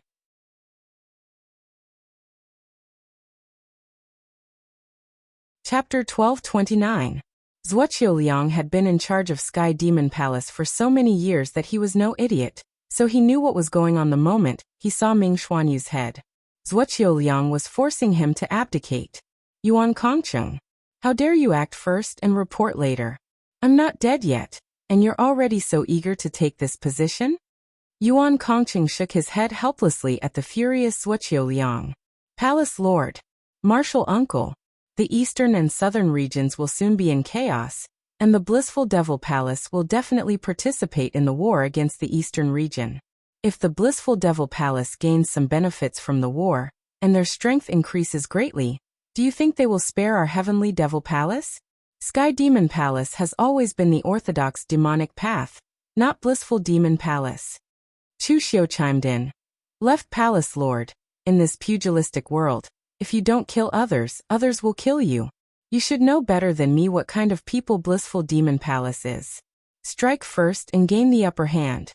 Speaker 1: Chapter 1229. Zhuo Qiuyang had been in charge of Sky Demon Palace for so many years that he was no idiot, so he knew what was going on the moment he saw Ming Xuanyu's head. Zhuo Qiuyang was forcing him to abdicate. Yuan Kongqing, how dare you act first and report later? I'm not dead yet, and you're already so eager to take this position? Yuan Kongqing shook his head helplessly at the furious Zhuo Qiuyang. Palace Lord, Martial Uncle, the eastern and southern regions will soon be in chaos, and the blissful Devil Palace will definitely participate in the war against the eastern region. If the blissful Devil Palace gains some benefits from the war, and their strength increases greatly, do you think they will spare our heavenly Devil Palace? Sky Demon Palace has always been the orthodox demonic path, not blissful Demon Palace. Chu Xiu chimed in. Left Palace Lord, in this pugilistic world, if you don't kill others, others will kill you. You should know better than me what kind of people blissful Demon Palace is. Strike first and gain the upper hand.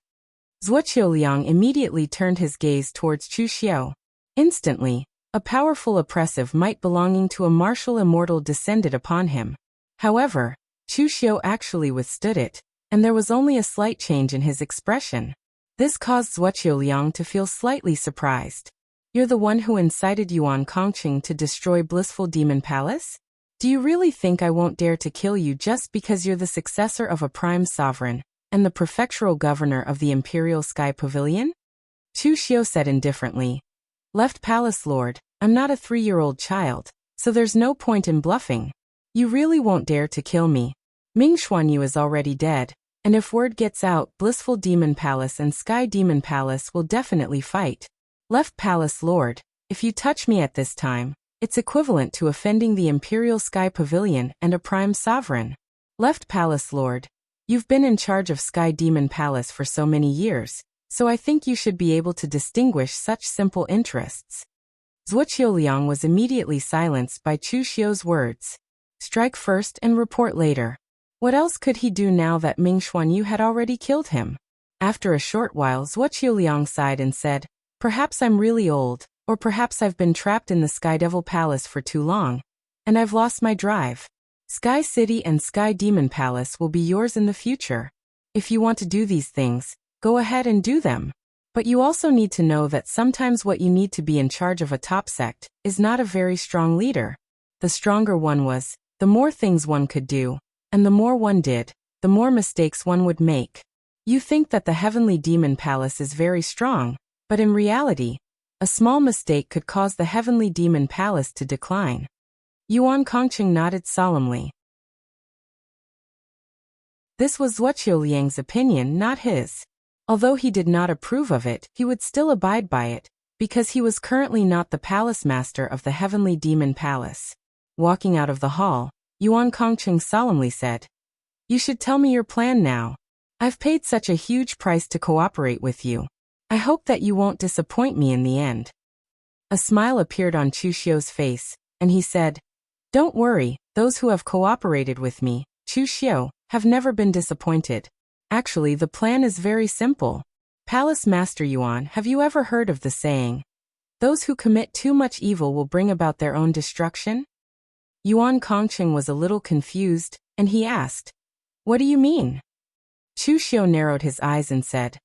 Speaker 1: Zhuo Qiuyang immediately turned his gaze towards Chu Xiu. Instantly, a powerful oppressive might belonging to a martial immortal descended upon him. However, Chu Xiu actually withstood it, and there was only a slight change in his expression. This caused Zhuo Qiuyang to feel slightly surprised. You're the one who incited Yuan Kongqing to destroy blissful Demon Palace? Do you really think I won't dare to kill you just because you're the successor of a prime sovereign and the prefectural governor of the Imperial Sky Pavilion? Chu Xiu said indifferently. Left Palace Lord, I'm not a 3-year-old child, so there's no point in bluffing. You really won't dare to kill me. Ming Xuanyu is already dead, And if word gets out, Blissful Demon Palace and Sky Demon Palace will definitely fight. Left Palace Lord, if you touch me at this time, it's equivalent to offending the Imperial Sky Pavilion and a Prime Sovereign. Left Palace Lord, you've been in charge of Sky Demon Palace for so many years, so I think you should be able to distinguish such simple interests. Zhuo Qiuliang was immediately silenced by Chu Xiu's words. Strike first and report later. What else could he do now that Ming Xuanyu had already killed him? After a short while, Zhuo Qiuliang sighed and said, perhaps I'm really old, or perhaps I've been trapped in the Sky Devil Palace for too long, and I've lost my drive. Sky City and Sky Demon Palace will be yours in the future. If you want to do these things, go ahead and do them. But you also need to know that sometimes what you need to be in charge of a top sect is not a very strong leader. The stronger one was, the more things one could do, and the more one did, the more mistakes one would make. You think that the Heavenly Demon Palace is very strong, but in reality, a small mistake could cause the Heavenly Demon Palace to decline. Yuan Kongqing nodded solemnly. This was Zhuo Qiuliang's opinion, not his. Although he did not approve of it, he would still abide by it, because he was currently not the palace master of the Heavenly Demon Palace. Walking out of the hall, Yuan Kongqing solemnly said, you should tell me your plan now. I've paid such a huge price to cooperate with you. I hope that you won't disappoint me in the end. A smile appeared on Chu Xiu's face, and he said, don't worry, those who have cooperated with me, Chu Xiu, have never been disappointed. Actually, the plan is very simple. Palace Master Yuan, have you ever heard of the saying, those who commit too much evil will bring about their own destruction? Yuan Kongqing was a little confused, and he asked, what do you mean? Chu Xiu narrowed his eyes and said,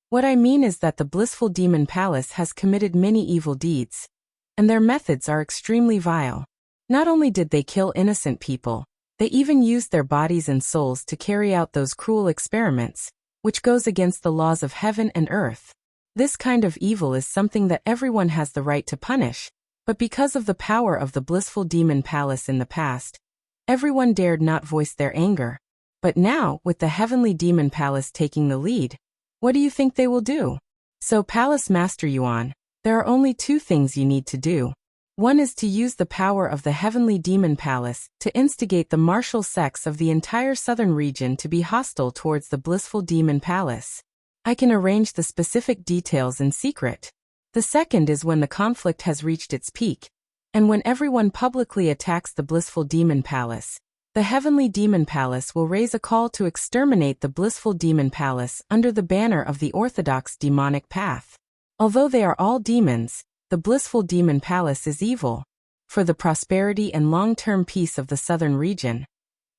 Speaker 1: what I mean is that the Blissful Demon Palace has committed many evil deeds, and their methods are extremely vile. Not only did they kill innocent people, they even used their bodies and souls to carry out those cruel experiments, which goes against the laws of heaven and earth. This kind of evil is something that everyone has the right to punish, but because of the power of the Blissful Demon Palace in the past, everyone dared not voice their anger. But now, with the Heavenly Demon Palace taking the lead, what do you think they will do? So Palace Master Yuan, there are only two things you need to do. One is to use the power of the Heavenly Demon Palace to instigate the martial sects of the entire southern region to be hostile towards the Blissful Demon Palace. I can arrange the specific details in secret. The second is when the conflict has reached its peak, and when everyone publicly attacks the Blissful Demon Palace, the Heavenly Demon Palace will raise a call to exterminate the Blissful Demon Palace under the banner of the orthodox demonic path. Although they are all demons, the Blissful Demon Palace is evil. For the prosperity and long-term peace of the southern region,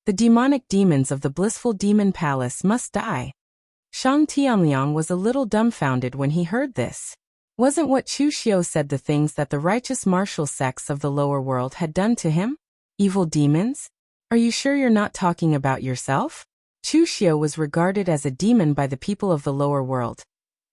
Speaker 1: the demonic demons of the Blissful Demon Palace must die. Shang Tianliang was a little dumbfounded when he heard this. Wasn't what Chu Xiu said the things that the righteous martial sects of the lower world had done to him? Evil demons? Are you sure you're not talking about yourself? Chu Xiu was regarded as a demon by the people of the lower world,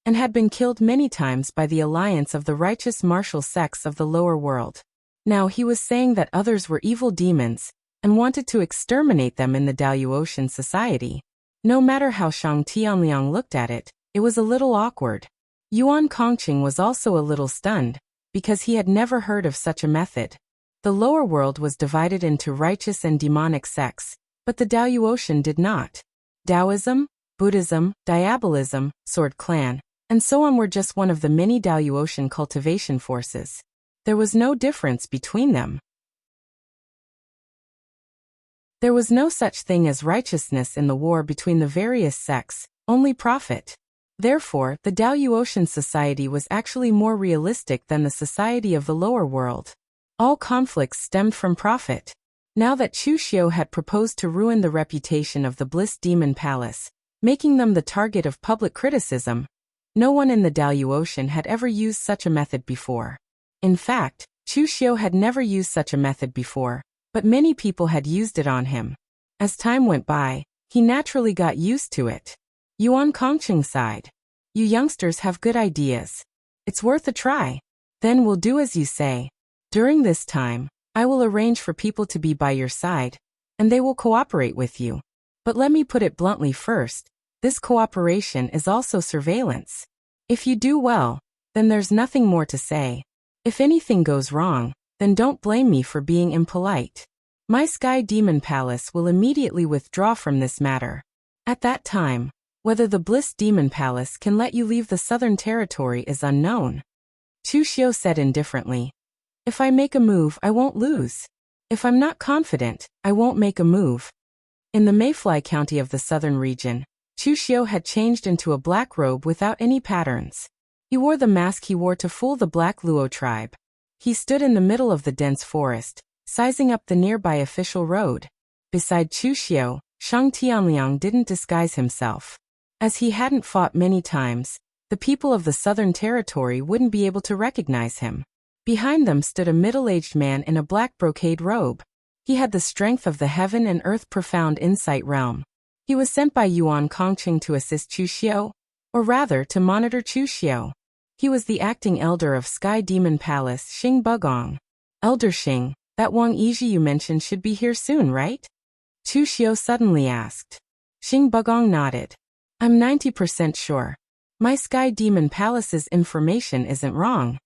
Speaker 1: and had been killed many times by the alliance of the righteous martial sects of the lower world. Now he was saying that others were evil demons, and wanted to exterminate them in the Daluotian society. No matter how Shang Tianliang looked at it, it was a little awkward. Yuan Kongqing was also a little stunned, because he had never heard of such a method. The lower world was divided into righteous and demonic sects, but the Daluotian did not. Taoism, Buddhism, Diabolism, Sword Clan, and so on were just one of the many Daluotian cultivation forces. There was no difference between them. There was no such thing as righteousness in the war between the various sects, only profit. Therefore, the Daluotian society was actually more realistic than the society of the lower world. All conflicts stemmed from profit. Now that Chu Xiu had proposed to ruin the reputation of the Bliss Demon Palace, making them the target of public criticism, no one in the Daluotian had ever used such a method before. In fact, Chu Xiu had never used such a method before, but many people had used it on him. As time went by, he naturally got used to it. Yuan Kongqing sighed. You youngsters have good ideas. It's worth a try. Then we'll do as you say. During this time, I will arrange for people to be by your side, and they will cooperate with you. But let me put it bluntly first, This cooperation is also surveillance. If you do well, then there's nothing more to say. If anything goes wrong, then don't blame me for being impolite. My Sky Demon Palace will immediately withdraw from this matter. At that time, whether the Bliss Demon Palace can let you leave the Southern Territory is unknown. Chu Xiu said indifferently. If I make a move, I won't lose. If I'm not confident, I won't make a move. In the Mayfly County of the southern region, Chu Xiu had changed into a black robe without any patterns. He wore the mask he wore to fool the Black Luo tribe. He stood in the middle of the dense forest, sizing up the nearby official road. Beside Chu Xiu, Shang Tianliang didn't disguise himself. As he hadn't fought many times, the people of the Southern Territory wouldn't be able to recognize him. Behind them stood a middle-aged man in a black brocade robe. He had the strength of the heaven and earth profound insight realm. He was sent by Yuan Kongqing to assist Chu Xiu, or rather to monitor Chu Xiu. He was the acting elder of Sky Demon Palace, Xing Bugong. Elder Xing, that Wang Yizhi you mentioned should be here soon, right? Chu Xiu suddenly asked. Xing Bugong nodded. I'm 90% sure. My Sky Demon Palace's information isn't wrong.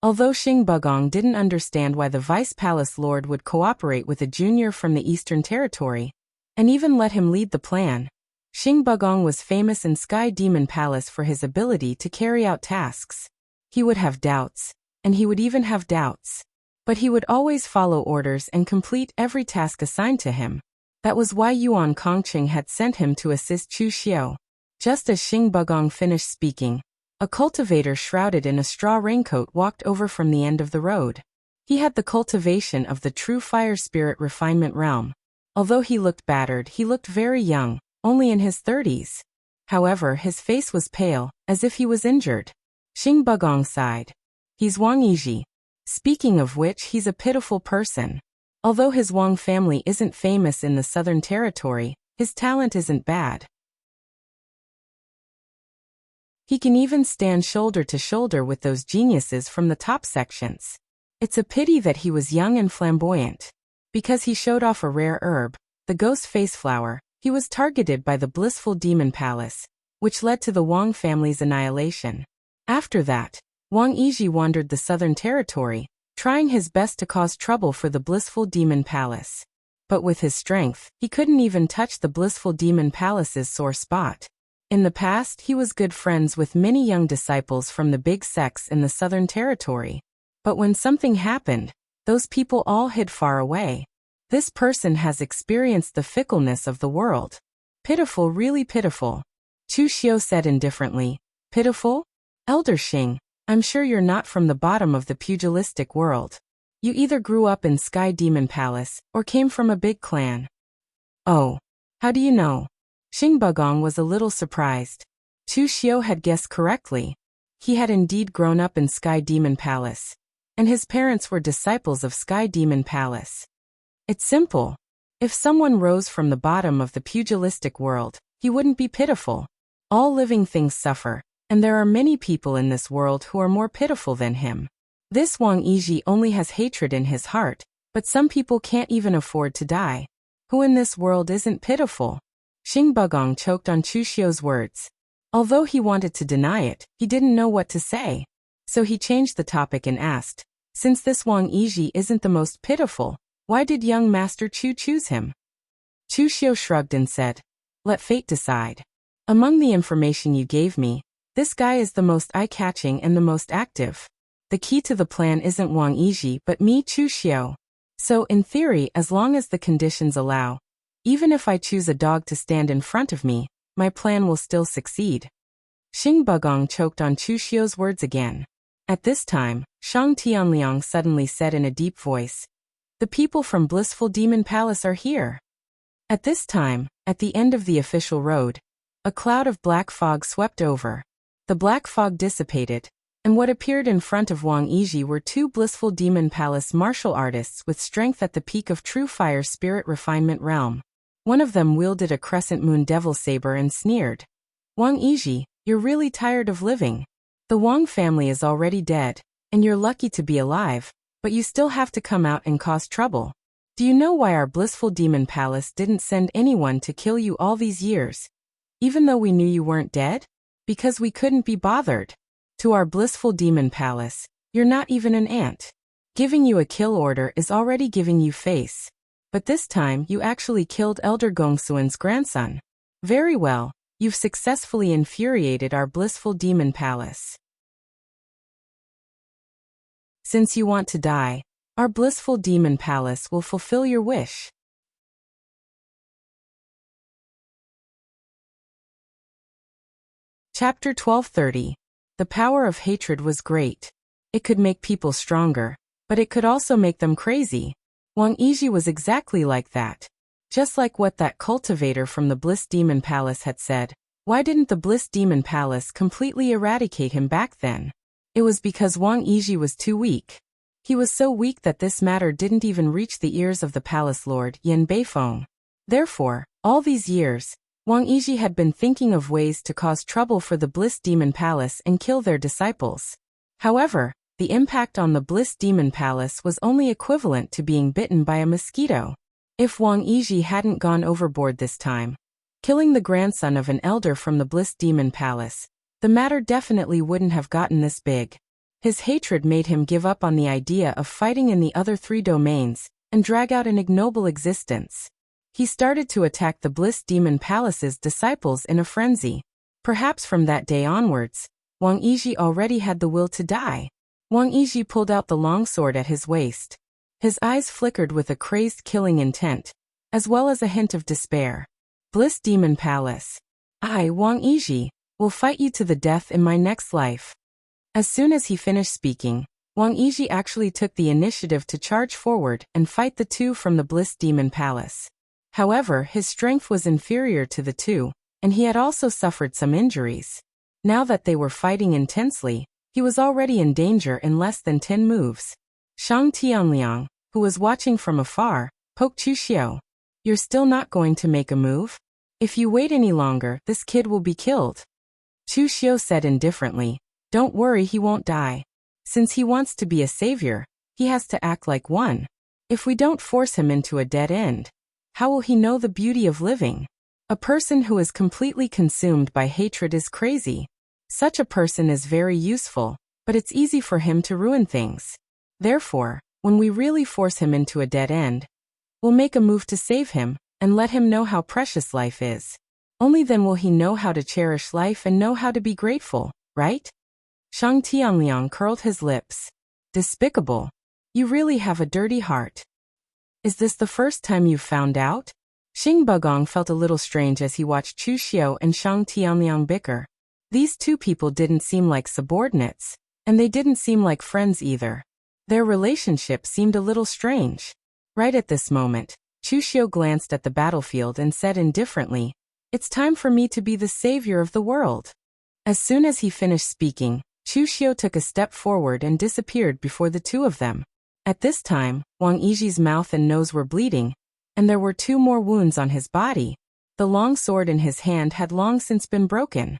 Speaker 1: Although Xing Bugong didn't understand why the Vice Palace Lord would cooperate with a junior from the Eastern Territory, and even let him lead the plan, Xing Bugong was famous in Sky Demon Palace for his ability to carry out tasks. He would have doubts, and he would even have doubts. But he would always follow orders and complete every task assigned to him. That was why Yuan Kongqing had sent him to assist Chu Xiu. Just as Xing Bugong finished speaking, a cultivator shrouded in a straw raincoat walked over from the end of the road. He had the cultivation of the true fire spirit refinement realm. Although he looked battered, he looked very young, only in his 30s. However, his face was pale, as if he was injured. Xing Bugong sighed. He's Wang Yizhi. Speaking of which, he's a pitiful person. Although his Wang family isn't famous in the Southern Territory, his talent isn't bad. He can even stand shoulder to shoulder with those geniuses from the top sections. It's a pity that he was young and flamboyant. Because he showed off a rare herb, the ghost face flower, he was targeted by the blissful demon palace, which led to the Wang family's annihilation. After that, Wang Yizhi wandered the Southern Territory, trying his best to cause trouble for the blissful demon palace. But with his strength, he couldn't even touch the blissful demon palace's sore spot. In the past, he was good friends with many young disciples from the big sects in the Southern Territory. But when something happened, those people all hid far away. This person has experienced the fickleness of the world. Pitiful, really pitiful. Chu Xiu said indifferently. Pitiful? Elder Xing, I'm sure you're not from the bottom of the pugilistic world. You either grew up in Sky Demon Palace, or came from a big clan. Oh. How do you know? Xing Bugong was a little surprised. Chu Xiu had guessed correctly. He had indeed grown up in Sky Demon Palace, and his parents were disciples of Sky Demon Palace. It's simple. If someone rose from the bottom of the pugilistic world, he wouldn't be pitiful. All living things suffer, and there are many people in this world who are more pitiful than him. This Wang Yizhi only has hatred in his heart, but some people can't even afford to die. Who in this world isn't pitiful? Xing Bugong choked on Chu Xiu's words. Although he wanted to deny it, he didn't know what to say. So he changed the topic and asked, since this Wang Yizhi isn't the most pitiful, why did young Master Chu choose him? Chu Xiu shrugged and said, let fate decide. Among the information you gave me, this guy is the most eye-catching and the most active. The key to the plan isn't Wang Yizhi but me, Chu Xiu. So in theory, as long as the conditions allow, even if I choose a dog to stand in front of me, my plan will still succeed. Xing Bugong choked on Chu Xiu's words again. At this time, Shang Tianliang suddenly said in a deep voice, the people from Blissful Demon Palace are here. At this time, at the end of the official road, a cloud of black fog swept over. The black fog dissipated, and what appeared in front of Wang Yizhi were two Blissful Demon Palace martial artists with strength at the peak of true fire spirit refinement realm. One of them wielded a crescent moon devil saber and sneered. Wang Yizhi, you're really tired of living. The Wang family is already dead, and you're lucky to be alive, but you still have to come out and cause trouble. Do you know why our Blissful Demon Palace didn't send anyone to kill you all these years? Even though we knew you weren't dead? Because we couldn't be bothered. To our blissful demon palace, you're not even an ant. Giving you a kill order is already giving you face. But this time you actually killed Elder Gongsuan's grandson. Very well, you've successfully infuriated our blissful demon palace. Since you want to die, our blissful demon palace will fulfill your wish. Chapter 1230. The power of hatred was great. It could make people stronger, but it could also make them crazy. Wang Yizhi was exactly like that. Just like what that cultivator from the Bliss Demon Palace had said. Why didn't the Bliss Demon Palace completely eradicate him back then? It was because Wang Yizhi was too weak. He was so weak that this matter didn't even reach the ears of the palace lord Yan Beifeng. Therefore, all these years, Wang Yizhi had been thinking of ways to cause trouble for the Bliss Demon Palace and kill their disciples. However, the impact on the Bliss Demon Palace was only equivalent to being bitten by a mosquito. If Wang Yizhi hadn't gone overboard this time, killing the grandson of an elder from the Bliss Demon Palace, the matter definitely wouldn't have gotten this big. His hatred made him give up on the idea of fighting in the other 3 domains and drag out an ignoble existence. He started to attack the Bliss Demon Palace's disciples in a frenzy. Perhaps from that day onwards, Wang Yizhi already had the will to die. Wang Yizhi pulled out the long sword at his waist. His eyes flickered with a crazed killing intent, as well as a hint of despair. Bliss Demon Palace. I, Wang Yizhi, will fight you to the death in my next life. As soon as he finished speaking, Wang Yizhi actually took the initiative to charge forward and fight the 2 from the Bliss Demon Palace. However, his strength was inferior to the 2, and he had also suffered some injuries. Now that they were fighting intensely, he was already in danger in less than 10 moves. Shang Tianliang, who was watching from afar, poked Chu Xiao. You're still not going to make a move? If you wait any longer, this kid will be killed. Chu Xiao said indifferently, don't worry, he won't die. Since he wants to be a savior, he has to act like one. If we don't force him into a dead end, how will he know the beauty of living? A person who is completely consumed by hatred is crazy. Such a person is very useful, but it's easy for him to ruin things. Therefore, when we really force him into a dead end, we'll make a move to save him and let him know how precious life is. Only then will he know how to cherish life and know how to be grateful, right? Shang Tianliang curled his lips. Despicable. You really have a dirty heart. Is this the first time you've found out? Xing Bugong felt a little strange as he watched Chu Xiao and Shang Tianliang bicker. These 2 people didn't seem like subordinates, and they didn't seem like friends either. Their relationship seemed a little strange. Right at this moment, Chu Xiao glanced at the battlefield and said indifferently, it's time for me to be the savior of the world. As soon as he finished speaking, Chu Xiao took a step forward and disappeared before the 2 of them. At this time, Wang Yizhi's mouth and nose were bleeding, and there were 2 more wounds on his body. The long sword in his hand had long since been broken.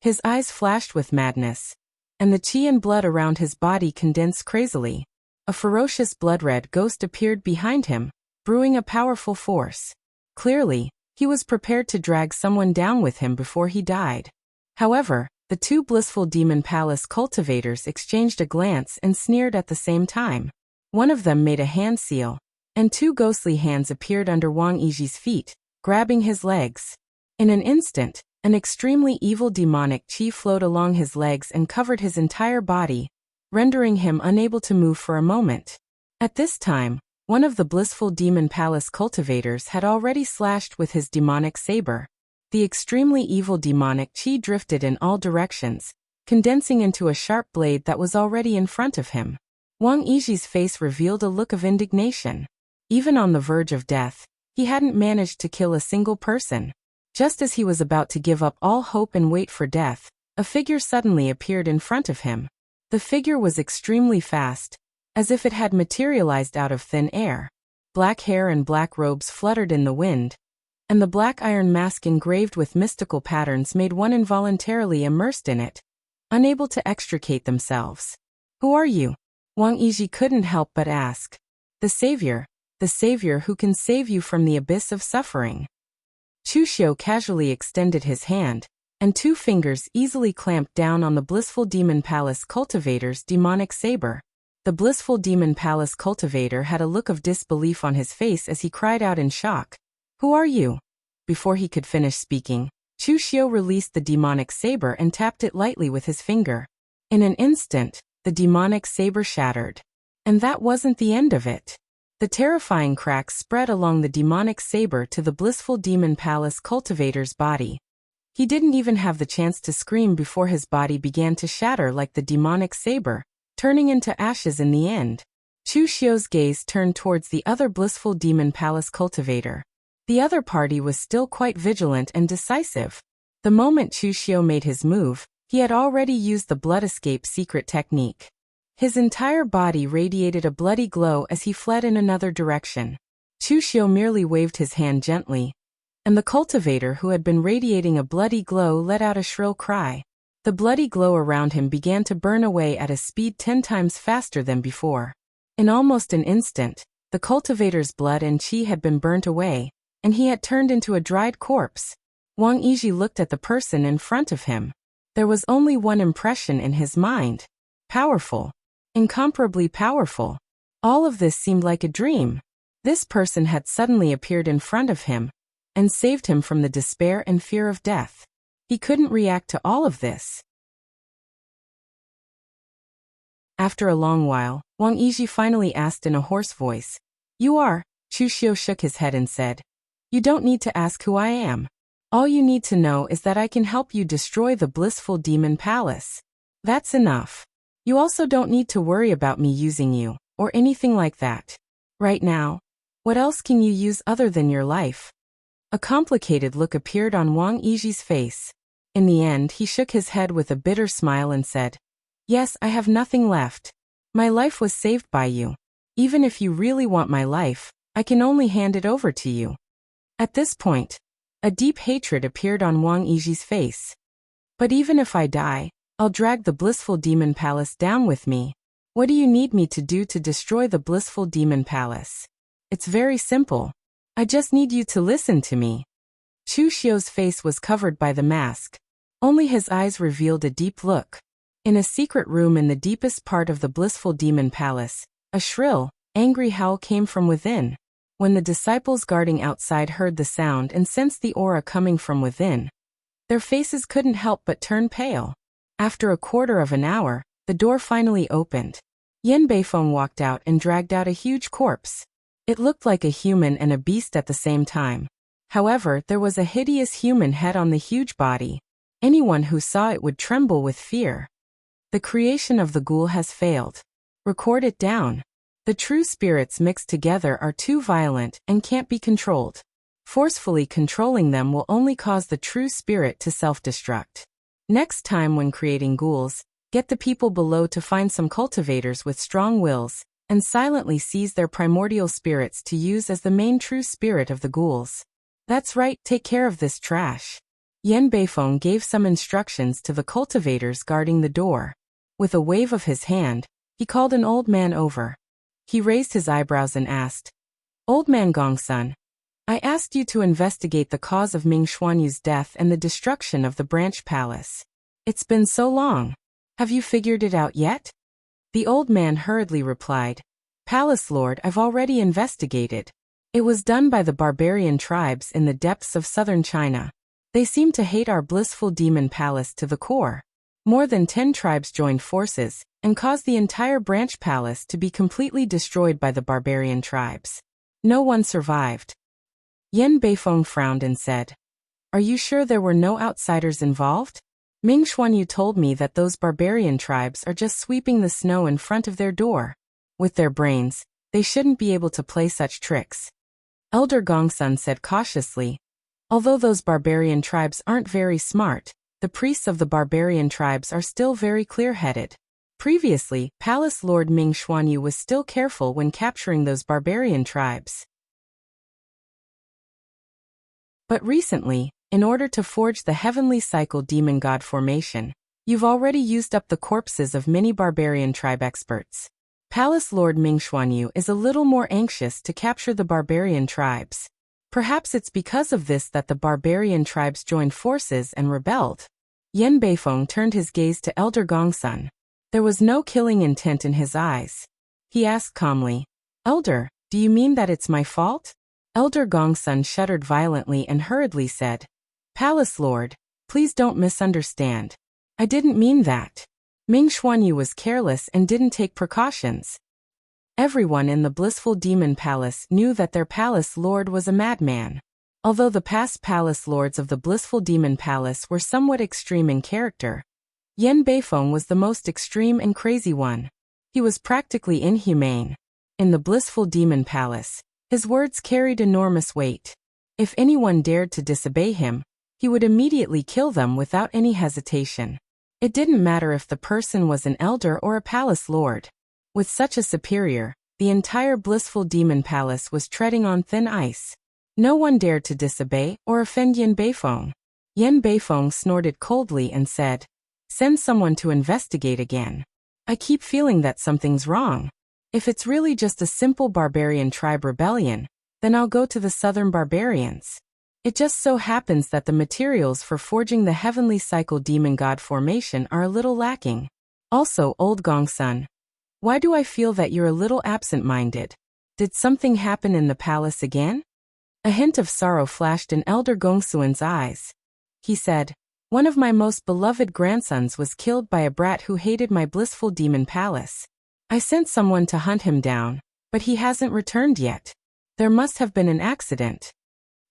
Speaker 1: His eyes flashed with madness, and the qi and blood around his body condensed crazily. A ferocious blood-red ghost appeared behind him, brewing a powerful force. Clearly, he was prepared to drag someone down with him before he died. However, the 2 blissful demon palace cultivators exchanged a glance and sneered at the same time. One of them made a hand seal, and 2 ghostly hands appeared under Wang Yizhi's feet, grabbing his legs. In an instant, an extremely evil demonic qi flowed along his legs and covered his entire body, rendering him unable to move for a moment. At this time, one of the blissful demon palace cultivators had already slashed with his demonic saber. The extremely evil demonic qi drifted in all directions, condensing into a sharp blade that was already in front of him. Wang Yizhi's face revealed a look of indignation. Even on the verge of death, he hadn't managed to kill a single person. Just as he was about to give up all hope and wait for death, a figure suddenly appeared in front of him. The figure was extremely fast, as if it had materialized out of thin air. Black hair and black robes fluttered in the wind, and the black iron mask engraved with mystical patterns made one involuntarily immersed in it, unable to extricate themselves. Who are you? Wang Yizhi couldn't help but ask. The savior who can save you from the abyss of suffering. Chu Xiu casually extended his hand, and 2 fingers easily clamped down on the Blissful Demon Palace cultivator's demonic saber. The Blissful Demon Palace cultivator had a look of disbelief on his face as he cried out in shock, "Who are you?" Before he could finish speaking, Chu Xiu released the demonic saber and tapped it lightly with his finger. In an instant, the demonic saber shattered. And that wasn't the end of it. The terrifying cracks spread along the demonic saber to the Blissful Demon Palace cultivator's body. He didn't even have the chance to scream before his body began to shatter like the demonic saber, turning into ashes in the end. Chu Xiu's gaze turned towards the other Blissful Demon Palace cultivator. The other party was still quite vigilant and decisive. The moment Chu Xiu made his move, he had already used the blood escape secret technique. His entire body radiated a bloody glow as he fled in another direction. Chu Xiu merely waved his hand gently, and the cultivator who had been radiating a bloody glow let out a shrill cry. The bloody glow around him began to burn away at a speed 10 times faster than before. In almost an instant, the cultivator's blood and qi had been burnt away, and he had turned into a dried corpse. Wang Yizhi looked at the person in front of him. There was only one impression in his mind. Powerful. Incomparably powerful. All of this seemed like a dream. This person had suddenly appeared in front of him and saved him from the despair and fear of death. He couldn't react to all of this. After a long while, Wang Yizhi finally asked in a hoarse voice, "You are?" Chu Xiu shook his head and said, "You don't need to ask who I am. All you need to know is that I can help you destroy the Blissful Demon Palace. That's enough. You also don't need to worry about me using you, or anything like that. Right now, what else can you use other than your life?" A complicated look appeared on Wang Yizhi's face. In the end, he shook his head with a bitter smile and said, "Yes, I have nothing left. My life was saved by you. Even if you really want my life, I can only hand it over to you." At this point, a deep hatred appeared on Wang Yizhi's face. "But even if I die, I'll drag the Blissful Demon Palace down with me. What do you need me to do to destroy the Blissful Demon Palace? It's very simple. I just need you to listen to me." Chu Xiu's face was covered by the mask. Only his eyes revealed a deep look. In a secret room in the deepest part of the Blissful Demon Palace, a shrill, angry howl came from within. When the disciples guarding outside heard the sound and sensed the aura coming from within, their faces couldn't help but turn pale. After a quarter of an hour, the door finally opened. Yan Beifeng walked out and dragged out a huge corpse. It looked like a human and a beast at the same time. However, there was a hideous human head on the huge body. Anyone who saw it would tremble with fear. The creation of the ghoul has failed. Record it down. The true spirits mixed together are too violent and can't be controlled. Forcefully controlling them will only cause the true spirit to self-destruct. Next time when creating ghouls, get the people below to find some cultivators with strong wills, and silently seize their primordial spirits to use as the main true spirit of the ghouls. That's right, take care of this trash. Yan Beifeng gave some instructions to the cultivators guarding the door. With a wave of his hand, he called an old man over. He raised his eyebrows and asked, "Old man Gongsun, I asked you to investigate the cause of Ming Xuanyu's death and the destruction of the branch palace. It's been so long. Have you figured it out yet?" The old man hurriedly replied, "Palace Lord, I've already investigated. It was done by the barbarian tribes in the depths of southern China. They seem to hate our blissful demon palace to the core. More than 10 tribes joined forces and caused the entire branch palace to be completely destroyed by the barbarian tribes. No one survived." Yan Beifeng frowned and said, "Are you sure there were no outsiders involved? Ming Xuanyu told me that those barbarian tribes are just sweeping the snow in front of their door. With their brains, they shouldn't be able to play such tricks." Elder Gongsun said cautiously, "Although those barbarian tribes aren't very smart, the priests of the barbarian tribes are still very clear-headed. Previously, Palace Lord Ming Xuanyu was still careful when capturing those barbarian tribes. But recently, in order to forge the heavenly cycle demon god formation, you've already used up the corpses of many barbarian tribe experts. Palace Lord Ming Xuanyu is a little more anxious to capture the barbarian tribes. Perhaps it's because of this that the barbarian tribes joined forces and rebelled. Yen Beifeng turned his gaze to Elder Gongsun. There was no killing intent in his eyes. He asked calmly, "Elder, do you mean that it's my fault?" Elder Gongsun shuddered violently and hurriedly said, "Palace Lord, please don't misunderstand. I didn't mean that. Ming Xuanyu was careless and didn't take precautions." Everyone in the blissful demon palace knew that their palace lord was a madman. Although the past palace lords of the blissful demon palace were somewhat extreme in character, Yen Beifeng was the most extreme and crazy one. He was practically inhumane. In the blissful demon palace, his words carried enormous weight. If anyone dared to disobey him, he would immediately kill them without any hesitation. It didn't matter if the person was an elder or a palace lord. With such a superior, the entire blissful demon palace was treading on thin ice. No one dared to disobey or offend Yen Beifeng. Yen Beifeng snorted coldly and said, "Send someone to investigate again. I keep feeling that something's wrong. If it's really just a simple barbarian tribe rebellion, then I'll go to the southern barbarians. It just so happens that the materials for forging the heavenly cycle demon god formation are a little lacking. Also, old Gongsun, why do I feel that you're a little absent-minded? Did something happen in the palace again?" A hint of sorrow flashed in Elder Gongsuan's eyes. He said, "One of my most beloved grandsons was killed by a brat who hated my blissful demon palace. I sent someone to hunt him down, but he hasn't returned yet. There must have been an accident."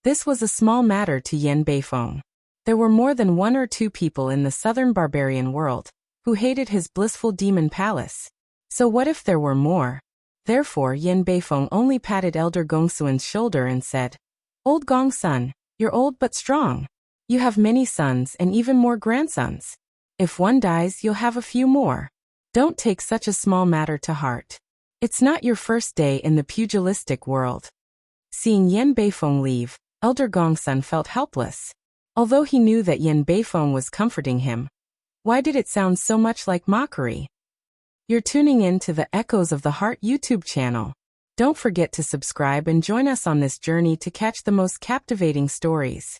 Speaker 1: This was a small matter to Yen Beifeng. There were more than one or two people in the southern barbarian world who hated his blissful demon palace. So what if there were more? Therefore Yen Beifeng only patted Elder Gongsuan's shoulder and said, "Old Gongsun, you're old but strong. You have many sons and even more grandsons. If one dies, you'll have a few more. Don't take such a small matter to heart. It's not your first day in the pugilistic world." Seeing Yen Beifeng leave, Elder Gongsun felt helpless. Although he knew that Yen Beifeng was comforting him, why did it sound so much like mockery? You're tuning in to the Echoes of the Heart YouTube channel. Don't forget to subscribe and join us on this journey to catch the most captivating stories.